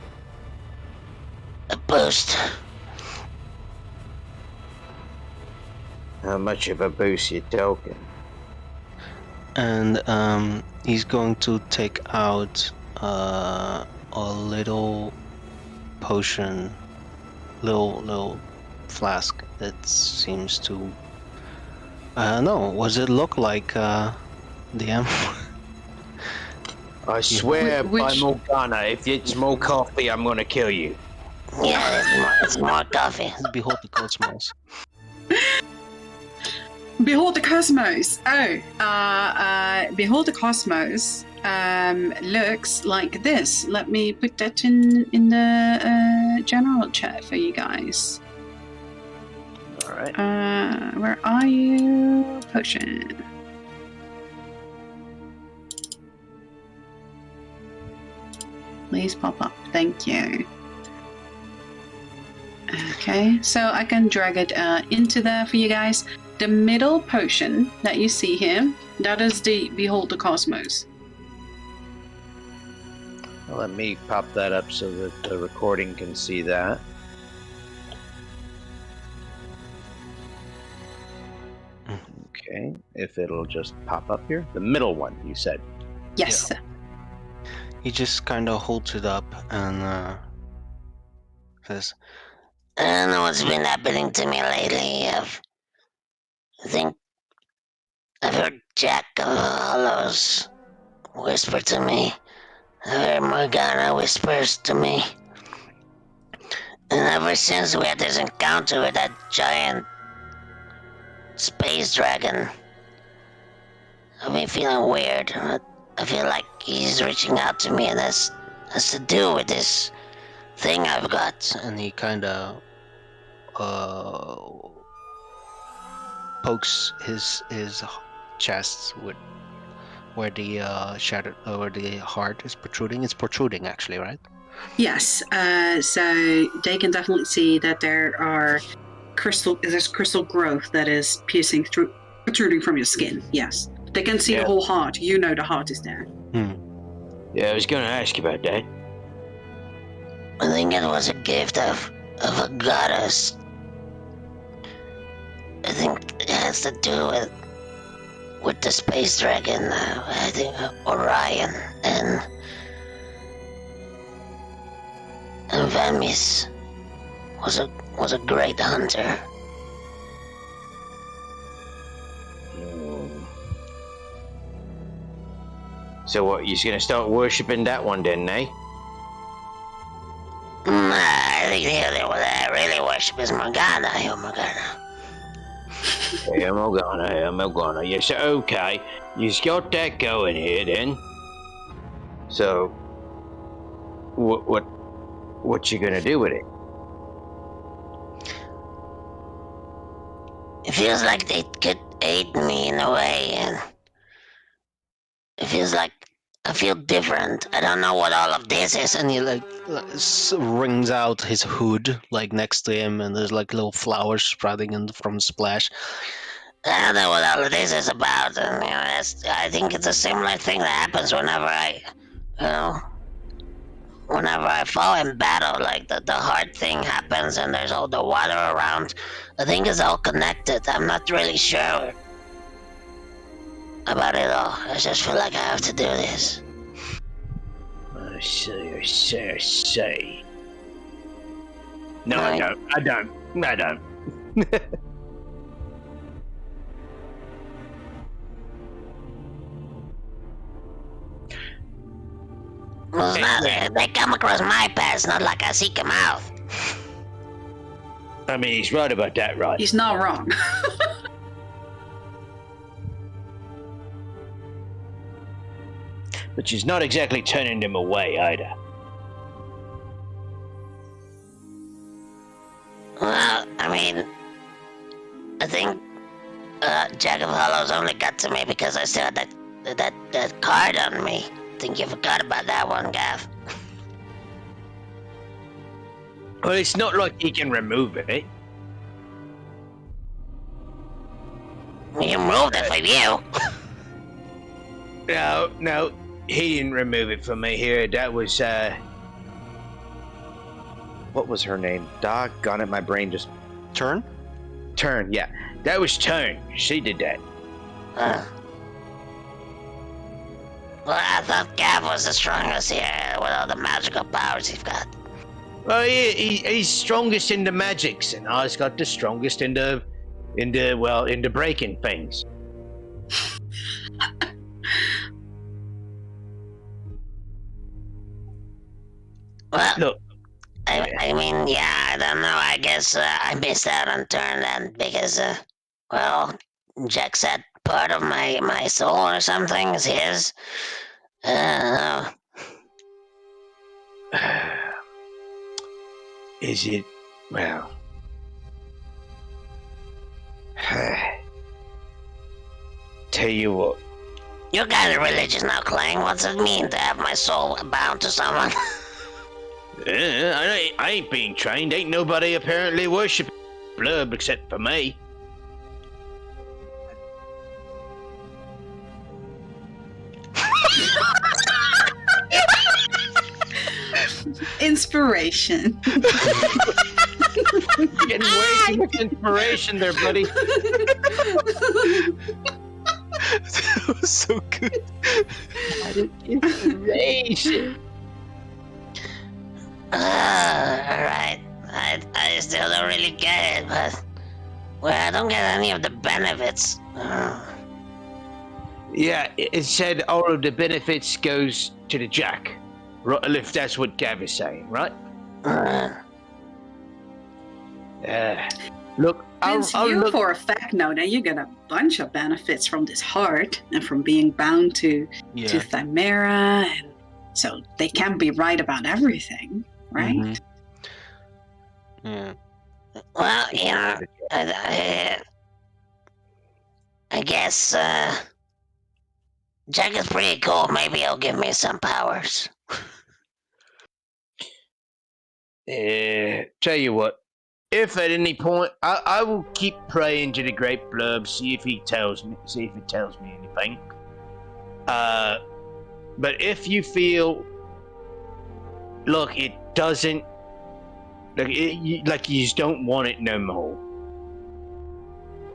boost. How much of a boost you talking? and he's going to take out a little potion, little flask that seems to. I don't know. What does it look like, DM? I swear by Which- Morgana, if it's more coffee, I'm gonna kill you. Yeah, it's more coffee. Behold the cosmos. Behold the Cosmos. Behold the Cosmos looks like this. Let me put that in the general chat for you guys. All right. Where are you? Potion. Please pop up. Thank you. Okay, so I can drag it into there for you guys. The middle potion that you see here, that is the Behold the Cosmos. Let me pop that up so that the recording can see that. Okay, if it'll just pop up here. The middle one, you said. Yes. He just kind of holds it up and says, I don't know what's been happening to me lately. I think I've heard Jack of Hollows whisper to me. I've heard Morgana whispers to me. And ever since we had this encounter with that giant space dragon, I've been feeling weird. I feel like he's reaching out to me, and that's has to do with this thing I've got. and he kind of pokes his chest with where the where the heart is protruding. It's protruding, actually, right? Yes. So they can definitely see that there's crystal growth that is protruding from your skin. Yes. They can see the whole heart. You know the heart is there. Yeah, I was gonna ask you about that. I think it was a gift of a goddess. I think it has to do with the space dragon. I think Orion and Vemis was a great hunter. So what, you're gonna start worshipping that one then, eh? I think the other one that I really worship is Morgana. Oh, Morgana. Hey, Morgana. Yes, okay. You've got that going here then. So, what you gonna do with it? It feels like they could aid me in a way, and it feels like I feel different. I don't know what all of this is. And he wrings out his hood like next to him, and there's like little flowers sprouting from Splash. I don't know what all of this is about. And, I think it's a similar thing that happens whenever I fall in battle. Like the hard thing happens, and there's all the water around. I think it's all connected. I'm not really sure about it all. I just feel like I have to do this. I see. No, I don't. Well, it's not, they come across my path, not like I seek them out. I mean, he's right about that, right? He's not wrong. But she's not exactly turning them away either. Well, I mean, I think Jack of Hollows only got to me because I still had that card on me. I think you forgot about that one, Gav. Well, it's not like he can remove it. You moved it for you. No, he didn't remove it from me here. That was, what was her name? Doggone it, my brain just... Turn? Turn, yeah. That was Turn. She did that. Well, I thought Gav was the strongest here with all the magical powers he's got. Well, he's strongest in the magics, and I's got the strongest in the breaking things. Well, Look, I mean, yeah, I don't know. I guess I missed out on Turn then because, well, Jack said part of my soul or something is his. is it? Well, tell you what. You're kind of religious now, Clang. What's it mean to have my soul bound to someone? I ain't being trained. Ain't nobody apparently worshiping Blurb except for me. Inspiration. Getting way too much inspiration there, buddy. That was so good. Inspiration. Alright. I still don't really get it, but... Well, I don't get any of the benefits. Yeah, it said all of the benefits goes to the Jack. If that's what Gav is saying, right? Look, Vince, I'll you look. for a fact know that you get a bunch of benefits from this heart and from being bound to Chimera, and so they can be right about everything, right? Mhm. Yeah. Well, you know, I guess, Jack is pretty cool. Maybe he'll give me some powers. Tell you what, if at any point, I will keep praying to the Great Blurb, see if it tells me anything. But if you feel, look, it doesn't, like you just don't want it no more,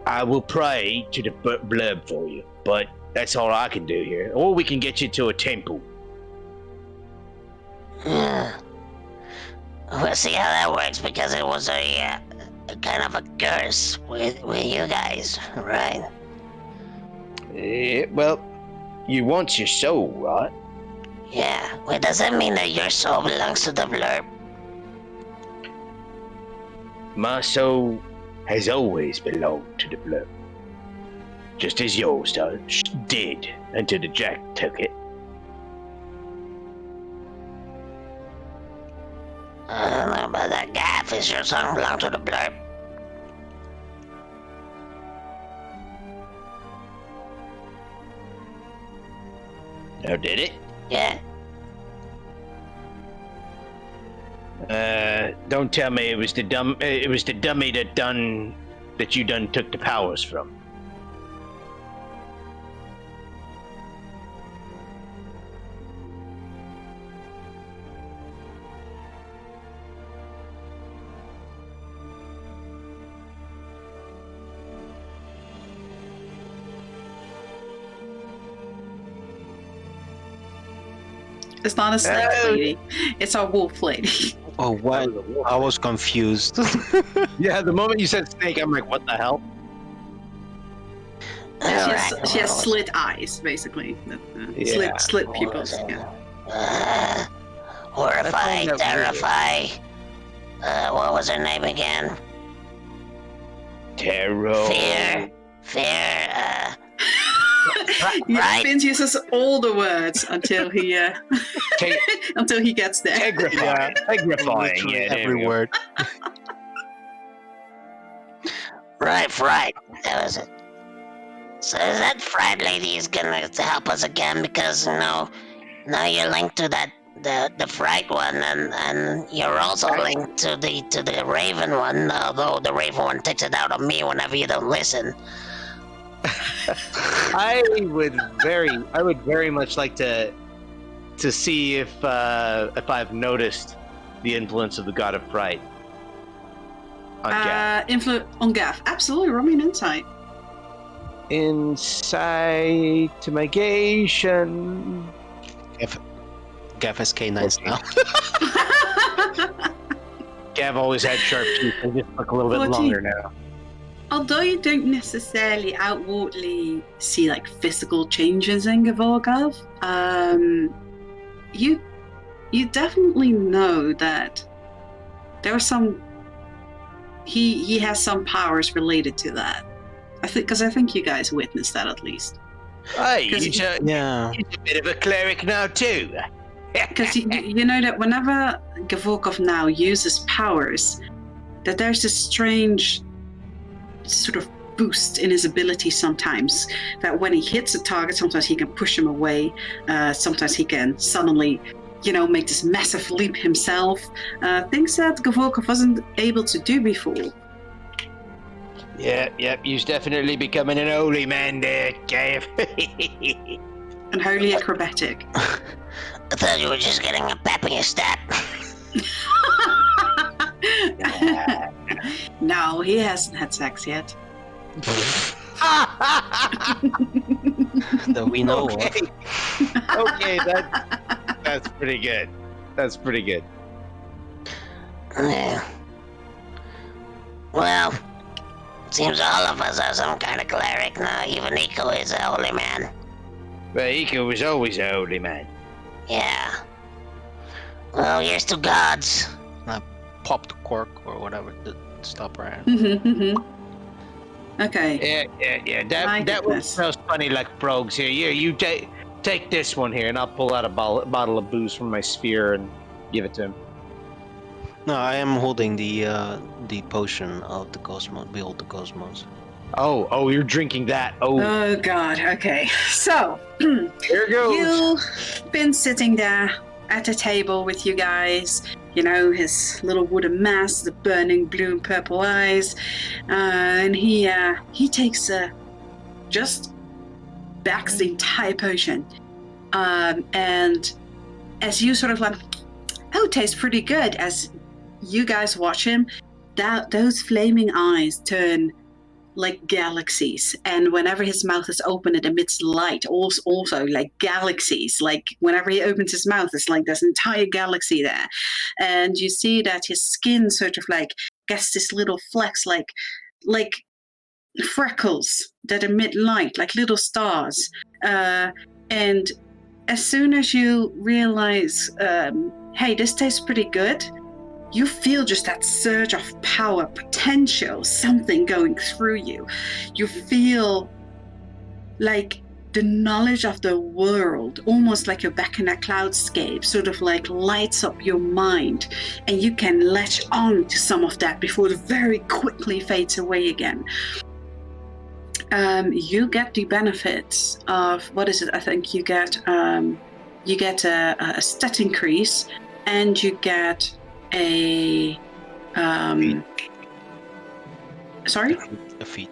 I will pray to the Blurb for you. But that's all I can do here. Or we can get you to a temple. We'll see how that works because it was a kind of a curse with you guys, right? Well, you want your soul, right? Yeah. Well, does that mean that your soul belongs to the Blurb? My soul has always belonged to the Blurb. Just as yours did until the Jack took it. I don't know about that. Gaff, is your soul belong to the Blurb? Oh, did it? Yeah. Don't tell me it was the dummy that you done took the powers from. It's not a snake lady. It's a wolf lady. Oh, what? I was confused. Yeah, the moment you said snake, I'm like, what the hell? She has slit eyes, basically. Slit pupils. Yeah. Horrify, terrify. What was her name again? Tarot. Fear. Right? Vince uses all the words until he until he gets there. Tegrifying. Tegrifying. Literally Yeah, there every we go. word. Right. That was it. So that fried lady is gonna help us again because now you're linked to the fright one, and you're also linked to the raven one. Although the raven one takes it out on me whenever you don't listen. I would very much like to see if I've noticed the influence of the god of fright on Gav. Influence on Gav. Absolutely, roll me an insight. Insight to negation. Gav has canines now. Gav always had sharp teeth. They just look a little bit 14. longer now. Although you don't necessarily outwardly see like physical changes in Gavorgov, you definitely know that there are some. He has some powers related to that. I think you guys witnessed that at least. Hey, 'Cause he's Yeah. a bit of a cleric now too. Because you know that whenever Gavorkov now uses powers, that there's this strange sort of boost in his ability sometimes. That when he hits a target, sometimes he can push him away. Sometimes he can suddenly, make this massive leap himself. Things that Gavorkov wasn't able to do before. Yep, he's definitely becoming an holy man there, Gav. And wholly acrobatic. I thought you were just getting a pep in your step. No, he hasn't had sex yet. That we know of. Okay, that's pretty good. That's pretty good. Yeah. Well, seems all of us are some kind of cleric now. Even Nico is a holy man. But Iko was always a holy man. Yeah. Well, here's to gods. Pop the cork or whatever the stopper. Okay. Yeah. My That one goodness. smells funny like brogues here. Here, you take this one here, and I'll pull out a bottle of booze from my sphere and give it to him. No, I am holding the potion of the cosmos. Behold the cosmos. Oh, you're drinking that. Oh, Oh God. Okay. So here goes. you've been sitting there at a table with you guys. His little wooden mask, the burning blue and purple eyes, and he takes just backs the entire potion, and as you sort of like, oh, tastes pretty good. As you guys watch him, those flaming eyes turn like galaxies, and whenever his mouth is open, it emits light. Also like galaxies. Like whenever he opens his mouth, it's like there's an entire galaxy there, and you see that his skin sort of like gets this little flecks, like freckles that emit light, like little stars. And as soon as you realize, hey, this tastes pretty good, you feel just that surge of power, potential, something going through you. You feel like the knowledge of the world, almost like you're back in a cloudscape, sort of like lights up your mind, and you can latch on to some of that before it very quickly fades away again. You get the benefits of, what is it? I think you get a stat increase, and you get a sorry? A feat.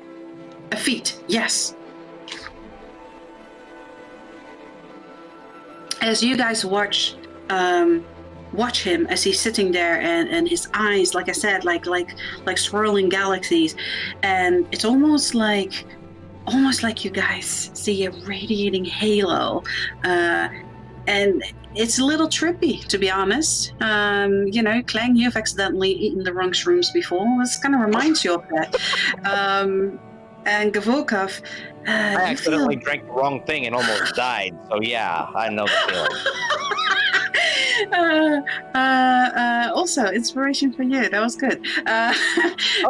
A feat, yes. As you guys watch him as he's sitting there, and his eyes, like I said, like swirling galaxies, and it's almost like you guys see a radiating halo, and it's a little trippy, to be honest. Clang, you've accidentally eaten the wrong shrooms before. This kind of reminds you of that. And Gavorkov, I accidentally drank the wrong thing and almost died. So yeah, I know the feeling. Also, inspiration for you. That was good.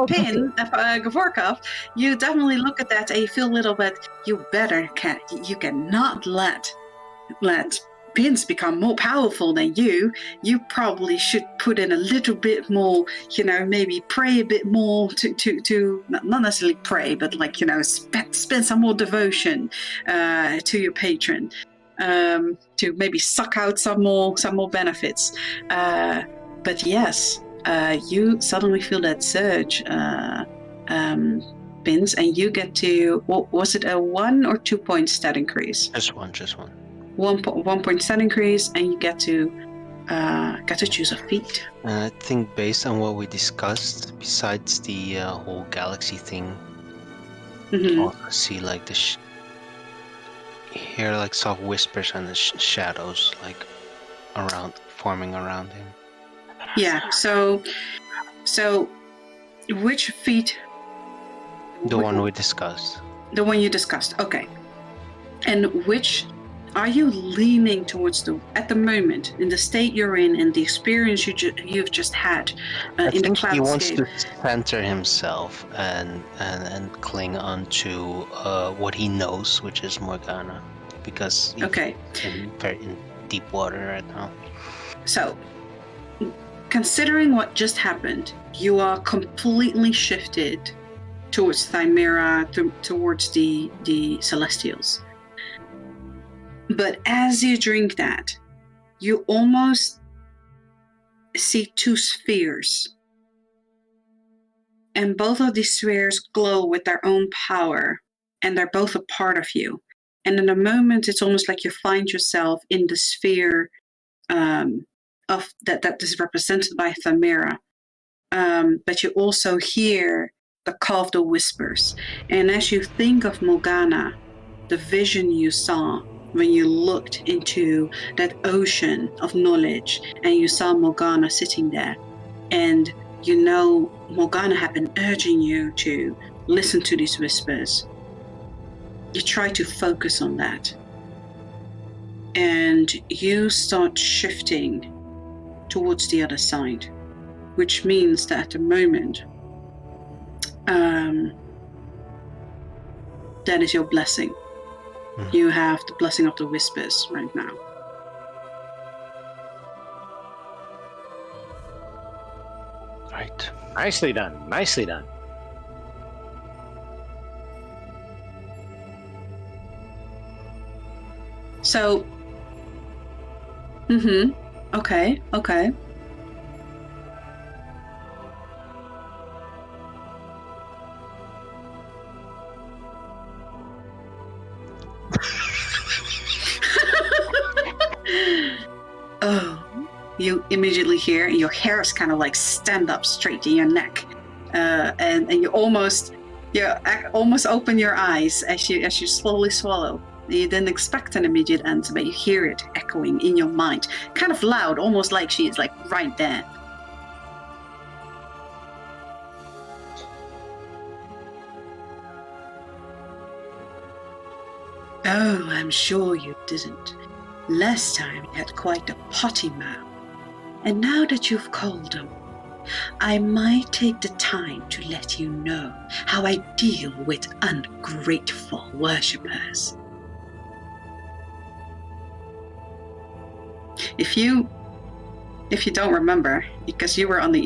Pin, Gavorkov, you definitely look at that and you feel a little bit. You cannot let Pins become more powerful than you. You probably should put in a little bit more. Maybe pray a bit more to not necessarily pray, but spend some more devotion to your patron. To maybe suck out some more benefits. But yes, you suddenly feel that surge, Pins, and you get to, was it a 1 or 2 point stat increase? Just one. 1 point stat increase, and you get to choose a feat. I think based on what we discussed, besides the whole galaxy thing, also see like hear like soft whispers and the shadows like forming around him. Yeah. So which feat? The one we discussed. The one you discussed. Okay. And which are you leaning towards at the moment, in the state you're in and the experience you've just had in the cloudscape? He wants to center himself and cling on to what he knows, which is Morgana, because he's very in deep water right now. So, considering what just happened, you are completely shifted towards Thymera, towards the Celestials. But as you drink that, you almost see two spheres. And both of these spheres glow with their own power, and they're both a part of you. And in a moment, it's almost like you find yourself in the sphere of that is represented by Thymera. But you also hear the call of the whispers. And as you think of Morgana, the vision you saw when you looked into that ocean of knowledge and you saw Morgana sitting there, and Morgana had been urging you to listen to these whispers. You try to focus on that, and you start shifting towards the other side, which means that at the moment, that is your blessing. You have the blessing of the whispers right now. Right. Nicely done. Nicely done. So, okay. Oh, you immediately hear, and your hairs kind of like stand up straight in your neck, and you almost open your eyes as you slowly swallow. You didn't expect an immediate answer, but you hear it echoing in your mind, kind of loud, almost like she is like right there. Oh, I'm sure you didn't. Last time you had quite a potty mouth. And now that you've called him, I might take the time to let you know how I deal with ungrateful worshippers. If you don't remember, because you were under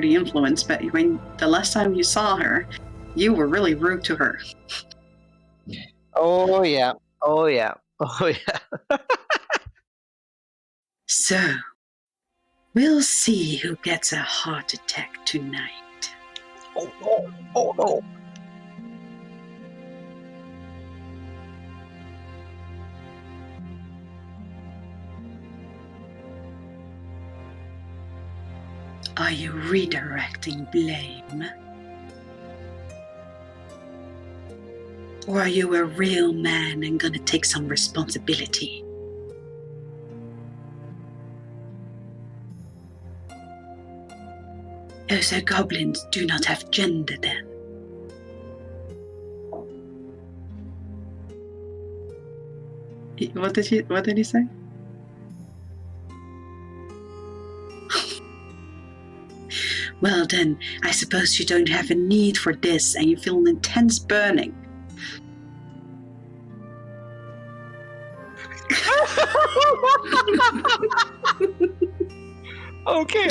the influence, but when the last time you saw her, you were really rude to her. Oh yeah. So, we'll see who gets a heart attack tonight. Oh no. Are you redirecting blame? Or are you a real man and gonna take some responsibility? Oh, so goblins do not have gender then? What did he say? then, I suppose you don't have a need for this, and you feel an intense burning. Okay.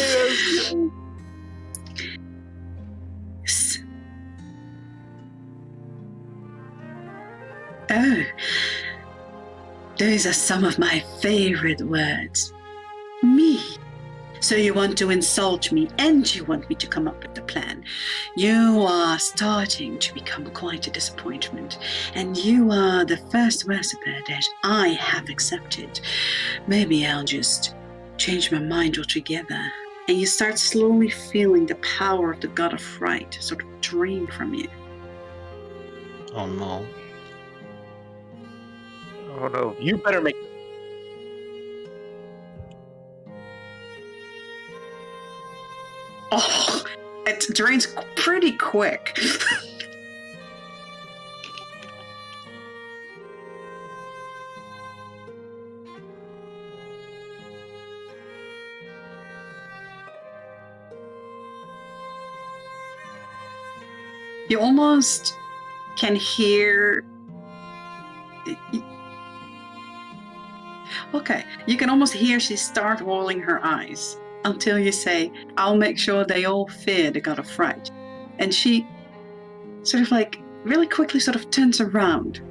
Oh, those are some of my favorite words. Me. So you want to insult me, and you want me to come up with the plan. You are starting to become quite a disappointment, and you are the first worshiper that I have accepted. Maybe I'll just change my mind altogether. And you start slowly feeling the power of the god of fright sort of drain from you. Oh no. Oh no! You better make. Oh, it drains pretty quick. You almost can hear. Okay, you can almost hear she start rolling her eyes until you say, I'll make sure they all fear the god of fright. And she sort of like really quickly sort of turns around.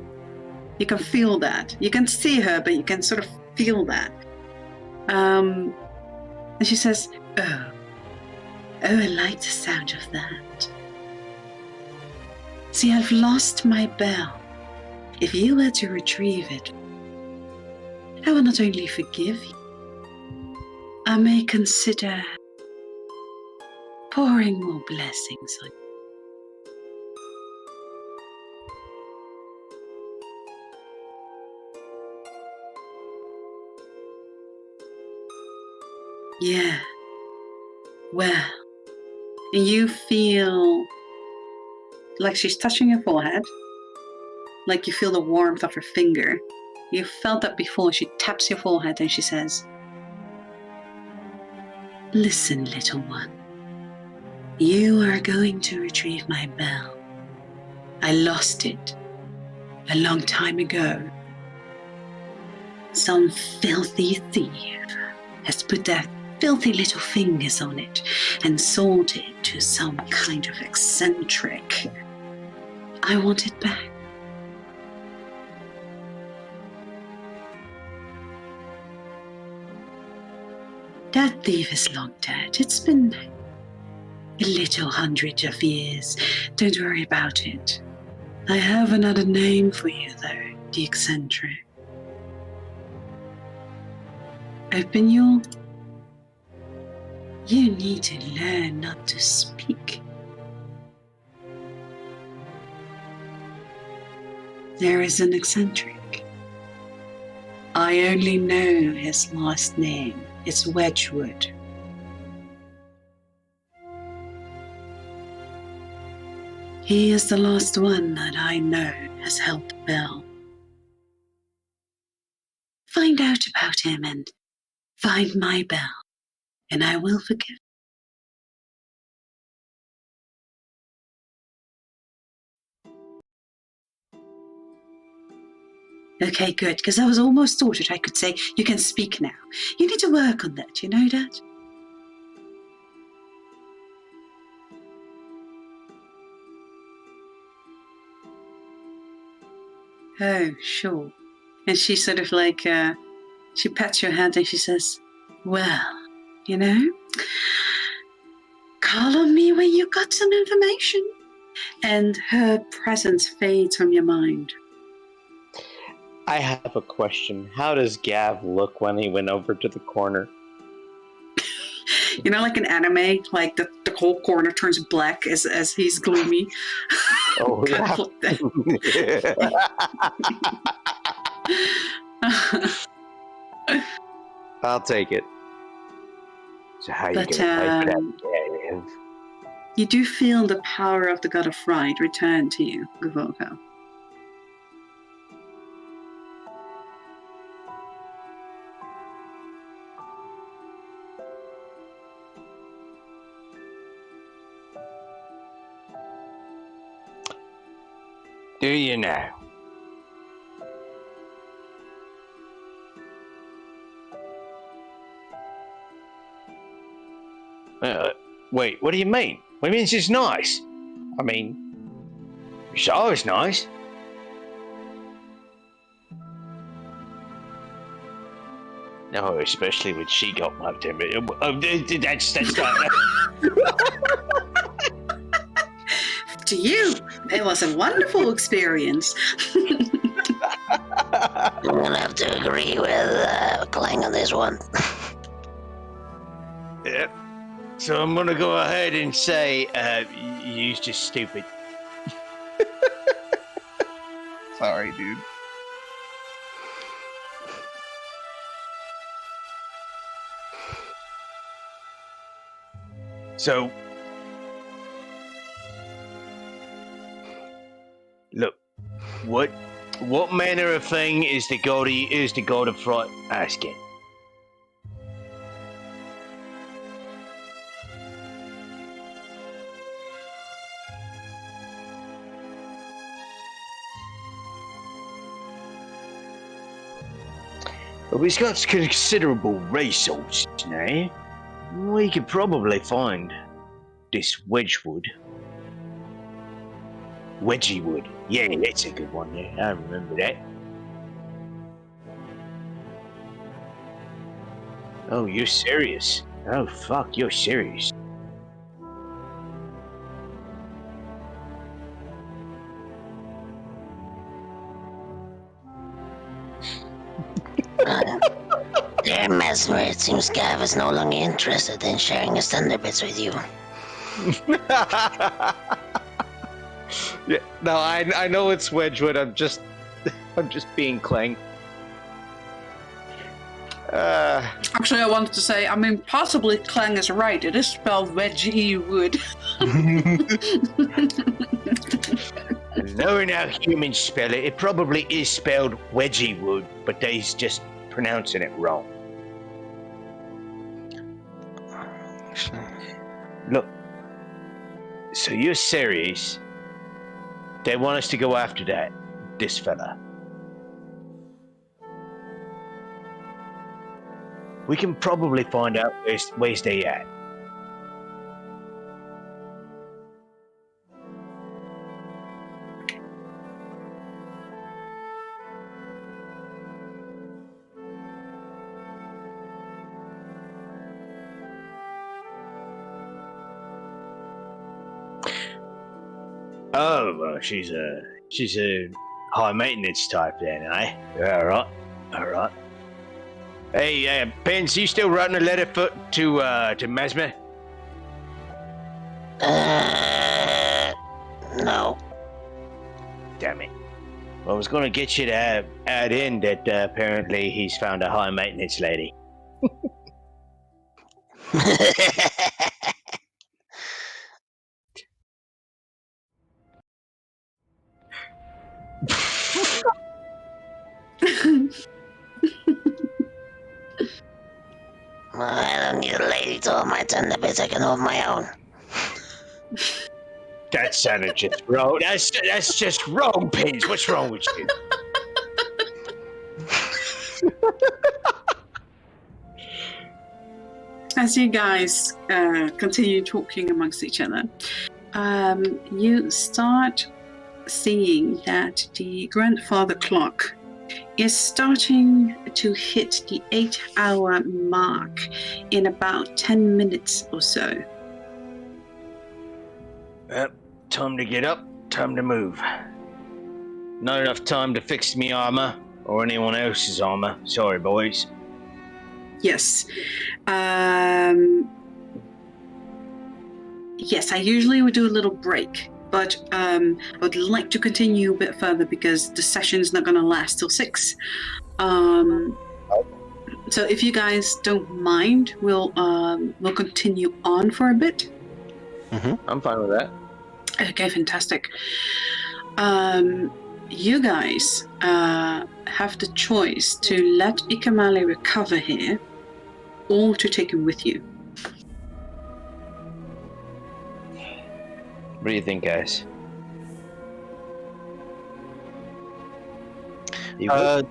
You can feel that. You can see her, but you can sort of feel that. And she says, oh, I like the sound of that. See, I've lost my bell. If you were to retrieve it, I will not only forgive you, I may consider pouring more blessings on you. Yeah. Well, and you feel like she's touching your forehead, like you feel the warmth of her finger. You felt that before. She taps your forehead and she says, listen, little one. You are going to retrieve my bell. I lost it a long time ago. Some filthy thief has put their filthy little fingers on it and sold it to some kind of eccentric. I want it back. That thief is long dead. It's been a little hundred of years. Don't worry about it. I have another name for you, though, the eccentric. Open your... You need to learn not to speak. There is an eccentric. I only know his last name. It's Wedgwood. He is the last one that I know has held the bell. Find out about him and find my bell, and I will forgive. Okay, good, because I was almost thought that I could say, you can speak now. You need to work on that, you know that? Oh, sure. And she sort of like, she pats your hand and she says, well, you know, call on me when you got some information. And her presence fades from your mind. I have a question. How does Gav look when he went over to the corner? You know, like an anime, like the whole corner turns black as he's gloomy. Oh, yeah. I'll take it. So how you But, gonna type it out, Gav? You do feel the power of the god of fright return to you, Gavoko. Do you now? Wait, what do you mean? What do you mean she's nice? I mean, she's always nice. No, especially when she got my temper. That's not. To you, it was a wonderful experience. I'm gonna have to agree with Clang on this one. Yeah. So I'm gonna go ahead and say, you're just stupid. Sorry, dude. So, look, what manner of thing is the god of fright asking? Well, he's got considerable resources now. We could probably find this Wedgwood. Wedgiewood. Yeah, that's a good one, yeah. I remember that. Oh, you're serious? Oh, fuck, you're serious. Dear Mesmer, it seems Gav is no longer interested in sharing his thunderbits with you. Yeah, no, I know it's Wedgwood. I'm just being Clang. Actually, I wanted to say, I mean, possibly Clang is right. It is spelled Wedgiewood. Knowing how humans spell it, it probably is spelled Wedgiewood, but they's just pronouncing it wrong. Look, so you're serious? They want us to go after this fella. We can probably find out where's they at. Oh, well, she's a high maintenance type then, eh? All right. Hey, Pence, you still writing a letter to Mesmer? No. Damn it. Well, I was going to get you to add in that apparently he's found a high maintenance lady. I don't need a lady to hold my thunderbits, I can hold my own. That sounded just wrong. That's just wrong, Pence. What's wrong with you? As you guys continue talking amongst each other, you start seeing that the grandfather clock is starting to hit the 8-hour mark in about 10 minutes or so. Yep, time to get up, time to move. Not enough time to fix me armor or anyone else's armor. Sorry, boys. Yes. Yes, I usually would do a little break, but I would like to continue a bit further because the session's not going to last till 6. So if you guys don't mind, we'll continue on for a bit. I'm fine with that. Okay, fantastic. You guys have the choice to let Ikamale recover here or to take him with you. What do you think, guys? You will.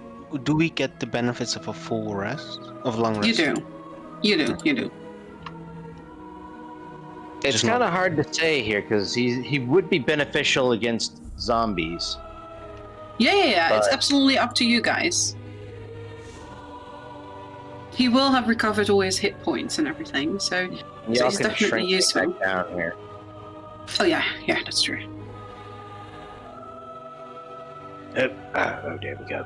Do we get the benefits of a full rest? Of long rest? You do. You do. You do. It's Just kind not- of hard to say here because he would be beneficial against zombies. Yeah. It's But- absolutely up to you guys. He will have recovered all his hit points and everything, so Y'all he's can definitely shrink useful. it back down here. Oh yeah, that's true. Oh, there we go.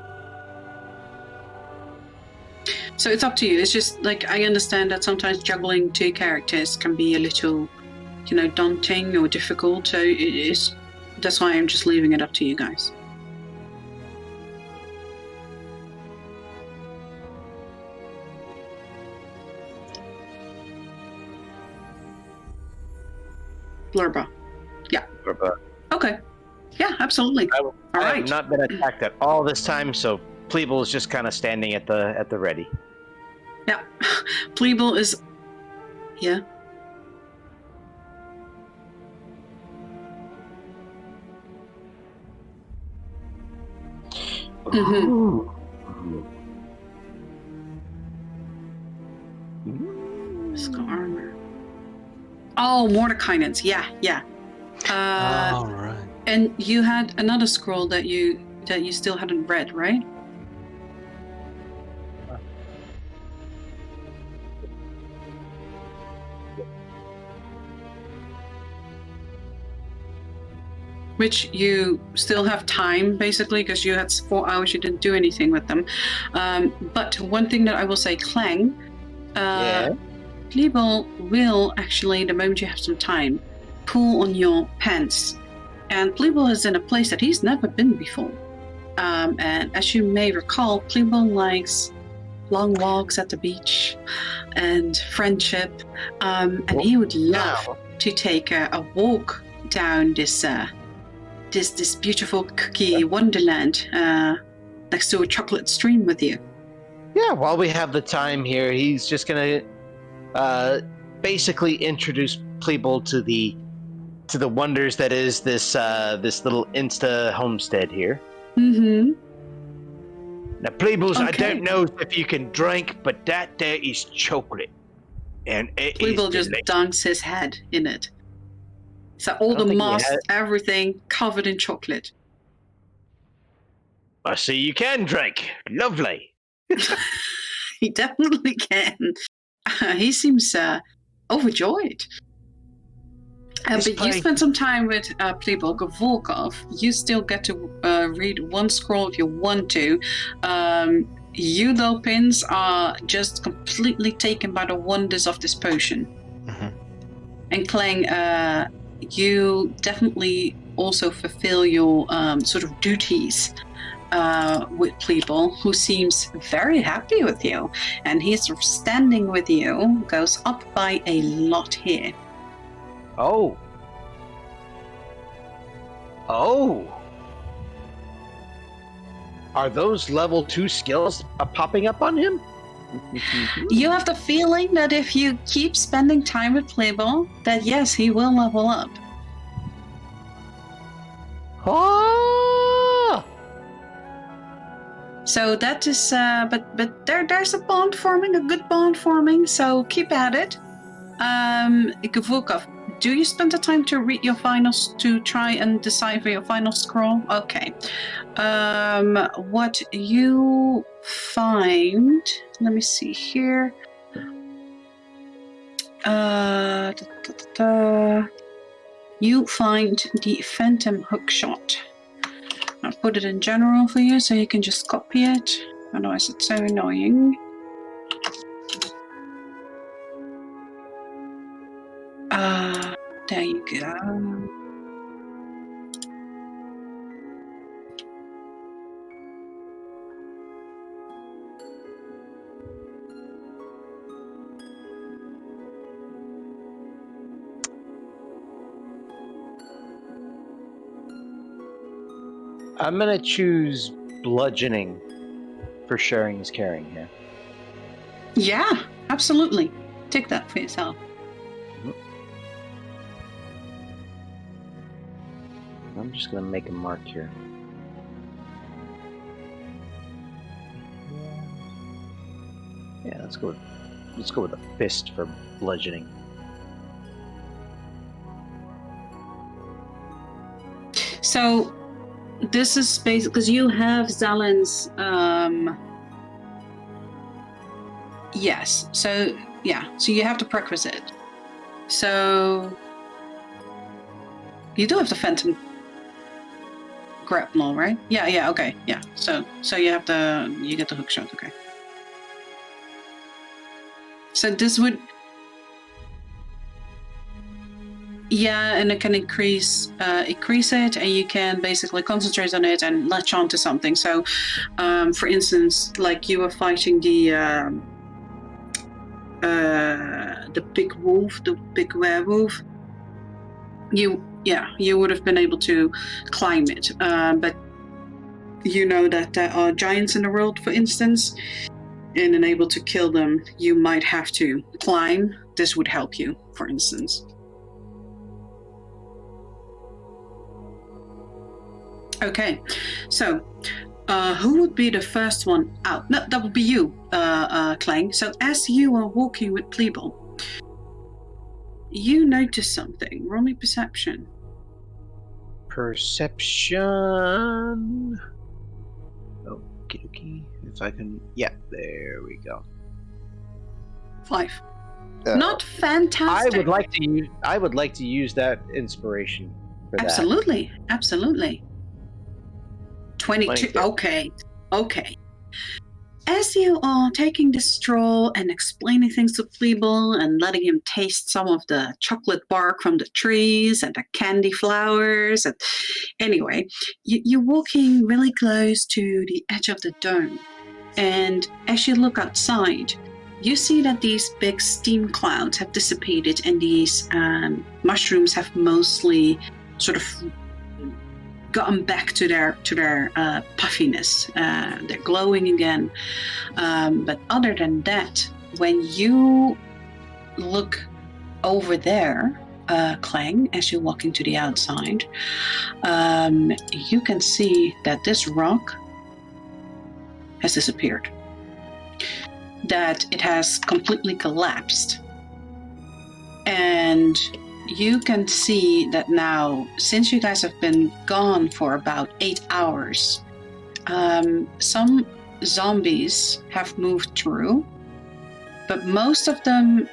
So it's up to you. It's just like I understand that sometimes juggling two characters can be a little, daunting or difficult. So it is. That's why I'm just leaving it up to you guys. Blurba. But Okay. Yeah, absolutely. I, All I right. have not been attacked at all this time, so Pleeble is just kind of standing at the ready. Yeah. Pleeble is. Yeah. Mhm. Ooh. It's got armor. Oh, Mordekainen's. Yeah. All right. And you had another scroll that you still hadn't read, right? Which you still have time, basically, because you had 4 hours, you didn't do anything with them. But one thing that I will say, Clang, Yeah. Kleebel will actually, the moment you have some time, pull on your pants. And Kleebel is in a place that he's never been before. And as you may recall, Kleebel likes long walks at the beach and friendship. And he would love to take a walk down this beautiful cookie wonderland next to a chocolate stream with you. Yeah, while we have the time here, he's just gonna basically introduce Pleeble to the wonders that is this little Insta homestead here. Mm-hmm. Now, Pleebles, I Okay. don't know if you can drink, but that there is chocolate, and it is Pleeble just delicious. dunks his head in it. So all I don't the think we moss, had- everything covered in chocolate. I see you can drink. Lovely. He definitely can. He seems overjoyed. This But you place- spent some time with Pleeble Volkov. You still get to read one scroll if you want to. You, though, Pins, are just completely taken by the wonders of this potion. Mhm. And Clang, you definitely also fulfill your sort of duties with Pleeble, who seems very happy with you. And he's sort of standing with you, goes up by a lot here. Oh. Oh. Are those level 2 skills popping up on him? You have the feeling that if you keep spending time with Pleeble, that yes, he will level up. Ah! So that is, but there's a bond forming, a good bond forming. So keep at it. Gavukov, do you spend the time to read your finals to try and decipher your final scroll? Okay. What you find? Let me see here. You find the Phantom Hookshot. I'll put it in general for you so you can just copy it. Otherwise, it's so annoying. There you go. I'm gonna choose bludgeoning for sharing is caring here. Yeah, absolutely. Take that for yourself. I'm just gonna make a mark here. Yeah, let's go with a fist for bludgeoning. So this is basically because you have Zalen's. Yes. So yeah. So you have the prerequisite. So you do have the Phantom grapple, right? Yeah. Yeah. Okay. Yeah. So you get the hook shot. Okay. So this would. Yeah, and it can increase it, and you can basically concentrate on it and latch onto something. So, for instance, like you were fighting the big wolf, the big werewolf. You would have been able to climb it, but you know that there are giants in the world, for instance, and unable to kill them, you might have to climb. This would help you, for instance. Okay, so who would be the first one out? No, that would be you, Clang. So as you are walking with Pleeble, you notice something. Roll me perception. Perception. Okay. If I can. Yeah, there we go. 5. Not fantastic. I would like to use that inspiration for that. Absolutely. 22. Okay. As you are taking this stroll and explaining things to Pleeble and letting him taste some of the chocolate bark from the trees and the candy flowers, and anyway, you're walking really close to the edge of the dome. And as you look outside, you see that these big steam clouds have dissipated and these mushrooms have mostly sort of gotten back to their puffiness. They're glowing again. But other than that, when you look over there, Clang, as you're walking to the outside, you can see that this rock has disappeared. That it has completely collapsed. And you can see that now, since you guys have been gone for about 8 hours, some zombies have moved through, but most of them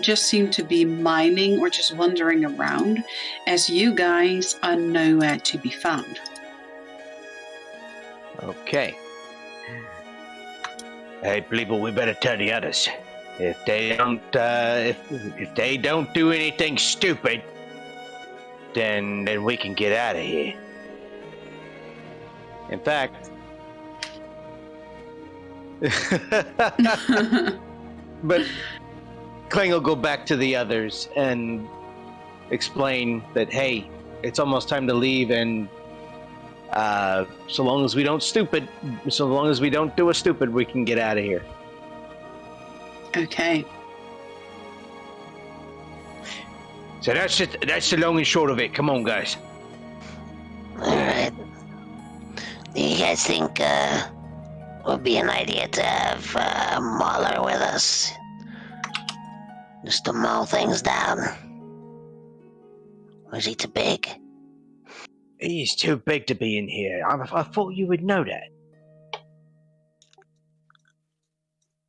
just seem to be mining or just wandering around, as you guys are nowhere to be found. Okay. Hey, people, we better tell the others. If they don't, if they don't do anything stupid, then we can get out of here. In fact, but Kling will go back to the others and explain that, hey, it's almost time to leave, and so long as we don't do a stupid, we can get out of here. Okay. So that's the long and short of it. Come on, guys. Alright. Do you guys think would be an idea to have Mahler with us? Just to mow things down? Or is he too big? He's too big to be in here. I thought you would know that.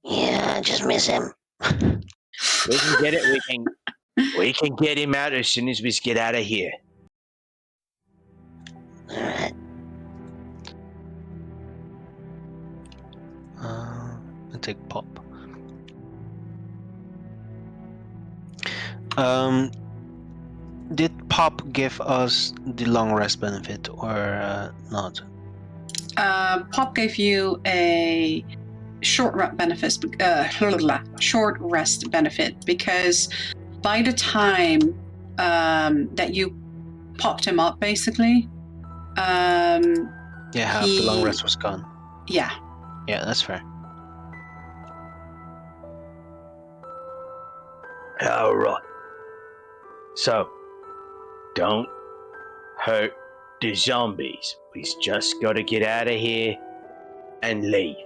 Yeah, I just miss him. We can get it. We can get him out as soon as we get out of here. Alright. I take Pop. Did Pop give us the long rest benefit or not? Pop gave you a short rest benefit because by the time that you popped him up, basically, Yeah, half the long rest was gone. Yeah. Yeah, that's fair. All right. So, don't hurt the zombies. We just gotta get out of here and leave.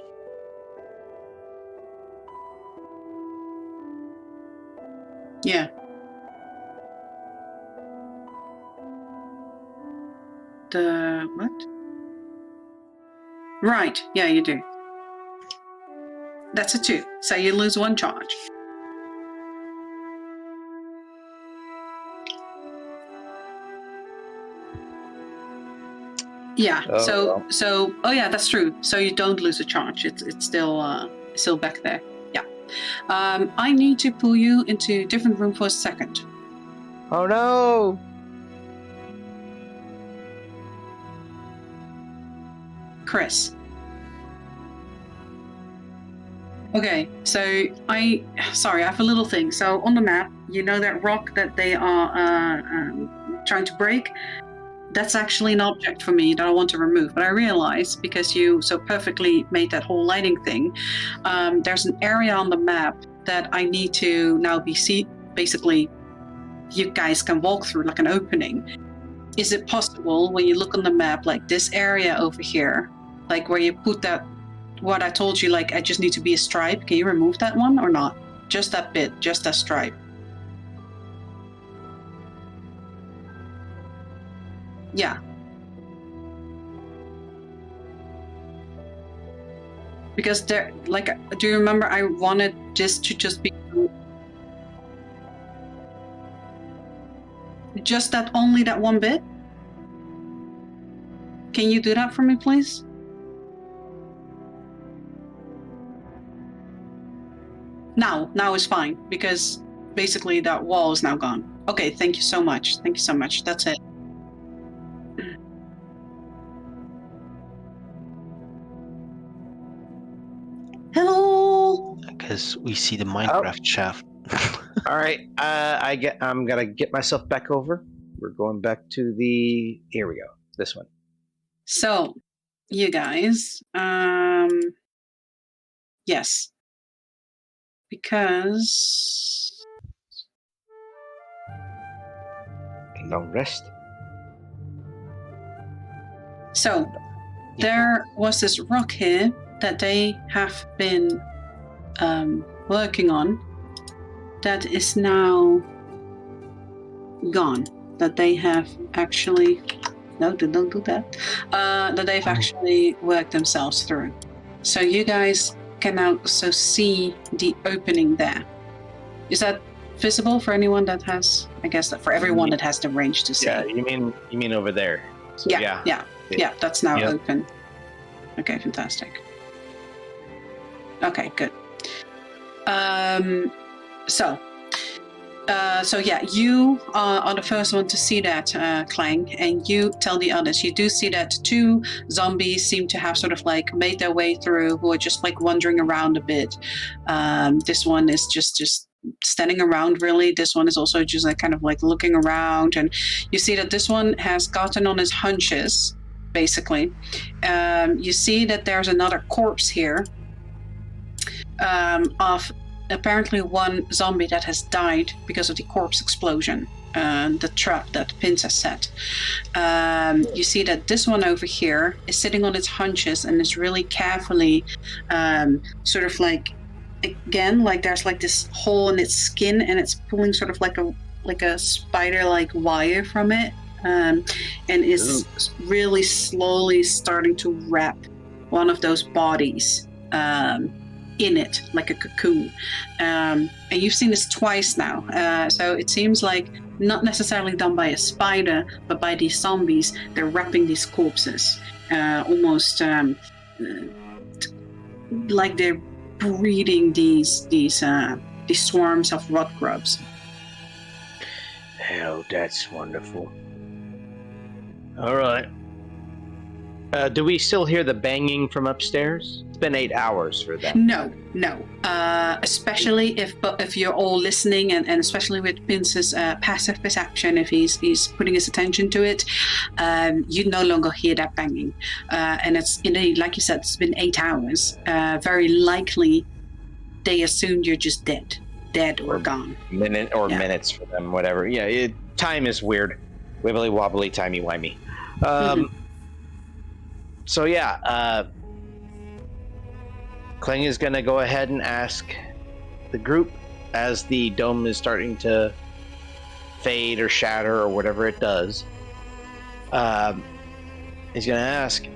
Yeah. The what? Right. Yeah, you do. That's a 2. So you lose 1 charge. Yeah. Oh, Oh yeah, that's true. So you don't lose a charge. It's still back there. Yeah. I need to pull you into a different room for a second. Oh no! Chris. Okay, so I have a little thing. So on the map, you know that rock that they are trying to break? That's actually an object for me that I want to remove. But I realize, because you so perfectly made that whole lighting thing, there's an area on the map that I need to now basically, you guys can walk through, like an opening. Is it possible, when you look on the map, like this area over here, like where you put that, what I told you, like I just need to be a stripe, can you remove that one or not? Just that bit, just that stripe. Yeah. Because there, like, do you remember I wanted this to just be just that, only that one bit? Can you do that for me, please? Now is fine, because basically that wall is now gone. Okay, thank you so much. Thank you so much. That's it. Hello. Because we see the Minecraft shaft. All right, I'm gonna get myself back over. We're going back to the. Here we go. This one. So, you guys, yes, because Long rest. so there was this rock here that they have been working on that is now gone. That they have actually, no, don't do that. That they've actually worked themselves through. So you guys can now also see the opening there. Is that visible for anyone that has? I guess that for everyone that has the range to see. Yeah, you mean over there? So, yeah. That's now open. Okay, fantastic. Okay, good. So yeah, you are the first one to see that, Clang, and you tell the others. You do see that 2 zombies seem to have sort of like made their way through, who are just like wandering around a bit. This one is just standing around, really. This one is also just like kind of like looking around, and you see that this one has gotten on his hunches, basically. You see that there's another corpse here of apparently one zombie that has died because of the corpse explosion, the trap that Pince has set. You see that this one over here is sitting on its hunches and is really carefully sort of like, again, like there's like this hole in its skin and it's pulling sort of like a spider-like wire from it, and is really slowly starting to wrap one of those bodies in it, like a cocoon. And you've seen this twice now. So it seems like not necessarily done by a spider, but by these zombies. They're wrapping these corpses, almost like they're breeding these swarms of rot grubs. Hell, that's wonderful. All right. Do we still hear the banging from upstairs? It's been 8 hours for that. No. Especially if you're all listening, and especially with Pince's passive perception, if he's putting his attention to it, you no longer hear that banging. And it's indeed, like you said, it's been 8 hours. Very likely, they assumed you're just dead or gone. Minutes for them, whatever. Yeah, time is weird. Wibbly wobbly, timey wimey. So yeah, Kling is gonna go ahead and ask the group as the dome is starting to fade or shatter or whatever it does, he's going to ask,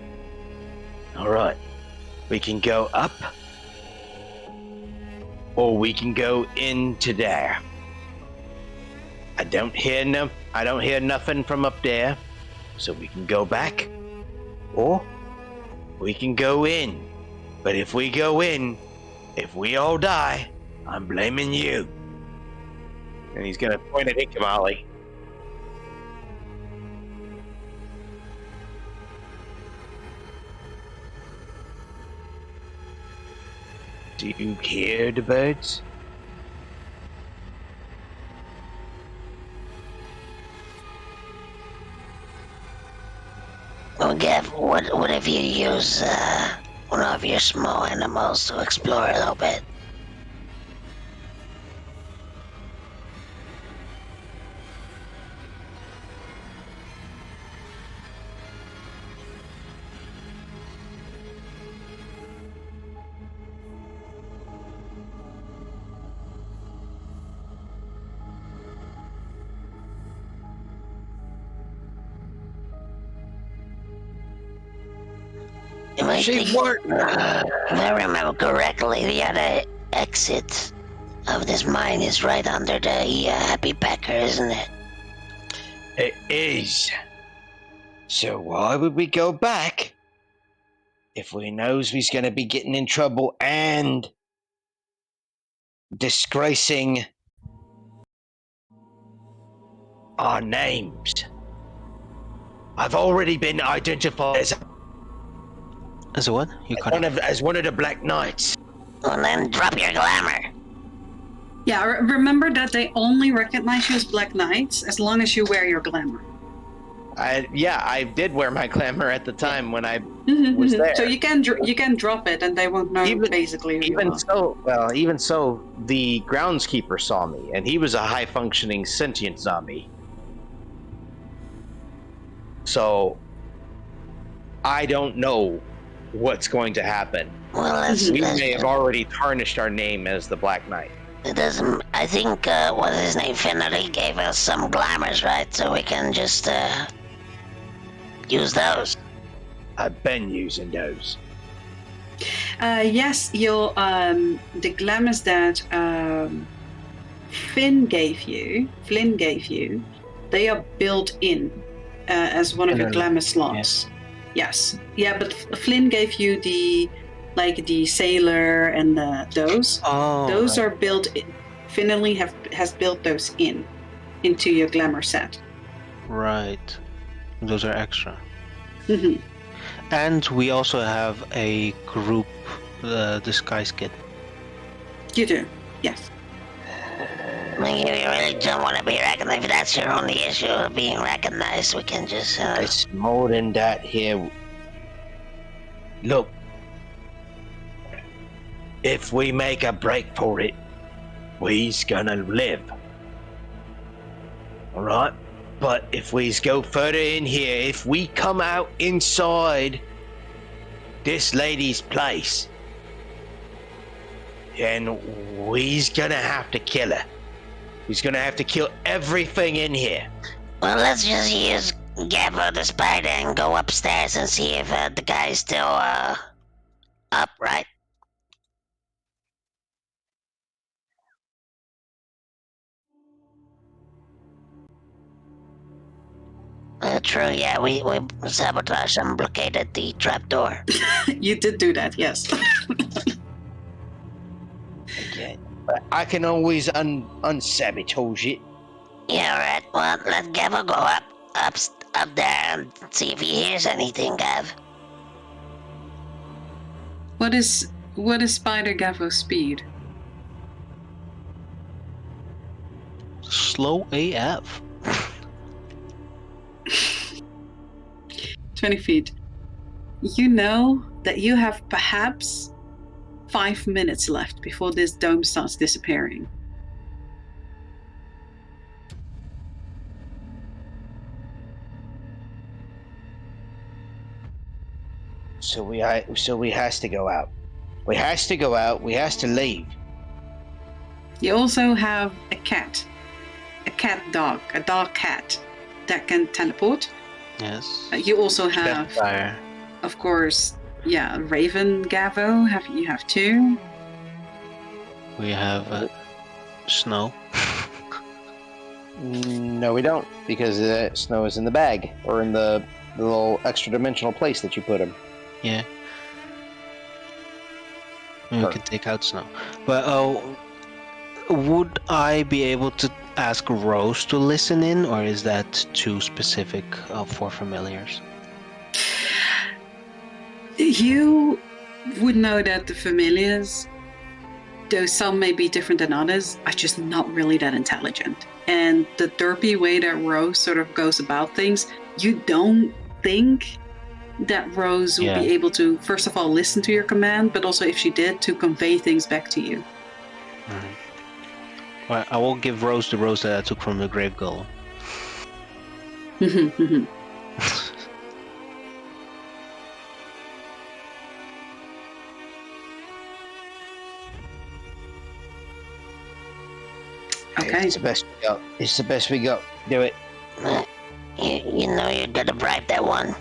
all right, we can go up or we can go into there. I don't hear nothing from up there, so we can go back or we can go in. But if we go in, if we all die, I'm blaming you. And he's gonna point at Ikamali. Do you hear the birds? Well, Gav, what if you use one of your small animals to explore a little bit? If I remember correctly, the other exit of this mine is right under the Happy Packer, isn't it? It is. So why would we go back if we knows we's gonna be getting in trouble and disgracing our names? I've already been identified As a what? You cut off. as one of the Black Knights. Well, then drop your glamour. Yeah, remember that they only recognize you as Black Knights as long as you wear your glamour. I did wear my glamour at the time when I was there. So you can drop it, and they won't know basically who you are. Even so, the groundskeeper saw me, and he was a high-functioning sentient zombie. So I don't know what's going to happen. Well, We may have already tarnished our name as the Black Knight. It doesn't. I think what's his name, Finnery, gave us some glamours, right? So we can just use those. I've been using those. Yes, your the glamours that Flynn gave you, they are built in as one of your glamour slots. Yes, yeah, but Flynn gave you the sailor and those. Oh, Those right. are built in. Finley has built those into your glamour set. Right. Those are extra. Mm-hmm. And we also have a group disguise kit. You do, yes. I mean, if you really don't want to be recognized, if that's your only issue of being recognized, we can just. It's more than that here. Look, if we make a break for it, we's gonna live. Alright? But if we go further in here, if we come out inside this lady's place, then we's gonna have to kill her. He's gonna have to kill everything in here. Well, let's just use Gabbo the spider and go upstairs and see if the guy's still up, right? True, yeah, we sabotaged and blockaded the trapdoor. You did do that, yes. Again. But I can always unsabotage it. Yeah, right. Well, let Gabbo go up there and see if he hears anything, Gav. What is Spider Gavro's speed? Slow AF. 20 feet. You know that you have perhaps 5 minutes left before this dome starts disappearing. So we has to go out. We has to go out. We has to leave. You also have a cat dog, a dog cat that can teleport. Yes. You also have, Fire. of course, Raven Gavo. You have 2. We have Snow. No, we don't, because Snow is in the bag or in the little extra dimensional place that you put him. Yeah. We Sure. can take out Snow. But would I be able to ask Rose to listen in, or is that too specific for familiars? You would know that the familiars, though some may be different than others, are just not really that intelligent. And the derpy way that Rose sort of goes about things, you don't think that Rose would be able to, first of all, listen to your command, but also if she did, to convey things back to you. Well, I will give Rose the rose that I took from the grave golem. Okay. It's the best we got. It's the best we got. Do it. You know you're gonna bribe that one.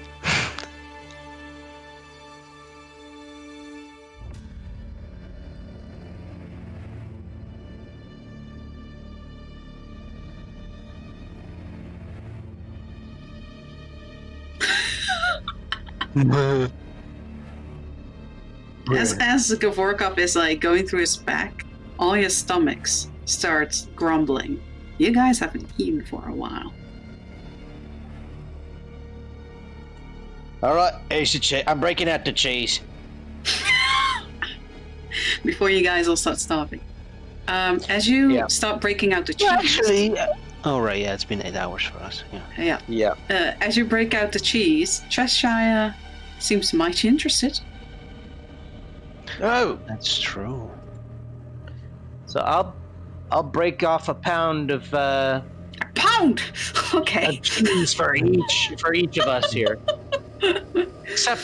As Gavorkov is like going through his back, all your stomachs starts grumbling. You guys haven't eaten for a while. All right, I'm breaking out the cheese. Before you guys all start starving. As you start breaking out the cheese. Well, actually, oh right, yeah, it's been 8 hours for us. Yeah. As you break out the cheese, Cheshire seems mighty interested. Oh, That's true. so I'll break off a pound of A pound. Okay. cheese for each of us here. except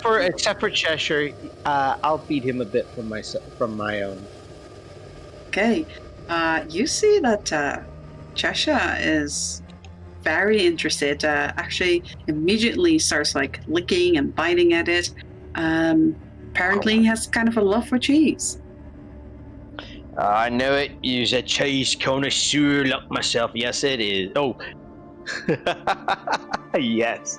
for Cheshire, I'll feed him a bit from my own. Okay. You see that Cheshire is very interested. Actually, immediately starts like licking and biting at it. Apparently, he has kind of a love for cheese. I know it. You're a cheese connoisseur like myself. Yes, it is. Oh, yes.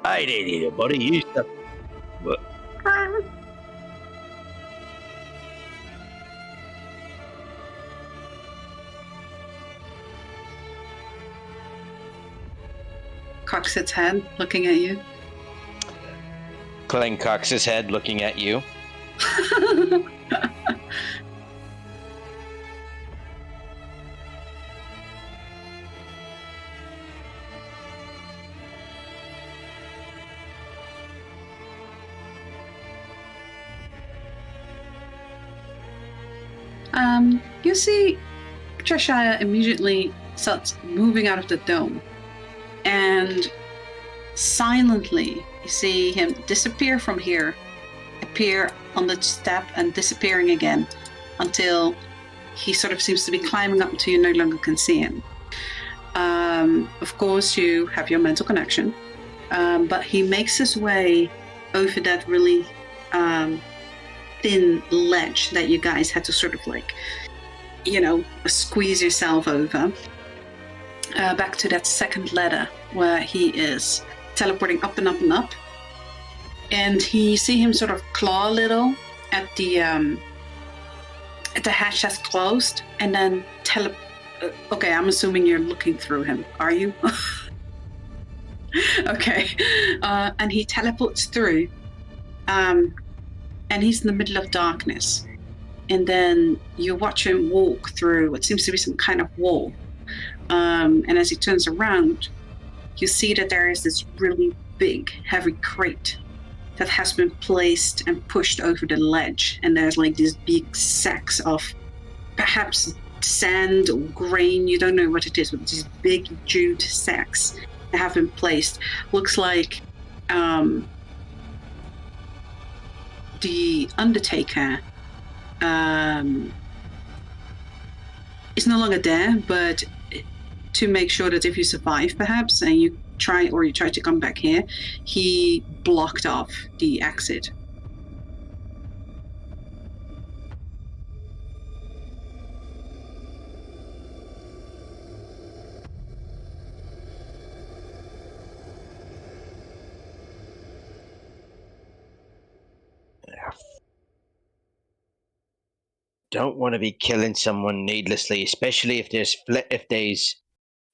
I didn't eat it, buddy. You stuff. What? Cocks its head, looking at you. Clang cocks his head, looking at you. You see Cheshire immediately starts moving out of the dome, and silently you see him disappear from here, appear on the step and disappearing again until he sort of seems to be climbing up until you no longer can see him. Of course, you have your mental connection, but he makes his way over that really thin ledge that you guys had to sort of like, squeeze yourself over, back to that second ladder where he is teleporting up and up and up. And you see him sort of claw a little at the hatch that's closed, and then okay, I'm assuming you're looking through him. Are you? Okay. And he teleports through, and he's in the middle of darkness. And then you watch him walk through what seems to be some kind of wall. And as he turns around, you see that there is this really big, heavy crate that has been placed and pushed over the ledge. And there's like these big sacks of perhaps sand or grain. You don't know what it is, but these big jute sacks that have been placed. Looks like the Undertaker is no longer there, but to make sure that if you survive, perhaps, and you try to come back here, he blocked off the exit. Don't want to be killing someone needlessly, especially if there's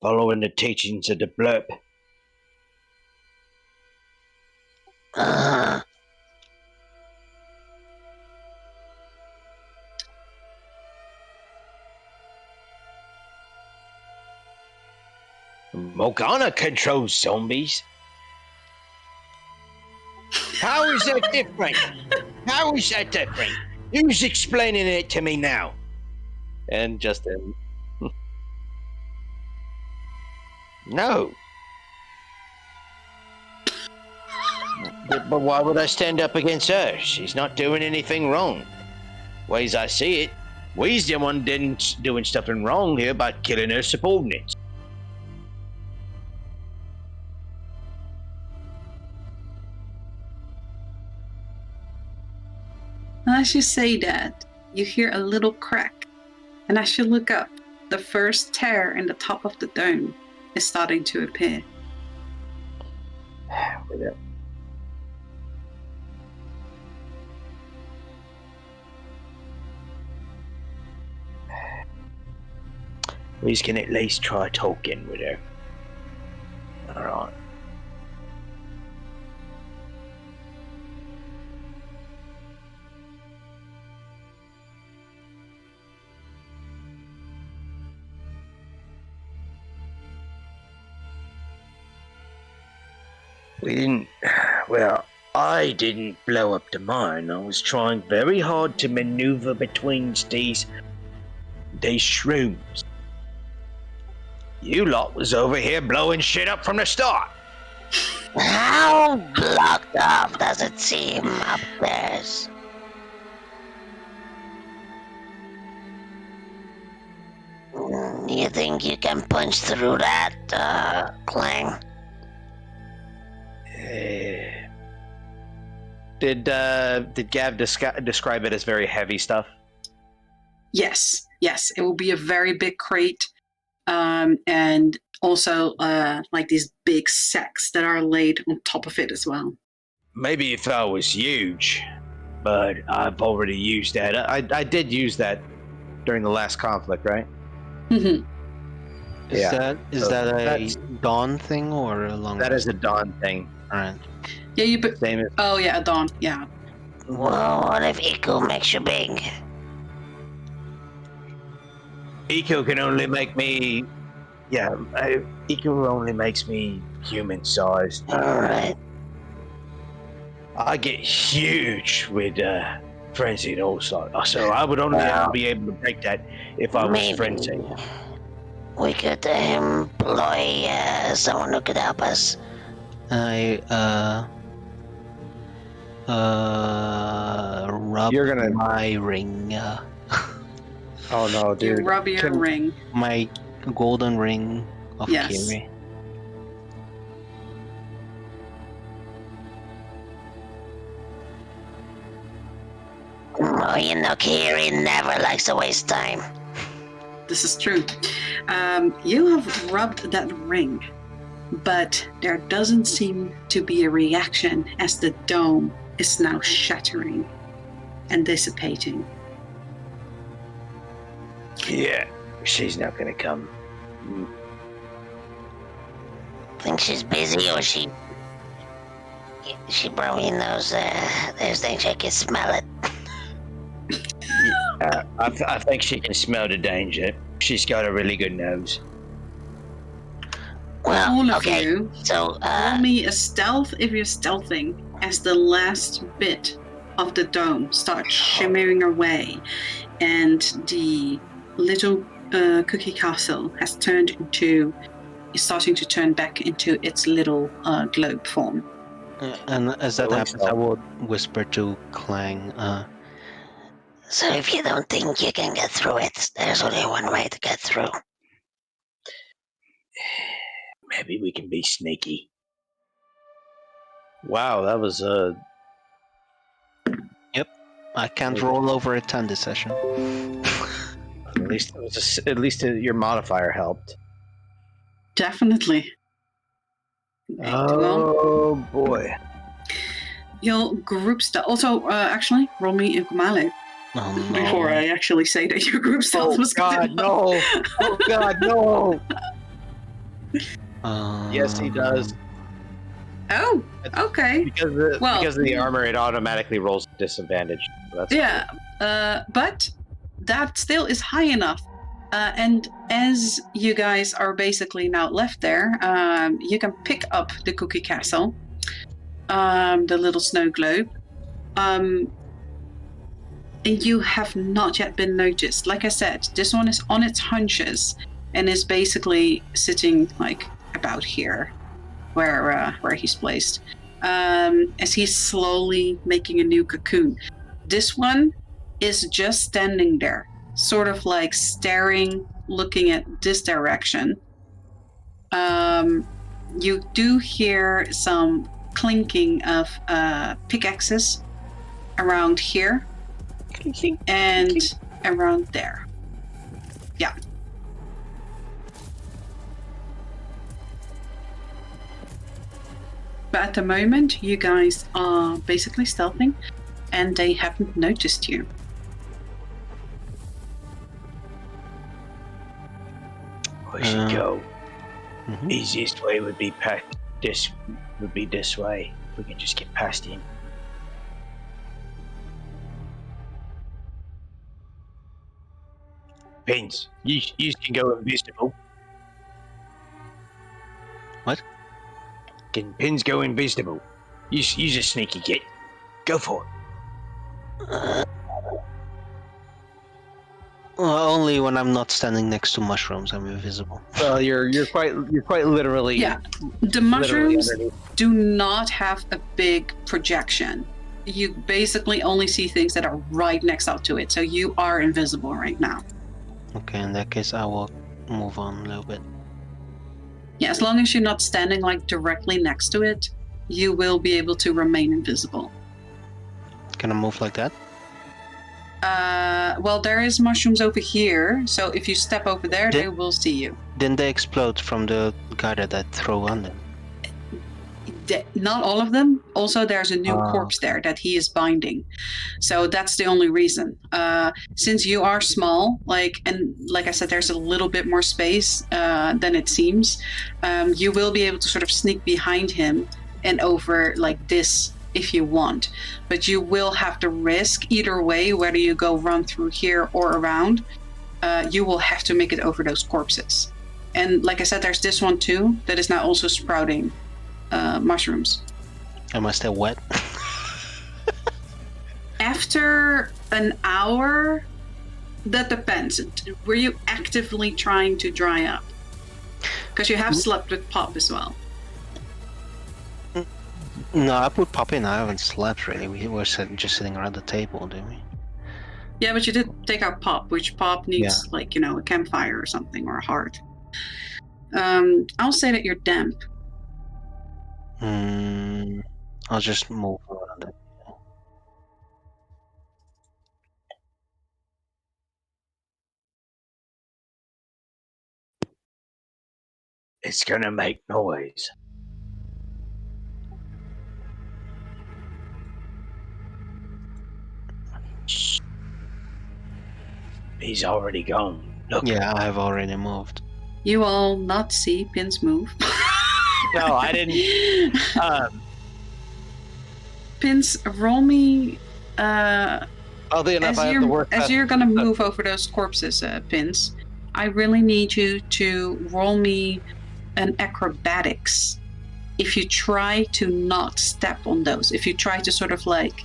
following the teachings of the blurb. Uh, Morgana controls zombies. How is that different? How is that different? Who's explaining it to me now? And Justin. No. But why would I stand up against her? She's not doing anything wrong. Ways I see it, we's the one doing something wrong here by killing her subordinates. As you say that, you hear a little crack, and as you look up, the first tear in the top of the dome is starting to appear. We can at least try talking with her. Alright. I didn't blow up the mine. I was trying very hard to maneuver between these shrooms. You lot was over here blowing shit up from the start. how blocked off does it seem upstairs? You think you can punch through that, Clang? Did Gav describe it as very heavy stuff? Yes, it will be a very big crate, and also like these big sacks that are laid on top of it as well. Maybe if I was huge, but I've already used that. I did use that during the last conflict, right? Mm-hmm. Is that a that's- dawn thing or a long? That is a dawn thing. Alright. Yeah, you. Same as Oh yeah, a dawn. Yeah. Well, what if Eco makes you big? Eco can only make me. Yeah, Eco only makes me human sized. Alright. I get huge with frenzied also. So I would only be able to break that if I was Maybe frenzied. we could employ someone who could help us. I rub You're gonna- my ring, oh no, You dude. rub your Can- ring. my golden ring of Yes. Kiri. Oh, you know, Kiri never likes to waste time. This is true. You have rubbed that ring, but there doesn't seem to be a reaction as the dome is now shattering and dissipating. Yeah, she's not gonna come. Think she's busy, or she probably knows there's danger. I can smell it. I think she can smell the danger. She's got a really good nose. Well, All of okay. you, So, roll me a stealth if you're stealthing as the last bit of the dome starts shimmering away and the little cookie castle is starting to turn back into its little globe form. And as that Rolling happens, I stealth. will whisper to Clang, So if you don't think you can get through it, there's only one way to get through. Maybe we can be sneaky. Wow, that was I can't roll over a 10 this session. at least it was your modifier helped. Definitely. Right, well, Oh boy. your group stealth. Also, actually, roll me Inkumale Oh no. before I actually say that your group stealth was good God, enough. no! Oh God, no! Yes, he does. Oh, okay. Because of the armor, it automatically rolls disadvantage. That's Yeah, but that still is high enough. And as you guys are basically now left there, you can pick up the cookie castle, the little snow globe, and you have not yet been noticed. Like I said, this one is on its hunches and is basically sitting like about here, where he's placed, as he's slowly making a new cocoon. This one is just standing there, sort of like staring, looking at this direction. You do hear some clinking of pickaxes around here and around there. Yeah. But at the moment, you guys are basically stealthing, and they haven't noticed you. We should go. Mhm. Easiest way would be this way. We can just get past him. Pins, you can go invisible. What? Can Pins go invisible? Use a sneaky git. Go for it. Well, only when I'm not standing next to mushrooms, I'm invisible. Well, you're quite literally. Yeah. The mushrooms underneath. do not have a big projection. You basically only see things that are right next up to it. So you are invisible right now. Okay, in that case, I will move on a little bit. Yeah, as long as you're not standing like directly next to it, you will be able to remain invisible. Can I move like that? Well, there is mushrooms over here, so if you step over there, they will see you. Didn't they explode from the guy that I throw on them? Not all of them. Also, there's a new corpse there that he is binding, so that's the only reason. Since you are small, and like I said, there's a little bit more space than it seems. You will be able to sort of sneak behind him and over like this if you want, but you will have to risk either way, whether you go run through here or around. You will have to make it over those corpses. And like I said, there's this one too that is now also sprouting mushrooms. Am I still wet? After an hour, that depends. Were you actively trying to dry up? Because you have slept with Pop as well. No, I put Pop in. I haven't slept really. We were just sitting around the table, didn't we? Yeah, but you did take out Pop, which Pop needs a campfire or something, or a heart. I'll say that you're damp. I'll just move around it. It's gonna make noise. Shh. He's already gone. Look. Yeah, I have already moved. You all not see Pins move. No, I didn't. Pins, roll me. Oddly enough, I have the work. As you're gonna move over those corpses, Pins, I really need you to roll me an acrobatics. If you try to not step on those, if you try to sort of like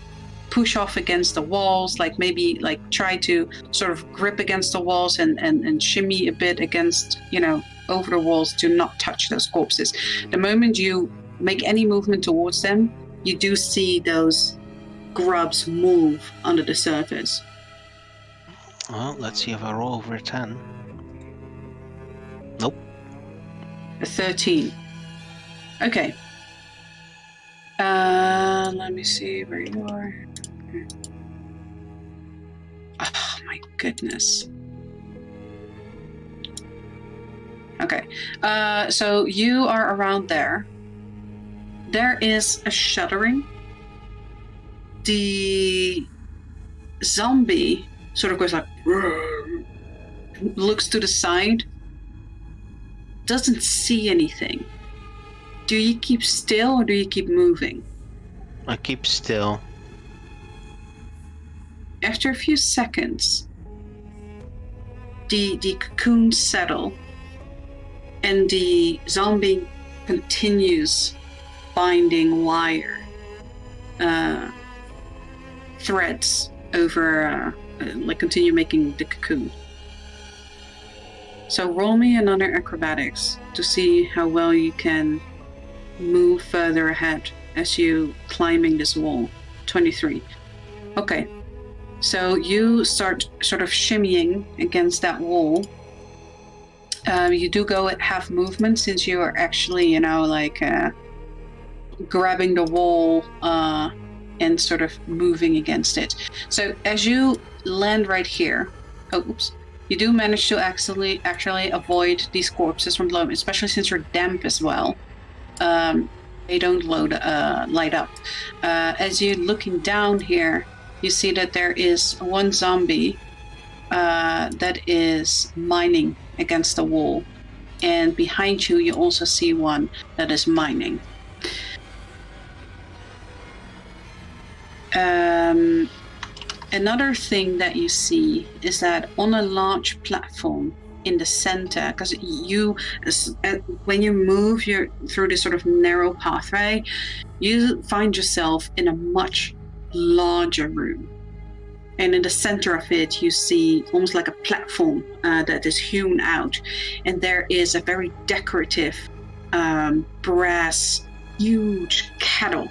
push off against the walls, like maybe like try to sort of grip against the walls and shimmy a bit against, over the walls to not touch those corpses. The moment you make any movement towards them, you do see those grubs move under the surface. Well, let's see if I roll over a 10. Nope. A 13. Okay. Let me see where you are. Oh my goodness. Okay. So you are around there. There is a shuddering. The zombie sort of goes like, looks to the side, doesn't see anything. Do you keep still or do you keep moving? I keep still. After a few seconds, the cocoons settle and the zombie continues binding wire threads over, like continue making the cocoon. So roll me another acrobatics to see how well you can move further ahead as you climbing this wall. 23. Okay. So you start sort of shimmying against that wall. You do go at half movement since you are actually, grabbing the wall and sort of moving against it. So as you land right here, you do manage to actually avoid these corpses from blowing, especially since you're damp as well. They don't light up. As you're looking down here, you see that there is one zombie that is mining against the wall. And behind you, you also see one that is mining. Another thing that you see is that on a large platform in the center, because when you move through this sort of narrow pathway, you find yourself in a much larger room. And in the center of it, you see almost like a platform that is hewn out. And there is a very decorative brass, huge kettle.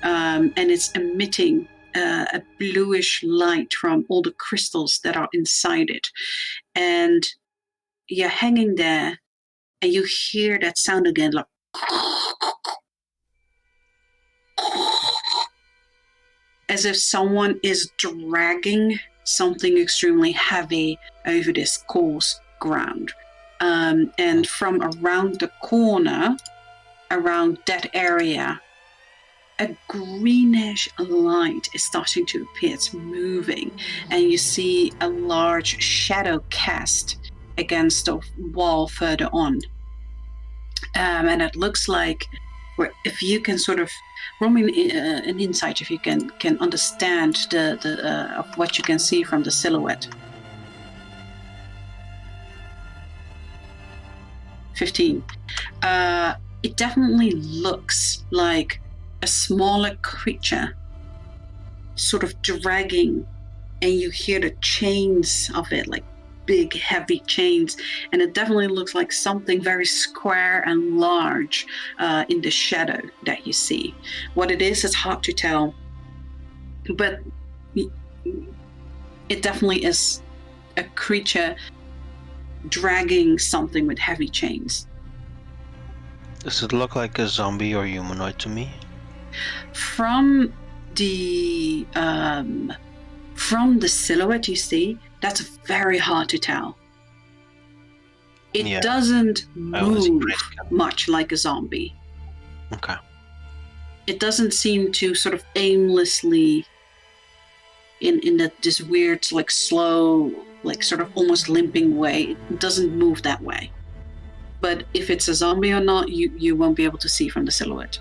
And it's emitting a bluish light from all the crystals that are inside it. And you're hanging there and you hear that sound again, like as if someone is dragging something extremely heavy over this coarse ground. And from around the corner, around that area, a greenish light is starting to appear. It's moving, and you see a large shadow cast against the wall further on. And it looks like, if you can sort of roll me an insight, if you can understand the of what you can see from the silhouette. 15. It definitely looks like a smaller creature sort of dragging, and you hear the chains of it, like big heavy chains, and it definitely looks like something very square and large in the shadow that you see. What it is hard to tell, but it definitely is a creature dragging something with heavy chains. Does it look like a zombie or humanoid to me? From the silhouette you see, that's very hard to tell. It doesn't move much like a zombie. Okay. It doesn't seem to sort of aimlessly, in this weird, like slow, like sort of almost limping way. It doesn't move that way. But if it's a zombie or not, you won't be able to see from the silhouette.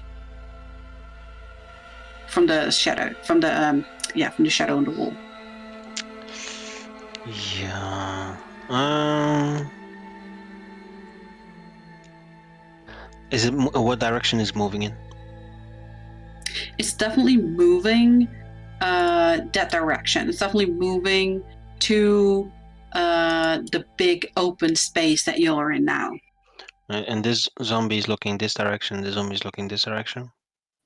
From the shadow, from the shadow on the wall. Yeah. Is it what direction is moving in? It's definitely moving that direction. It's definitely moving to the big open space that you're in now. And this zombie is looking this direction. The zombie is looking this direction.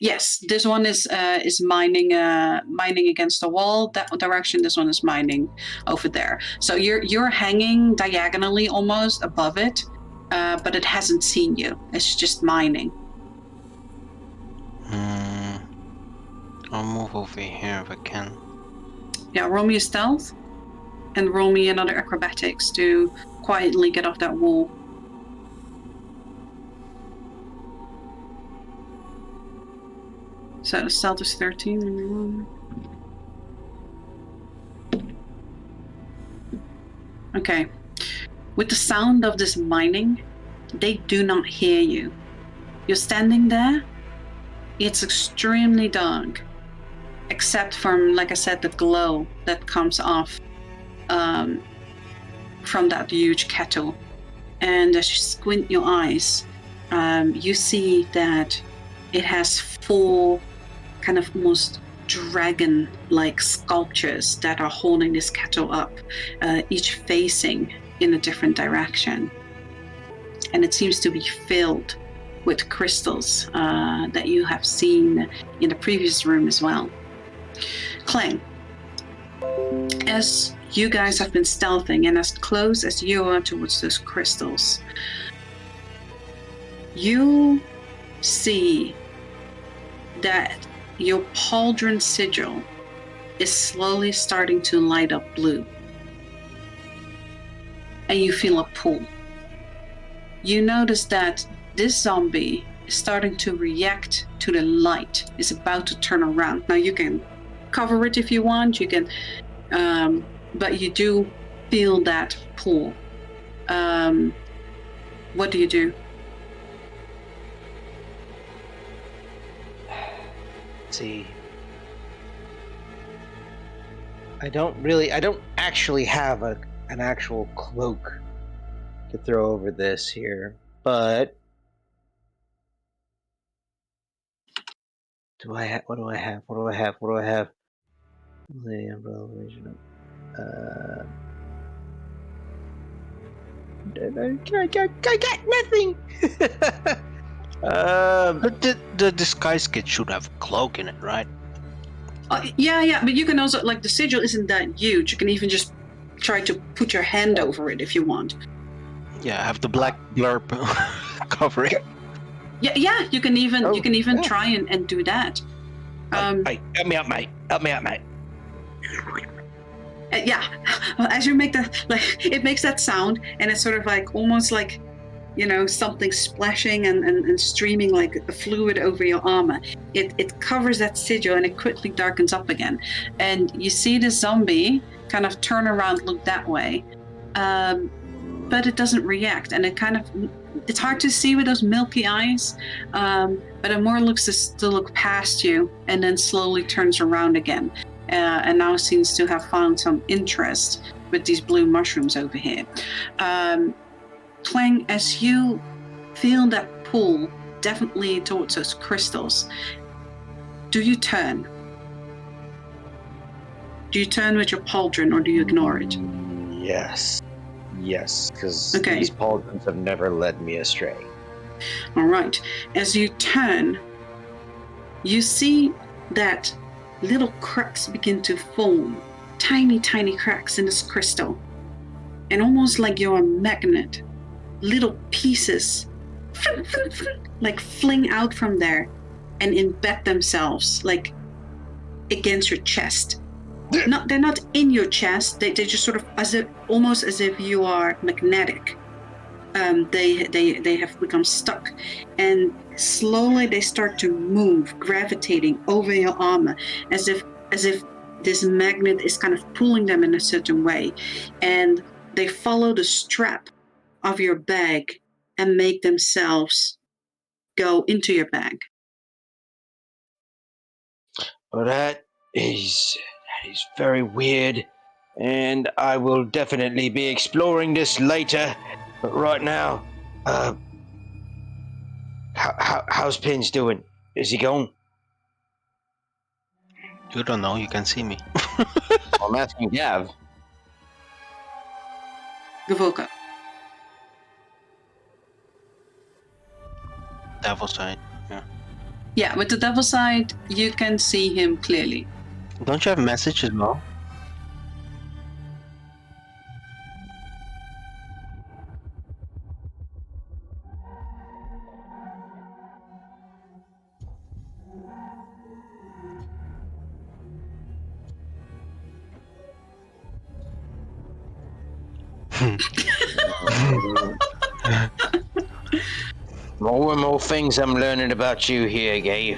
Yes, this one is mining against the wall that direction. This one is mining over there. So you're hanging diagonally almost above it, but it hasn't seen you. It's just mining. I'll move over here if I can. Yeah, roll me a stealth, and roll me another acrobatics to quietly get off that wall. So the stealth is 13. Okay. With the sound of this mining, they do not hear you. You're standing there. It's extremely dark, except from, like I said, the glow that comes off from that huge kettle. And as you squint your eyes, you see that it has 4 kind of almost dragon-like sculptures that are holding this kettle up, each facing in a different direction. And it seems to be filled with crystals that you have seen in the previous room as well. Clang, as you guys have been stealthing and as close as you are towards those crystals, you see that your pauldron sigil is slowly starting to light up blue. And you feel a pull. You notice that this zombie is starting to react to the light, is about to turn around. Now you can cover it if you want, you can, but you do feel that pull. What do you do? See, I don't actually have an actual cloak to throw over this here, but what do I have? The umbrella original. I got nothing. But the disguise kit should have a cloak in it, right? Yeah, but you can also, like, the sigil isn't that huge. You can even just try to put your hand over it if you want. Yeah, have the black blurb cover it. Yeah, you can even try and do that. Hey, help me out, mate. Yeah, as you make that, like, it makes that sound, and it's sort of like almost like, you know, something splashing and streaming like a fluid over your armor. It covers that sigil and it quickly darkens up again. And you see the zombie kind of turn around, look that way, but it doesn't react. And it's hard to see with those milky eyes, but it more looks to look past you and then slowly turns around again. And now seems to have found some interest with these blue mushrooms over here. Clang, as you feel that pull definitely towards those crystals, do you turn? Do you turn with your pauldron or do you ignore it? Yes, because Okay. these pauldrons have never led me astray. All right. As you turn, you see that little cracks begin to form, tiny, tiny cracks in this crystal. And almost like you're a magnet, little pieces like fling out from there and embed themselves like against your chest. They're not in your chest. They just sort of almost as if you are magnetic. They have become stuck, and slowly they start to move, gravitating over your armor, as if this magnet is kind of pulling them in a certain way, and they follow the strap of your bag and make themselves go into your bag. Well, that is very weird, and I will definitely be exploring this later. But right now, how's Pins doing? Is he gone? You don't know, you can see me. I'm asking Gav. Gavoka. Devil side, yeah. Yeah, with the double sight, you can see him clearly. Don't you have message as well? More and more things I'm learning about you here, Gabe.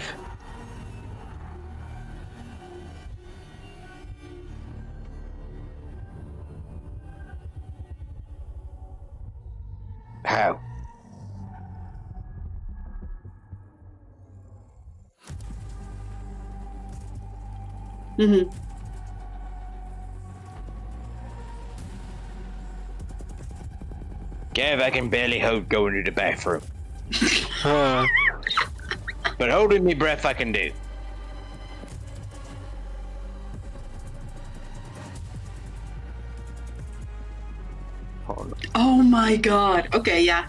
How? Mm-hmm. Gav, I can barely hold going to the bathroom. Uh, But holding me breath I can do. Hold on. Oh my god. Okay, yeah.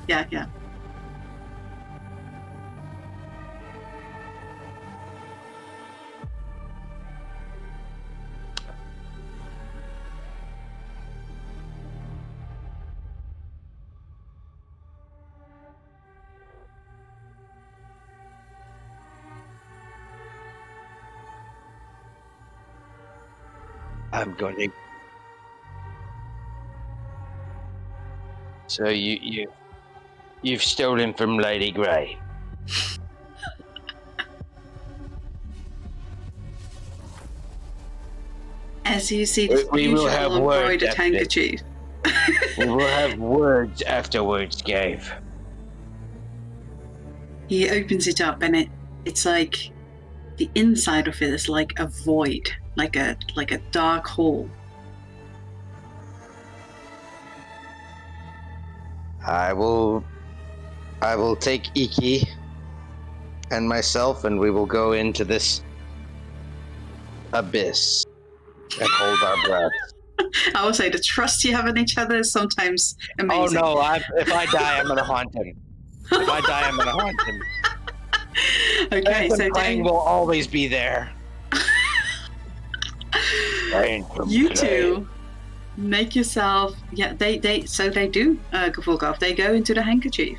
I'm going to. So you've stolen from Lady Grey. As you see this We will beautiful have words embroidered after handkerchief. We will have words afterwards, Gabe. He opens it up, and it's like the inside of it is like a void, like a dark hole. I will take Iki and myself, and we will go into this abyss and hold our breath. I would say the trust you have in each other is sometimes amazing. Oh no! If I die, I'm gonna haunt him. If I die, I'm gonna haunt him. Okay, so Clang will always be there. you two make yourself. Yeah, they do. Gavulgov, they go into the handkerchief.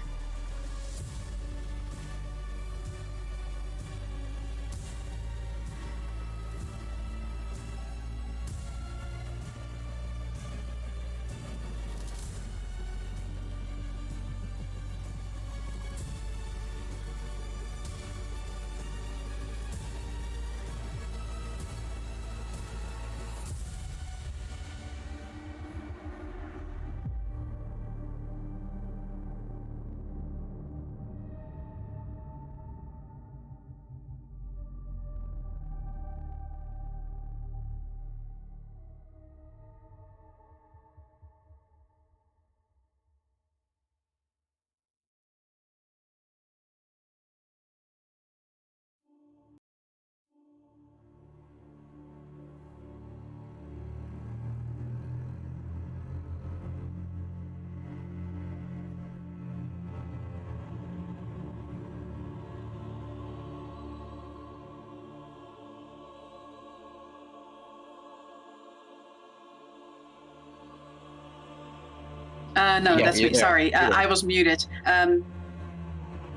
No, Yeah, that's you're me. there. Sorry, You're there. I was muted.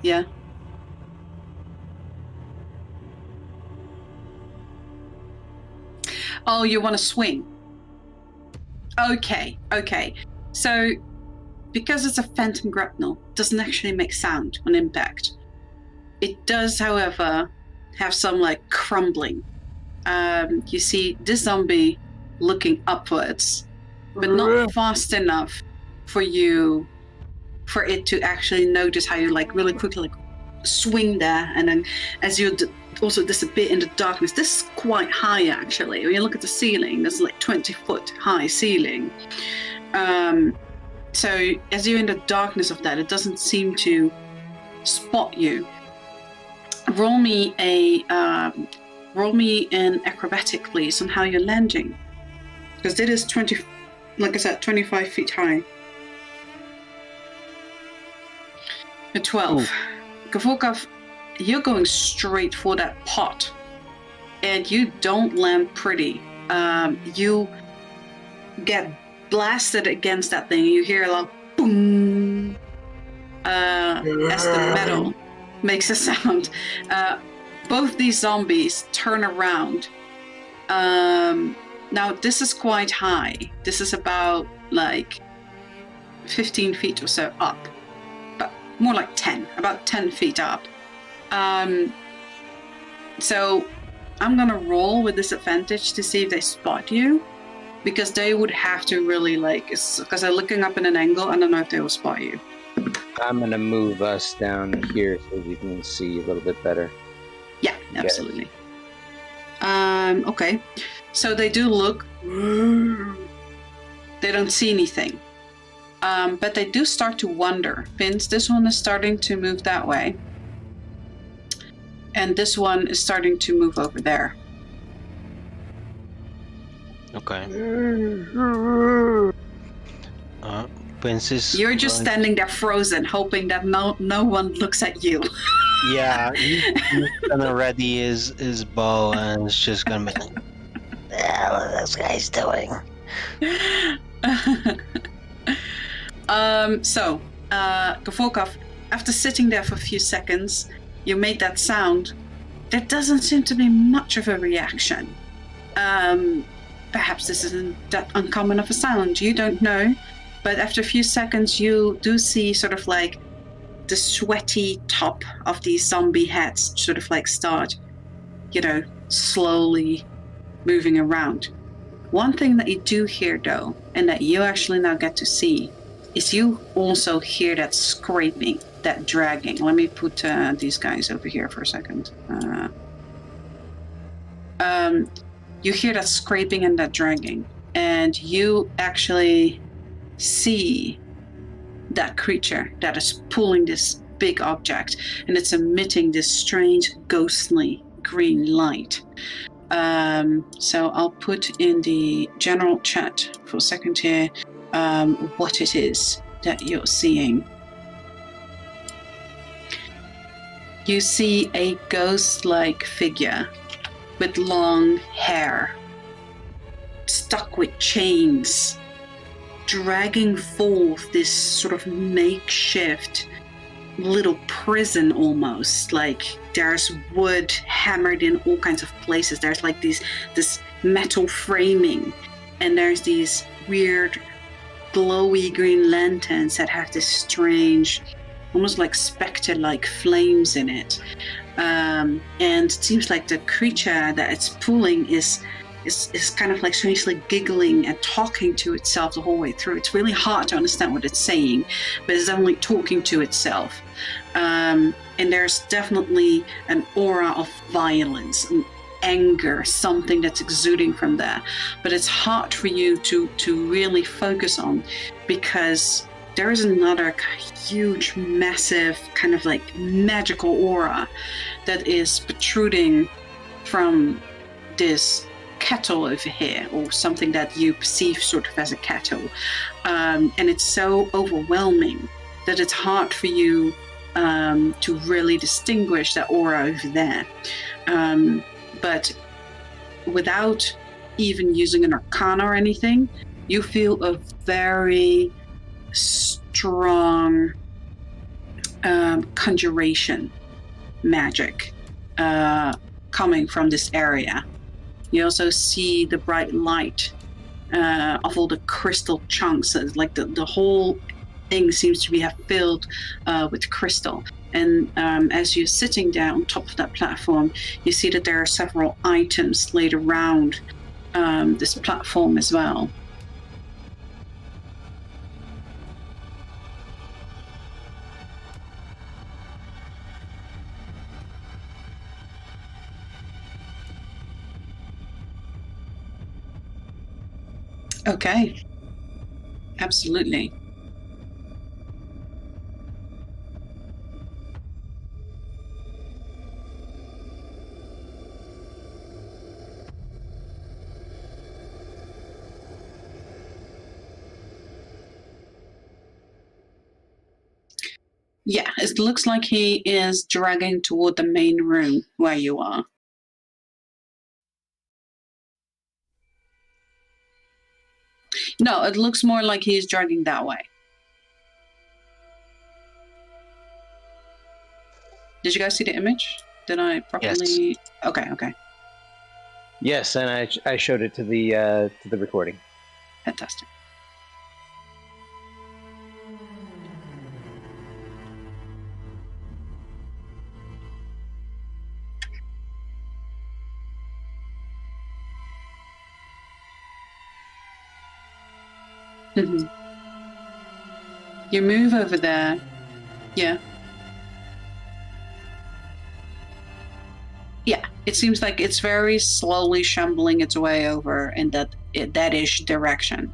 Yeah. Oh, you want to swing? Okay. So, because it's a phantom grapnel, it doesn't actually make sound on impact. It does, however, have some like crumbling. You see this zombie looking upwards, but not fast enough for it to actually notice how you like really quickly like swing there, and then as you also disappear in the darkness. This is quite high actually. When you look at the ceiling, there's like 20-foot high ceiling. So as you're in the darkness of that, it doesn't seem to spot you. Roll me an acrobatic, please, on how you're landing, because it is 20, like I said, 25 feet high. A 12. Gavulgov, you're going straight for that pot, and you don't land pretty. You get blasted against that thing. You hear a loud boom as the metal makes a sound. Both these zombies turn around. Now, this is quite high. This is about like 15 feet or so up, but more like 10, about 10 feet up. So I'm gonna roll with disadvantage to see if they spot you, because they would have to really because they're looking up in an angle. I don't know if they will spot you. I'm gonna move us down here so we can see a little bit better. Yeah, absolutely. Okay, so they do look. They don't see anything, but they do start to wonder. Vince, this one is starting to move that way, and this one is starting to move over there. Okay. Princess. You're just standing there frozen, hoping that no one looks at you. Yeah, he's gonna ready his bow and it's just gonna be like, The hell are those guys doing? So, Gavorkov, after sitting there for a few seconds, you make that sound. There doesn't seem to be much of a reaction. Perhaps this isn't that uncommon of a sound. You don't know. But after a few seconds, you do see sort of like the sweaty top of these zombie heads sort of like start, slowly moving around. One thing that you do hear, though, and that you actually now get to see, is you also hear that scraping, that dragging. Let me put these guys over here for a second. You hear that scraping and that dragging, and you actually see that creature that is pulling this big object, and it's emitting this strange, ghostly green light. So I'll put in the general chat for a second here what it is that you're seeing. You see a ghost-like figure with long hair, stuck with chains, dragging forth this sort of makeshift little prison almost. Like there's wood hammered in all kinds of places. There's like this metal framing, and there's these weird glowy green lanterns that have this strange, almost like specter-like flames in it. And it seems like the creature that it's pulling is kind of like strangely giggling and talking to itself the whole way through. It's really hard to understand what it's saying, but it's only talking to itself. And there's definitely an aura of violence and anger, something that's exuding from there. But it's hard for you to really focus on, because there is another huge, massive, kind of like magical aura that is protruding from this kettle over here, or something that you perceive sort of as a kettle. And it's so overwhelming that it's hard for you to really distinguish that aura over there. But without even using an arcana or anything, you feel a very strong conjuration magic coming from this area. You also see the bright light of all the crystal chunks. Like the whole thing seems to be filled with crystal. And as you're sitting down on top of that platform, you see that there are several items laid around this platform as well. Okay. Absolutely. Yeah, it looks like he is dragging toward the main room where you are. No, it looks more like he's dragging that way. Did you guys see the image? Did I properly? Okay, okay. Yes, and I showed it to the recording. Fantastic. Mm-hmm. You move over there. Yeah. Yeah, it seems like it's very slowly shambling its way over in that-ish direction.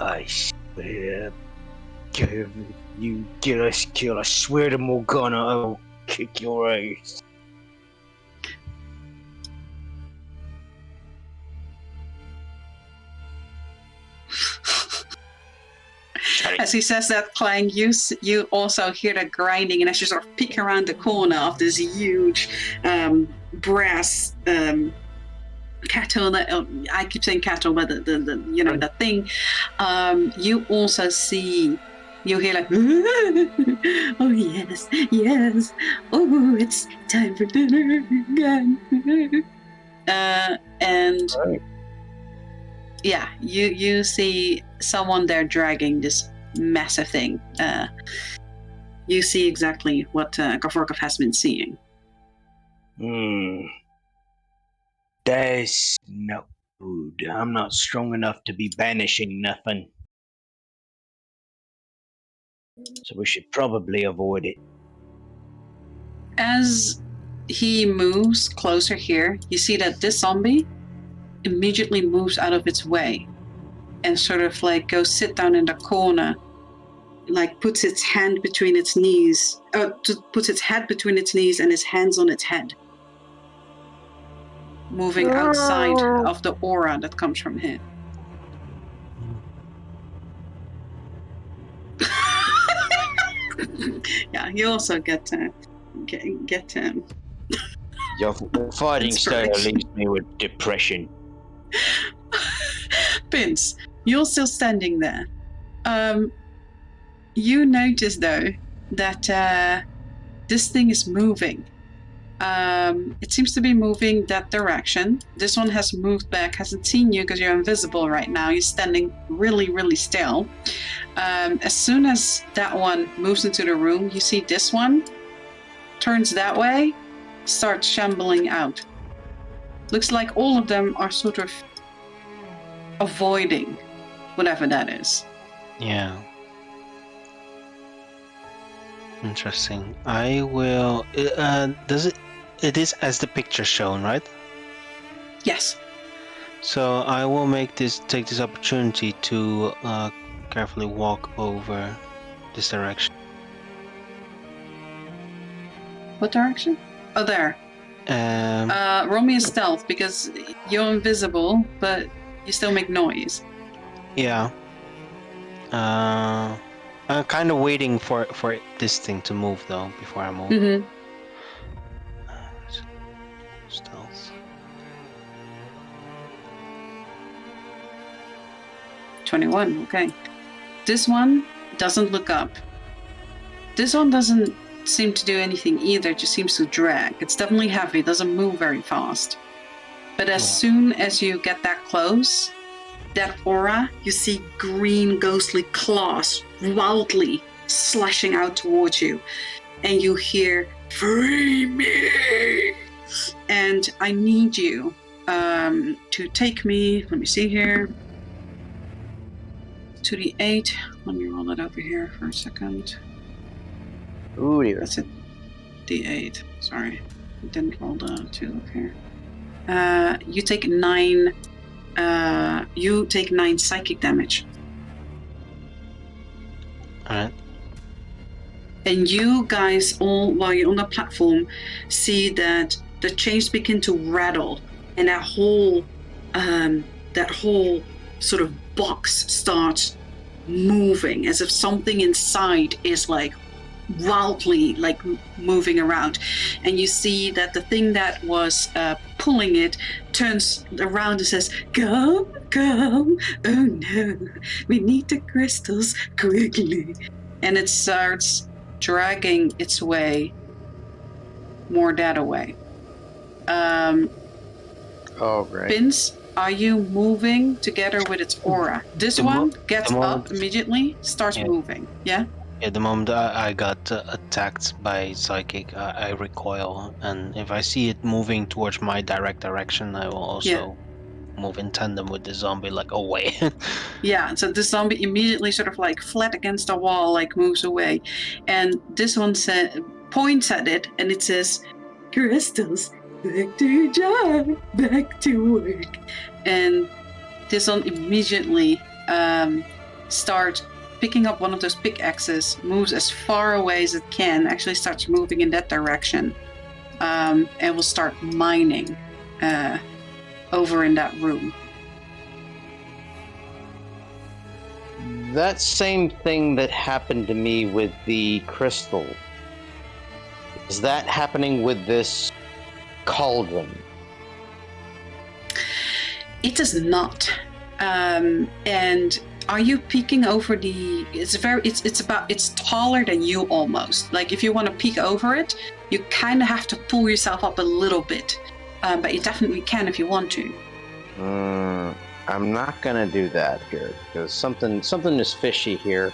I swear, if you get us killed, I swear to Morgana, I will kick your ass. As he says that, Clang, you also hear the grinding, and as you sort of peek around the corner of this huge brass cattle, I keep saying cattle, but the you know, the thing, you also see, you hear like, oh yes, yes, oh, it's time for dinner again. And Right. yeah, you see someone there dragging this massive thing. You see exactly what Gavorkov has been seeing. That's no good. I'm not strong enough to be banishing nothing. So we should probably avoid it. As he moves closer here, you see that this zombie immediately moves out of its way and sort of like goes sit down in the corner, like puts its hand between its knees, puts its head between its knees and its hands on its head, moving outside of the aura that comes from him. Yeah, you also get Your fighting style Inspiration. leaves me with depression. Vince, you're still standing there. You notice though that this thing is moving. It seems to be moving that direction. This one has moved back, hasn't seen you because you're invisible right now. You're standing really, really still. As soon as that one moves into the room, you see this one turns that way, starts shambling out. Looks like all of them are sort of avoiding whatever that is. Yeah. Interesting. I will. Does it? It is as the picture shown, right? Yes. So I will take this opportunity to carefully walk over this direction. What direction? Oh, there. Roll me a stealth because you're invisible, but you still make noise. Yeah. I'm kind of waiting for this thing to move though before I move. Mm-hmm. Stealth. 21, okay. This one doesn't look up. This one doesn't seem to do anything either, it just seems to drag. It's definitely heavy, doesn't move very fast. But as soon as you get that close, that aura, you see green ghostly claws wildly slashing out towards you. And you hear, "Free me!" And I need you to take me, let me see here, to the 8. Let me roll it over here for a second. Ooh, dear. That's it. D8. Sorry, I didn't roll the 2 up here. You take 9. You take 9 psychic damage. Alright. And you guys all, while you're on the platform, see that the chains begin to rattle, and that whole sort of box starts moving as if something inside is like wildly like moving around. And you see that the thing that was pulling it turns around and says, "Come, come! Oh no, we need the crystals quickly!" And it starts dragging its way more that away. Oh, great. Pins, are you moving together with its aura? This one gets up moment- immediately, starts Yeah. moving. Yeah? At the moment I got attacked by psychic, I recoil, and if I see it moving towards my direct direction, I will also move in tandem with the zombie, like away. Yeah, so the zombie immediately sort of like flat against the wall, like moves away. And this one points at it and it says, "Crystals, back to your job, back to work." And this one immediately starts picking up one of those pickaxes, moves as far away as it can, actually starts moving in that direction, and will start mining over in that room. That same thing that happened to me with the crystal, is that happening with this cauldron? It is not. And are you peeking over the? It's taller than you almost. Like if you want to peek over it, you kind of have to pull yourself up a little bit, but you definitely can if you want to. I'm not gonna do that here because something is fishy here.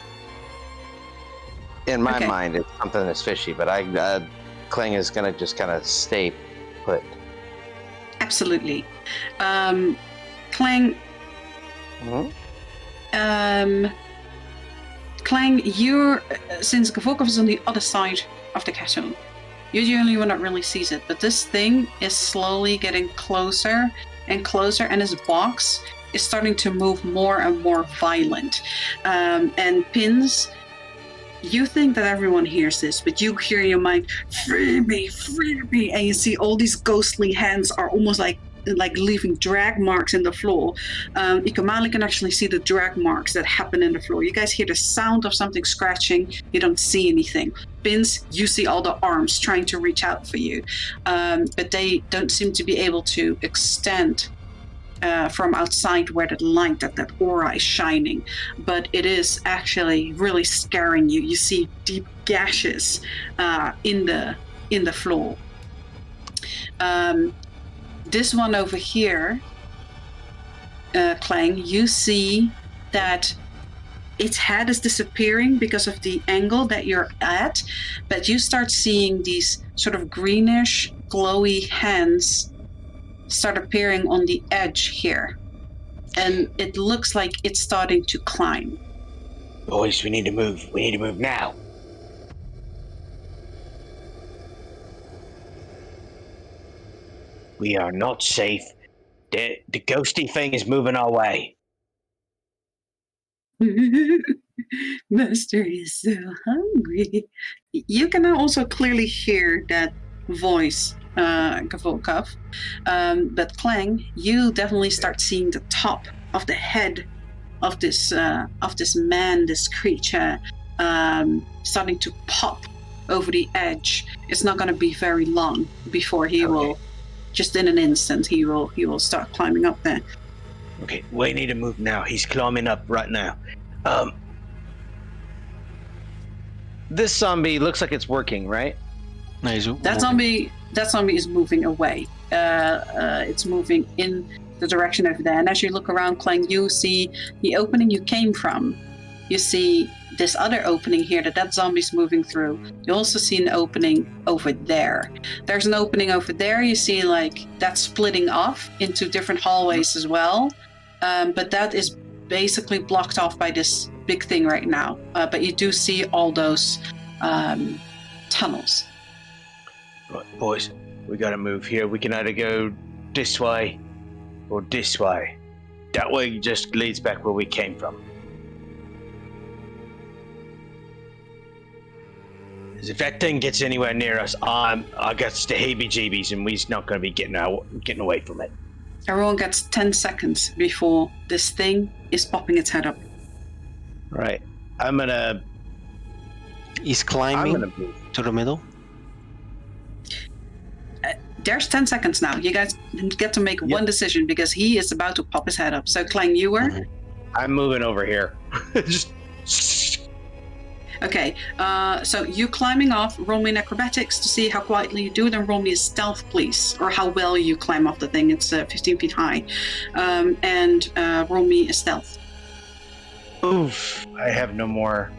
In my Okay. mind, it's something that's fishy. But Kling is gonna just kind of stay put. Absolutely. Clang, Clang, you're since Gavokov is on the other side of the castle, you're the only one that really sees it. But this thing is slowly getting closer and closer, and his box is starting to move more and more violent. And Pins, you think that everyone hears this, but you hear in your mind, free me, and you see all these ghostly hands are almost like leaving drag marks in the floor. Ikamali can actually see the drag marks that happen in the floor. You guys hear the sound of something scratching. You don't see anything. Pins, you see all the arms trying to reach out for you, but they don't seem to be able to extend from outside where the light, that aura is shining. But it is actually really scaring you. You see deep gashes in the floor. This one over here, Clang, you see that its head is disappearing because of the angle that you're at, but you start seeing these sort of greenish, glowy hands start appearing on the edge here. And it looks like it's starting to climb. Boys, we need to move. We need to move now. We are not safe. The ghosty thing is moving our way. Master is so hungry. You can now also clearly hear that voice, Gavolkov. But Clang, you definitely start seeing the top of the head of this man, this creature, starting to pop over the edge. It's not going to be very long before he will, just in an instant, he will start climbing up there. Okay, we need to move now. He's climbing up right now. This zombie looks like it's working, right? That zombie is moving away. It's moving in the direction over there. And as you look around, Clang, you see the opening you came from. You see this other opening here that zombie's moving through. You also see an opening over there. There's an opening over there. You see like that's splitting off into different hallways as well. But that is basically blocked off by this big thing right now. But you do see all those tunnels. Boys, we gotta move here. We can either go this way or this way. That way just leads back where we came from. Because if that thing gets anywhere near us, I got the heebie-jeebies, and we're not going to be getting away from it. Everyone gets 10 seconds before this thing is popping its head up. Right. I'm gonna. He's climbing to the middle. There's 10 seconds now. You guys get to make one decision because he is about to pop his head up. So, Clang, you were? I'm moving over here. Just. Okay, so you climbing off, roll me in acrobatics to see how quietly you do it, and roll me a stealth, please, or how well you climb off the thing. It's 15 feet high. And roll me a stealth. Oof. I have no more.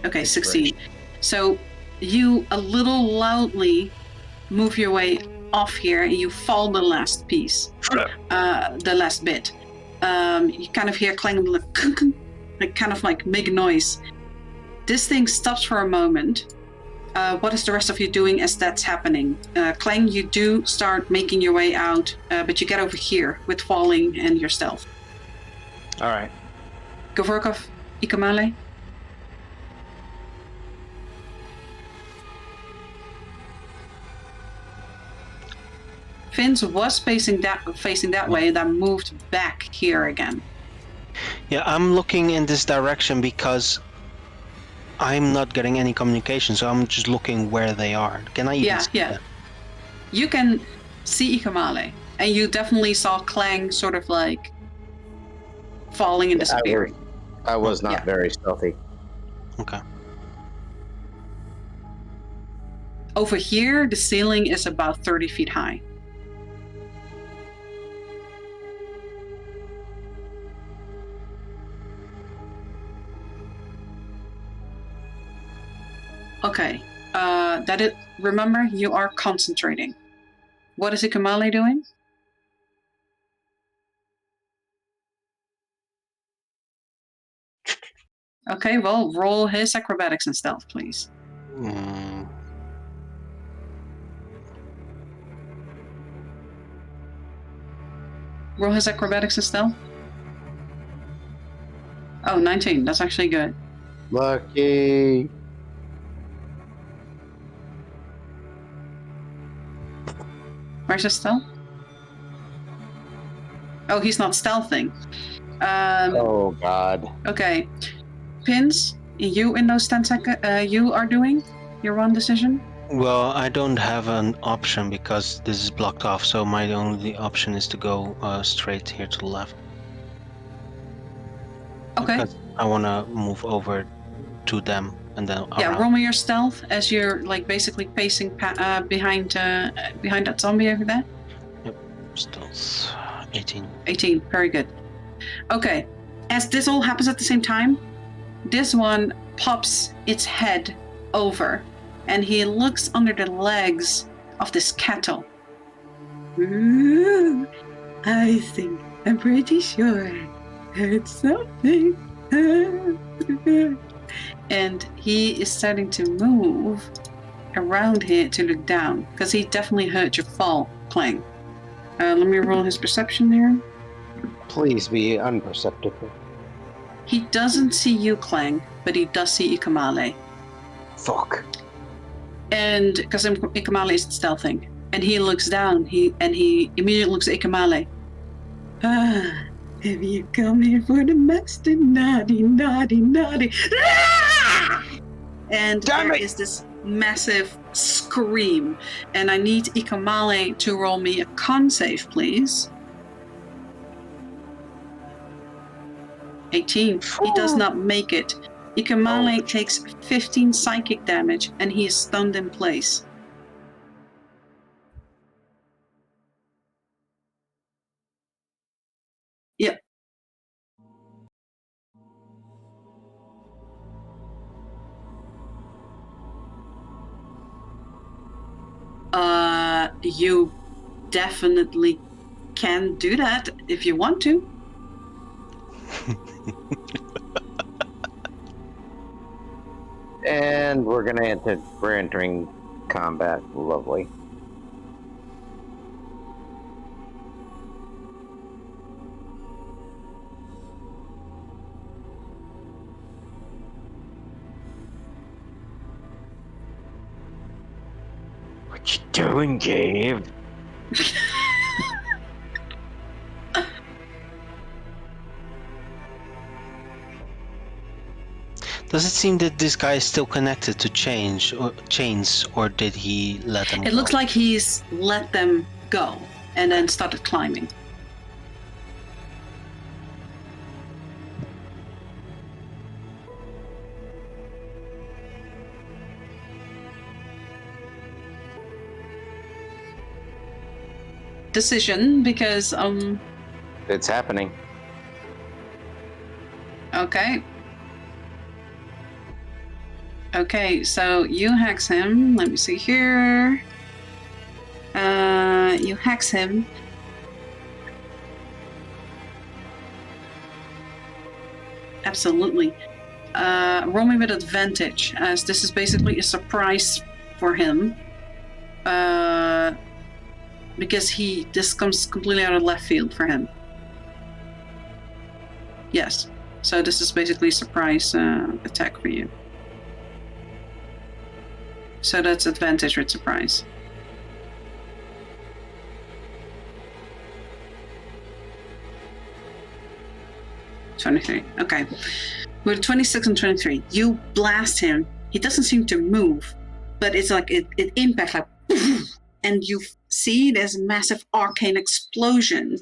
Okay, 16. So you a little loudly move your way off here, and you fall the last piece, the last bit. You kind of hear Clang like kind of like make a noise. This thing stops for a moment. What is the rest of you doing as that's happening? Clang, you do start making your way out, but you get over here with falling and your stealth. All right. Govorkov, Ikamale. Vince was facing that way and then moved back here again. Yeah, I'm looking in this direction because I'm not getting any communication, so I'm just looking where they are. Can I even see that? You can see Ikamale, and you definitely saw Clang sort of like falling and disappearing. I was not very stealthy. Okay. Over here, the ceiling is about 30 feet high. Okay, remember, you are concentrating. What is Ikamale doing? Okay, well, roll his acrobatics and stealth, please. Roll his acrobatics and stealth. Oh, 19, that's actually good. Lucky. Where's his stealth? Oh, he's not stealthing. Oh, God. Okay. Pins, you in those 10 seconds, you are doing your one decision? Well, I don't have an option because this is blocked off, so my only option is to go straight here to the left. Okay. Because I want to move over to them and then around. Roll me your stealth as you're like basically pacing behind that zombie over there. Yep, stealth 18. 18, very good. Okay, as this all happens at the same time, this one pops its head over and he looks under the legs of this cattle. Ooh, I think I'm pretty sure I heard something. And he is starting to move around here to look down because he definitely heard your fall, Clang. Let me roll his perception here. Please be unperceptible. He doesn't see you, Clang, but he does see Ikamale. Fuck. And because Ikamale isn't stealthing, and he looks down, he immediately looks at Ikamale. Ah, have you come here for the master? Naughty, naughty, naughty. Ah! And there is this massive scream, and I need Ikamale to roll me a con save, please. 18. He does not make it. Ikamale takes 15 psychic damage, and he is stunned in place. Yep. You definitely can do that if you want to. And we're entering combat. Lovely. What you doing, Gabe? Does it seem that this guy is still connected to chains, or did he let them go? It looks like he's let them go and then started climbing. Decision, because It's happening. okay. Okay, so you hex him. Let me see here. You hex him. Absolutely. Roll me with advantage, as this is basically a surprise for him. Because this comes completely out of left field for him. Yes. So this is basically a surprise attack for you. So that's advantage with surprise. $23. Okay. With 26 and 23, you blast him. He doesn't seem to move, but it's like it impacts like, and you see this massive arcane explosion.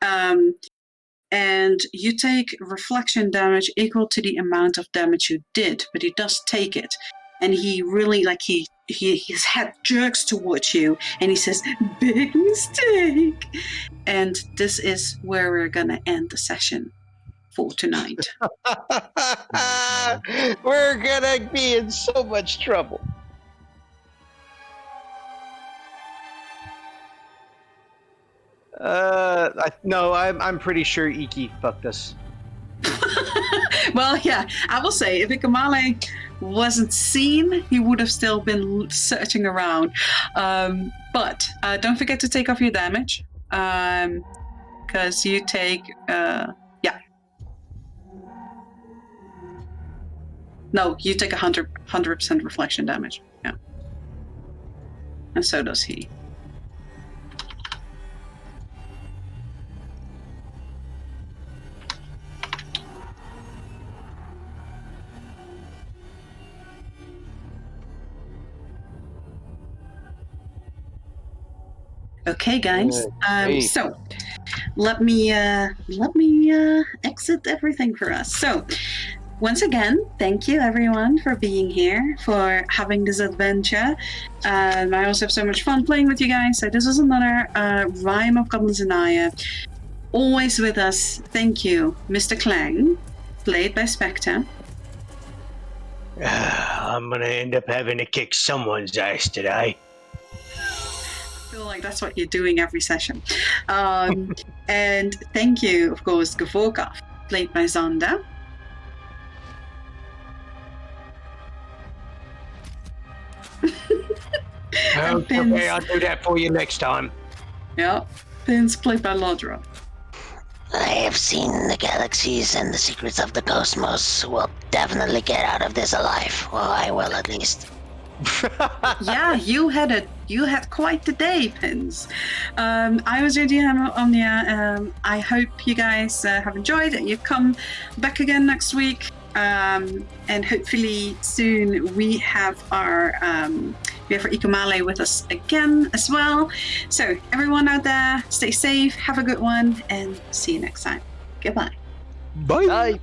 And you take reflection damage equal to the amount of damage you did, but he does take it. And he really, like, his head jerks towards you, and he says, "Big mistake." And this is where we're gonna end the session for tonight. We're gonna be in so much trouble. I'm pretty sure Iki fucked us. Well, yeah, I will say, if Ikamale wasn't seen, he would have still been searching around. But don't forget to take off your damage, because you take, No, you take 100% reflection damage. Yeah. And so does he. Okay, guys. So let me exit everything for us. So once again, thank you everyone for being here, for having this adventure. I also have so much fun playing with you guys. So this was another Rime of Goblins and Aya. Always with us. Thank you, Mr. Clang, played by Spectre. I'm gonna end up having to kick someone's ass today. I feel like that's what you're doing every session. And thank you, of course, Gavorkov, played by Zonda. Okay, I'll do that for you next time. Yeah, Pins, played by Lodra. I have seen the galaxies and the secrets of the cosmos. We'll definitely get out of this alive. Well, I will at least. Yeah, you had quite the day, Pins. I was your DM, Omnia. I hope you guys have enjoyed and you come back again next week. And hopefully soon we have our Ikamale with us again as well. So everyone out there, stay safe, have a good one, and see you next time. Goodbye. Bye. Bye.